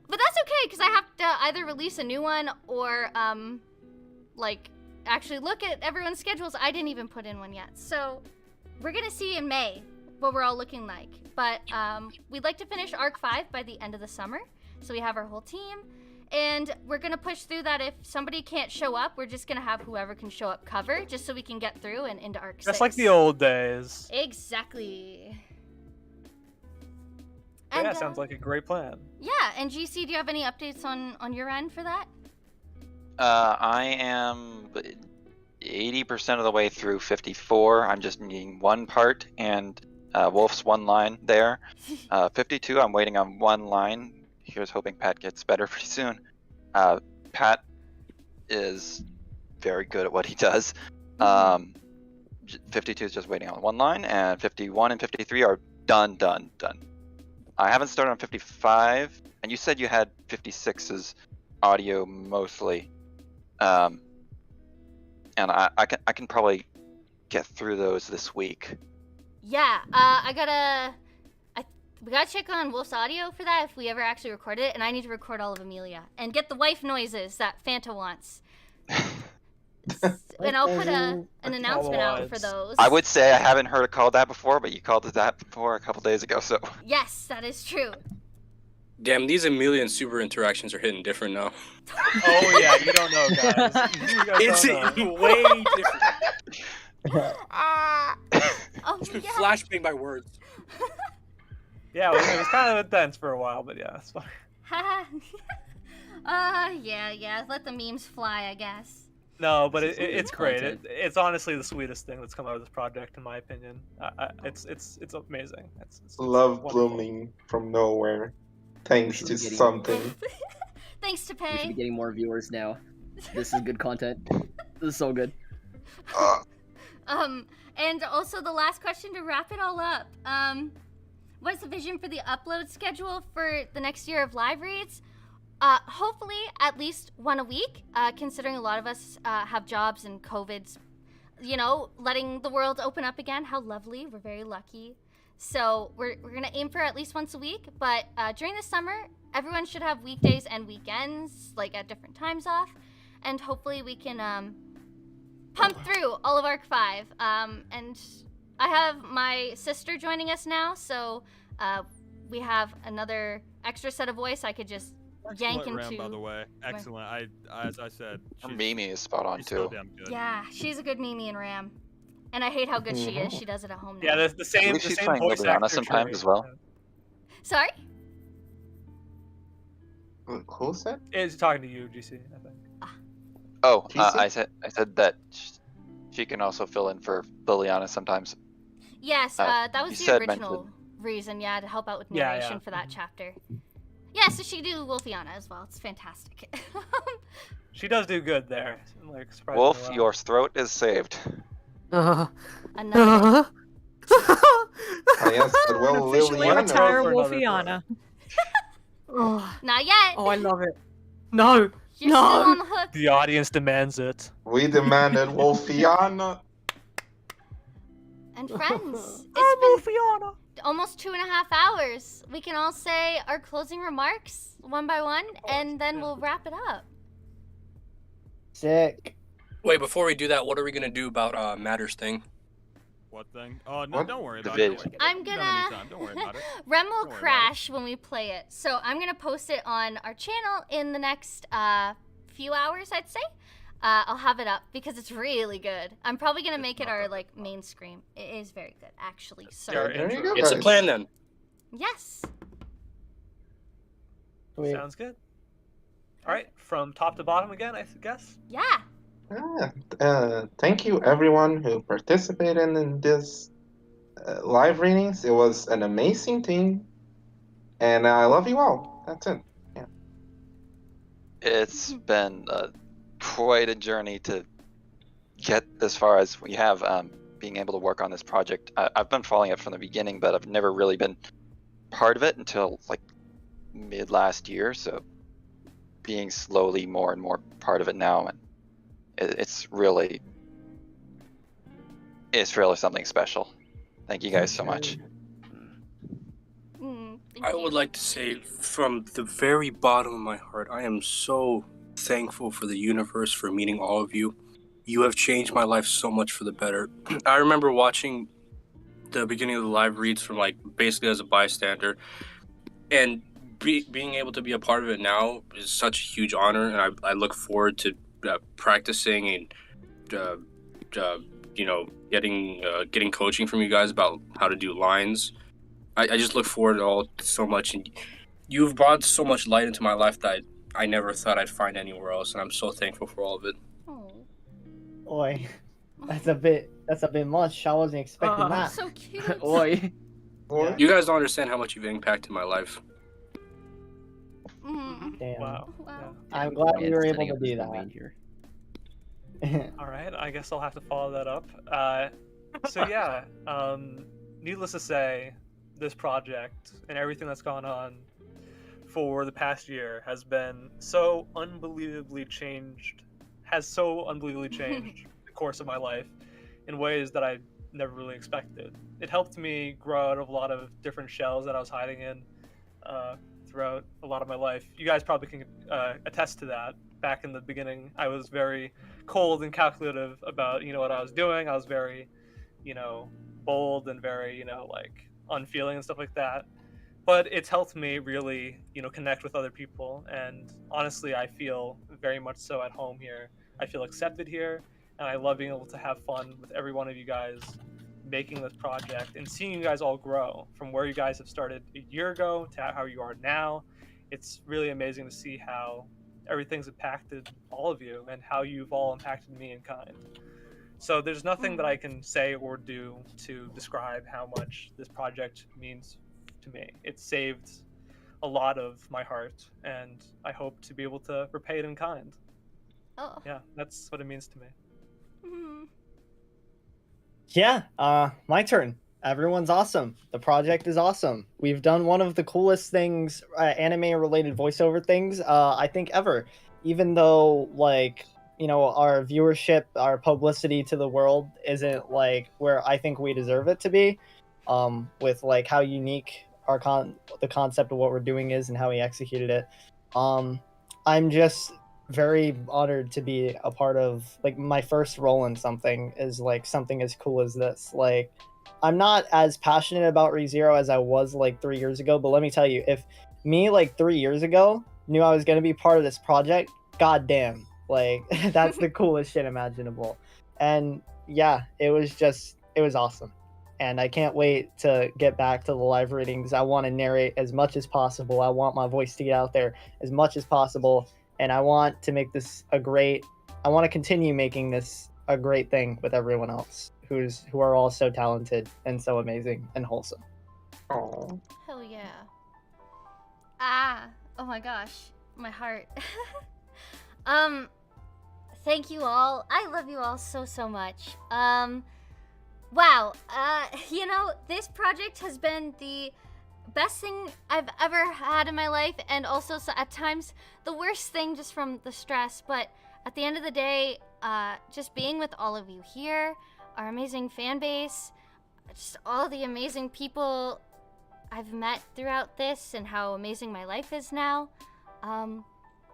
but that's okay, because I have to either release a new one or like actually look at everyone's schedules. I didn't even put in one yet, so we're gonna see in May what we're all looking like. But we'd like to finish Arc 5 by the end of the summer, so we have our whole team. And we're gonna push through that. If somebody can't show up, we're just gonna have whoever can show up cover, just so we can get through and into Arc 6. That's like the old days. Exactly. Yeah, sounds like a great plan. Yeah, and GC, do you have any updates on your end for that? I am 80% of the way through 54. I'm just needing one part and Wolf's one line there. 52, I'm waiting on one line. Here's hoping Pat gets better pretty soon. Pat is very good at what he does. 52 is just waiting on one line, and 51 and 53 are done. I haven't started on 55, and you said you had 56's audio mostly. And I can probably get through those this week. Yeah, we gotta check on Wolf's audio for that if we ever actually record it, and I need to record all of Amelia and get the wife noises that Fanta wants. And I'll put an announcement out for those. I would say I haven't heard it called that before, but you called it that before a couple days ago, so. Yes, that is true. Damn, these Amelia and Super interactions are hitting different now. Oh yeah, you don't know, guys. You guys It's don't know. way different. Oh, It's been flashbang by words. Yeah, it was kind of intense for a while, but yeah, it's fine. Yeah, let the memes fly, I guess. No, but it's great. It's honestly the sweetest thing that's come out of this project, in my opinion. It's amazing. It's Love wonderful. blooming from nowhere, thanks to something. Thanks to We should Pay. be getting more viewers now. This is good content. This is so good. And also the last question to wrap it all up. What's the vision for the upload schedule for the next year of live reads? Hopefully at least one a week, considering a lot of us have jobs and COVID's, letting the world open up again. How lovely. We're very lucky. So we're going to aim for at least once a week. But during the summer, everyone should have weekdays and weekends, like at different times off. And hopefully we can pump through all of Arc 5. And I have my sister joining us now, so we have another extra set of voice I could just yank Excellent into. Ram, by the way. Excellent. As I said, Mimi is spot on she's so too. damn good. Yeah, she's a good Mimi and Ram. And I hate how good she is. She does it at home now. Yeah, the same. I believe The she's same playing voice Liliana actor sometimes trait. as well. Sorry? Who's that? Is talking to you, GC, I think. Oh, GC? I said that she can also fill in for Liliana sometimes. Yes, that was you the said original mention. reason, to help out with Yeah, narration yeah. for that chapter. Yeah, so she do Wolfiana as well. It's fantastic. She does do good there. Like surprisingly Wolf, well. your throat is saved. Another. Oh, yes, but well, Officially Liliana. retire For another Wolfiana. Not yet. Oh, I love it. No. You're still on the hook. The audience demands it. We demanded Wolfiana. And friends, it's been almost 2.5 hours. We can all say our closing remarks one by one, and then we'll wrap it up. Sick. Wait, before we do that, what are we gonna do about Matter's thing? What thing? Oh, no, What? don't worry The about it. vid. I'm Done gonna. anytime. Don't worry about it. Rem will Don't worry about crash when we play it, so I'm gonna post it on our channel in the next few hours, I'd say. I'll have it up because it's really good. I'm probably gonna make it our main screen. It is very good, actually. So Your There you intro. go, It's a guys. plan then. yes. Sweet. Sounds good. All right, from top to bottom again, I guess. Yeah. Thank you, everyone who participated in this live readings. It was an amazing thing, and I love you all. That's it. Yeah. It's been quite a journey to get this far as we have. Being able to work on this project, I've been following it from the beginning, but I've never really been part of it until like mid last year. So being slowly more and more part of it now, and it's really something special. Thank you guys so much. I would like to say from the very bottom of my heart, I am so thankful for the universe for meeting all of you. You have changed my life so much for the better. I remember watching the beginning of the live reads from like basically as a bystander, and being able to be a part of it now is such a huge honor, and I look forward to practicing and getting coaching from you guys about how to do lines. I just look forward to all so much, and you've brought so much light into my life that I never thought I'd find anywhere else, and I'm so thankful for all of it. Oi, that's a bit much. I wasn't expecting that. So cute. Oi. You guys don't understand how much you've impacted my life. Damn. Wow. I'm glad we were able setting to up do this that. domain here. All right, I guess I'll have to follow that up. So yeah, needless to say, this project and everything that's gone on for the past year has been so unbelievably changed, the course of my life in ways that I never really expected. It helped me grow out of a lot of different shells that I was hiding in throughout a lot of my life. You guys probably can attest to that. Back in the beginning, I was very cold and calculative about, what I was doing. I was very, bold and very, unfeeling and stuff like that. But it's helped me really, connect with other people. And honestly, I feel very much so at home here. I feel accepted here, and I love being able to have fun with every one of you guys making this project and seeing you guys all grow from where you guys have started a year ago to how you are now. It's really amazing to see how everything's impacted all of you and how you've all impacted me in kind. So there's nothing that I can say or do to describe how much this project means to me. It saved a lot of my heart, and I hope to be able to repay it in kind. Oh. Yeah, that's what it means to me. Yeah, my turn. Everyone's awesome. The project is awesome. We've done one of the coolest things, anime-related voiceover things, I think ever. Even though, like, you know, our viewership, our publicity to the world isn't like where I think we deserve it to be, with like how unique the concept of what we're doing is and how we executed it. I'm just very honored to be a part of, like, my first role in something is like something as cool as this. Like, I'm not as passionate about ReZero as I was like 3 years ago, but let me tell you, if me like 3 years ago knew I was gonna be part of this project, goddamn, like that's the coolest shit imaginable. And yeah, it was awesome. And I can't wait to get back to the live readings. I want to narrate as much as possible. I want my voice to get out there as much as possible, and I want to make this I want to continue making this a great thing with everyone else who are all so talented and so amazing and wholesome. Oh. Hell yeah. Ah, oh my gosh, my heart. Thank you all. I love you all so much. Wow, you know, this project has been the best thing I've ever had in my life, and also at times the worst thing just from the stress, but at the end of the day, just being with all of you here, our amazing fan base, just all the amazing people I've met throughout this and how amazing my life is now.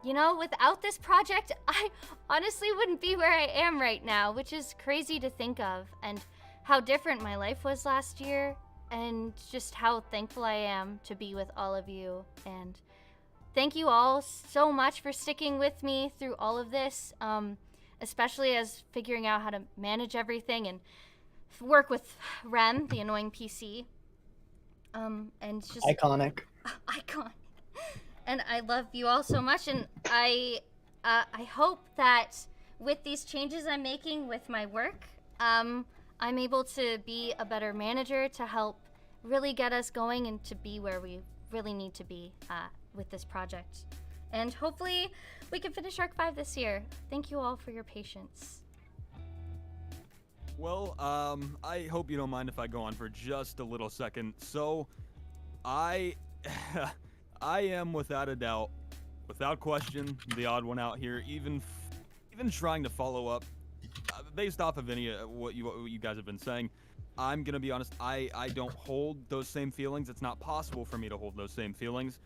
You know, without this project, I honestly wouldn't be where I am right now, which is crazy to think of, and how different my life was last year, and just how thankful I am to be with all of you. And thank you all so much for sticking with me through all of this, especially as figuring out how to manage everything and work with Rem, the annoying PC. And just Iconic. Iconic. And I love you all so much, and I hope that with these changes I'm making with my work, I'm able to be a better manager to help really get us going and to be where we really need to be with this project. And hopefully we can finish Arc 5 this year. Thank you all for your patience. Well, I hope you don't mind if I go on for just a little second. So, I am without a doubt, without question, the odd one out here. Even trying to follow up, based off of any what you guys have been saying, I'm gonna be honest. I don't hold those same feelings. It's not possible for me to hold those same feelings,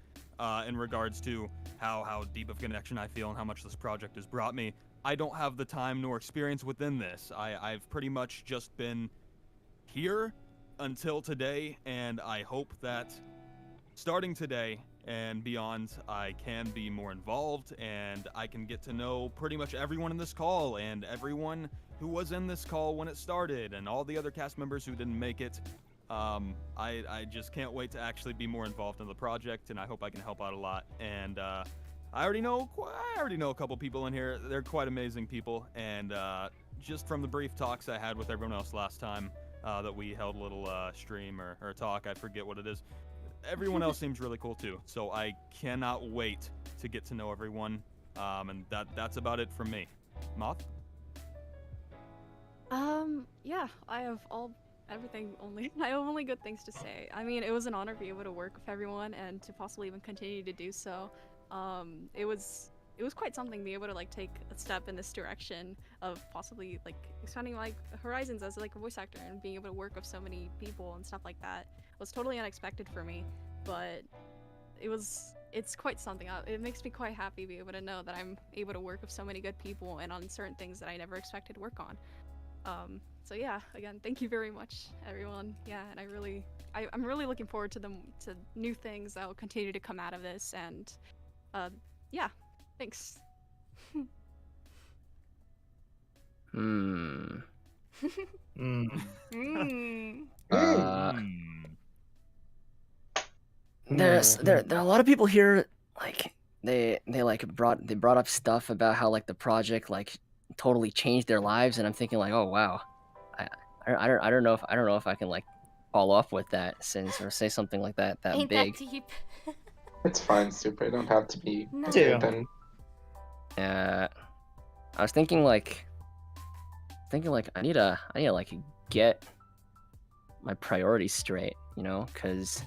in regards to how deep of connection I feel and how much this project has brought me. I don't have the time nor experience within this. I've pretty much just been here until today, and I hope that starting today and beyond, I can be more involved and I can get to know pretty much everyone in this call and everyone who was in this call when it started and all the other cast members who didn't make it. I just can't wait to actually be more involved in the project, and I hope I can help out a lot. And I already know a couple people in here. They're quite amazing people, and just from the brief talks I had with everyone else last time that we held a little stream or talk, I forget what it is. Everyone else seems really cool too, so I cannot wait to get to know everyone. And that's about it from me. Moth? Yeah, I have only good things to say. I mean, it was an honor to be able to work with everyone and to possibly even continue to do so. It was quite something to be able to like take a step in this direction of possibly like expanding my horizons as like a voice actor and being able to work with so many people and stuff like that. It was totally unexpected for me, but it's quite something. It makes me quite happy to be able to know that I'm able to work with so many good people and on certain things that I never expected to work on. So yeah, again, thank you very much, everyone. Yeah, and I'm really looking forward to new things that will continue to come out of this, and yeah, thanks. There are a lot of people here, like they brought up stuff about how like the project like totally changed their lives, and I'm thinking like, oh wow, I don't know if I can like follow up with that or say something like that Ain't big. that deep? It's fine, Super. You don't have to be No. open. I was thinking like I need to like get my priorities straight, you know, because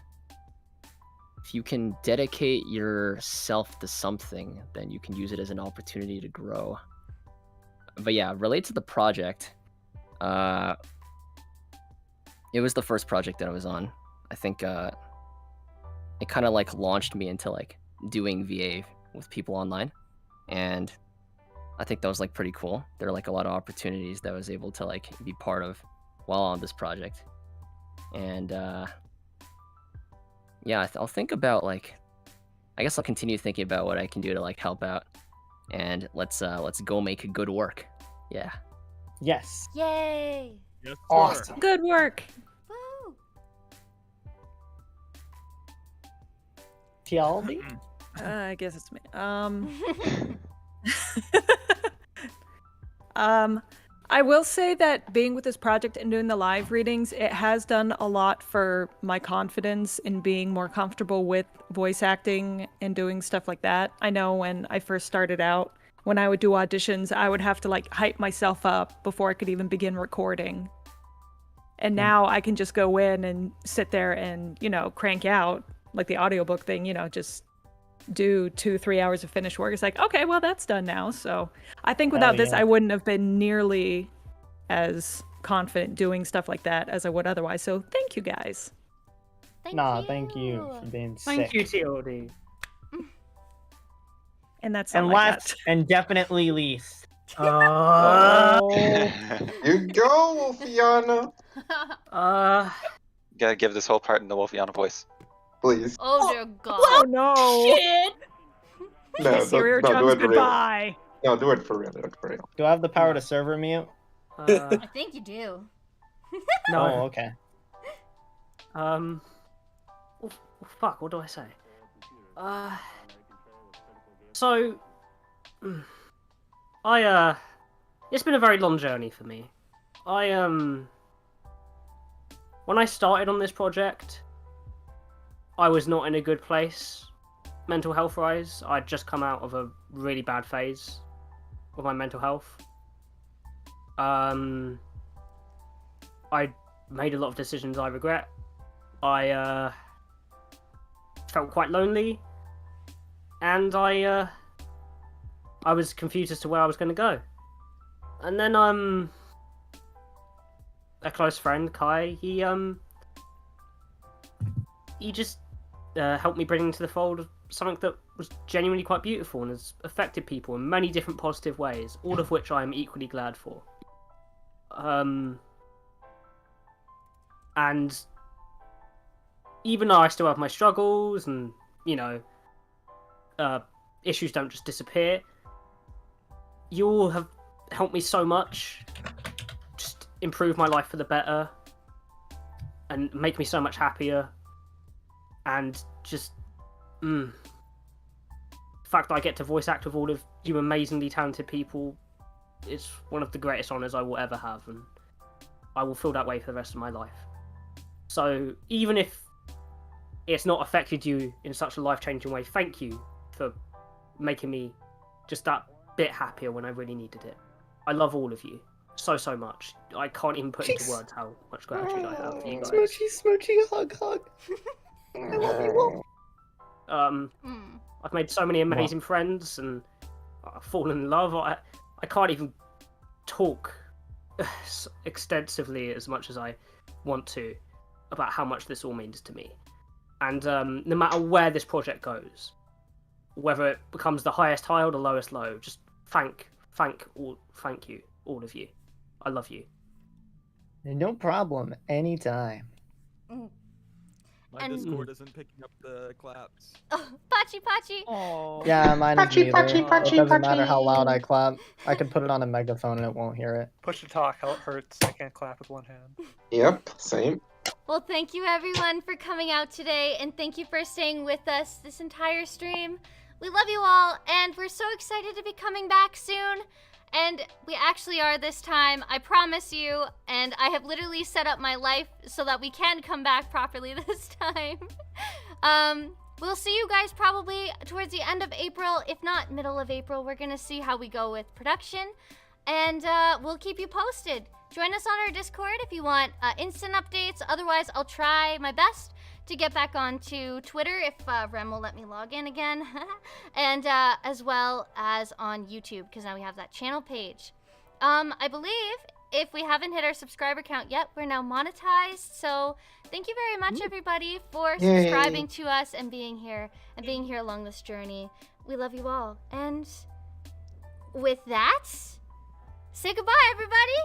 if you can dedicate yourself to something, then you can use it as an opportunity to grow. But yeah, relate to the project. It was the first project that I was on. I think it kind of like launched me into like doing VA with people online, and I think that was like pretty cool. There are like a lot of opportunities that I was able to like be part of while on this project, and yeah, I'll think about like, I guess I'll continue thinking about what I can do to like help out, and let's go make good work. Yeah. Yes. Yay! Yes, Awesome. Good work. Woo! TLD? I guess it's me. I will say that being with this project and doing the live readings, it has done a lot for my confidence in being more comfortable with voice acting and doing stuff like that. I know when I first started out, when I would do auditions, I would have to like hype myself up before I could even begin recording. And now I can just go in and sit there and, you know, crank out like the audiobook thing, you know, just do 2-3 hours of finished work. It's like, okay, well, that's done now. So I think without this, I wouldn't have been nearly as confident doing stuff like that as I would otherwise. So thank you guys. Thank you for being sick. Thank you, TLD. And that's And all I got. last and definitely least. You go, Wolfiana. Gotta give this whole part in the Wolfiana voice. Please. Oh dear God. Oh no. Shit. No, Superior do Jones, it for real. goodbye. No, do it for real. Do it for real. Do I have the power to server mute? I think you do. No. Oh, okay. Oh, fuck, what do I say? So, it's been a very long journey for me. When I started on this project, I was not in a good place, mental health-wise. I'd just come out of a really bad phase with my mental health. I made a lot of decisions I regret. I felt quite lonely, and I was confused as to where I was going to go. And then a close friend, Kai, he just helped me bring into the fold something that was genuinely quite beautiful and has affected people in many different positive ways, all of which I am equally glad for. And even though I still have my struggles and, you know, issues don't just disappear, you all have helped me so much, just improve my life for the better and make me so much happier. And just, the fact that I get to voice act with all of you amazingly talented people is one of the greatest honours I will ever have, and I will feel that way for the rest of my life. So even if it's not affected you in such a life-changing way, thank you for making me just that bit happier when I really needed it. I love all of you so much. I can't even put into words how much gratitude I have for you guys. Smoochy, hug. I love you all. I've made so many amazing friends, and I've fallen in love. I can't even talk extensively as much as I want to about how much this all means to me. And no matter where this project goes, whether it becomes the highest high or the lowest low, just thank you, all of you. I love you. No problem. Anytime. My Discord isn't picking up the claps. Pachi. Oh. Yeah, mine is neither. Pachi. It doesn't matter how loud I clap. I can put it on a megaphone and it won't hear it. Push to talk, how it hurts. I can't clap with one hand. Yep, same. Well, thank you everyone for coming out today, and thank you for staying with us this entire stream. We love you all, and we're so excited to be coming back soon. And we actually are this time, I promise you, and I have literally set up my life so that we can come back properly this time. We'll see you guys probably towards the end of April, if not middle of April. We're gonna see how we go with production, and we'll keep you posted. join us on our Discord if you want instant updates. Otherwise, I'll try my best to get back onto Twitter if Rem will let me log in again. And as well as on YouTube, because now we have that channel page. I believe if we haven't hit our subscriber count yet, we're now monetized. So thank you very much, everybody, for subscribing to us and being here along this journey. We love you all. And with that, say goodbye, everybody.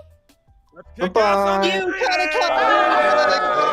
Goodbye. You gotta come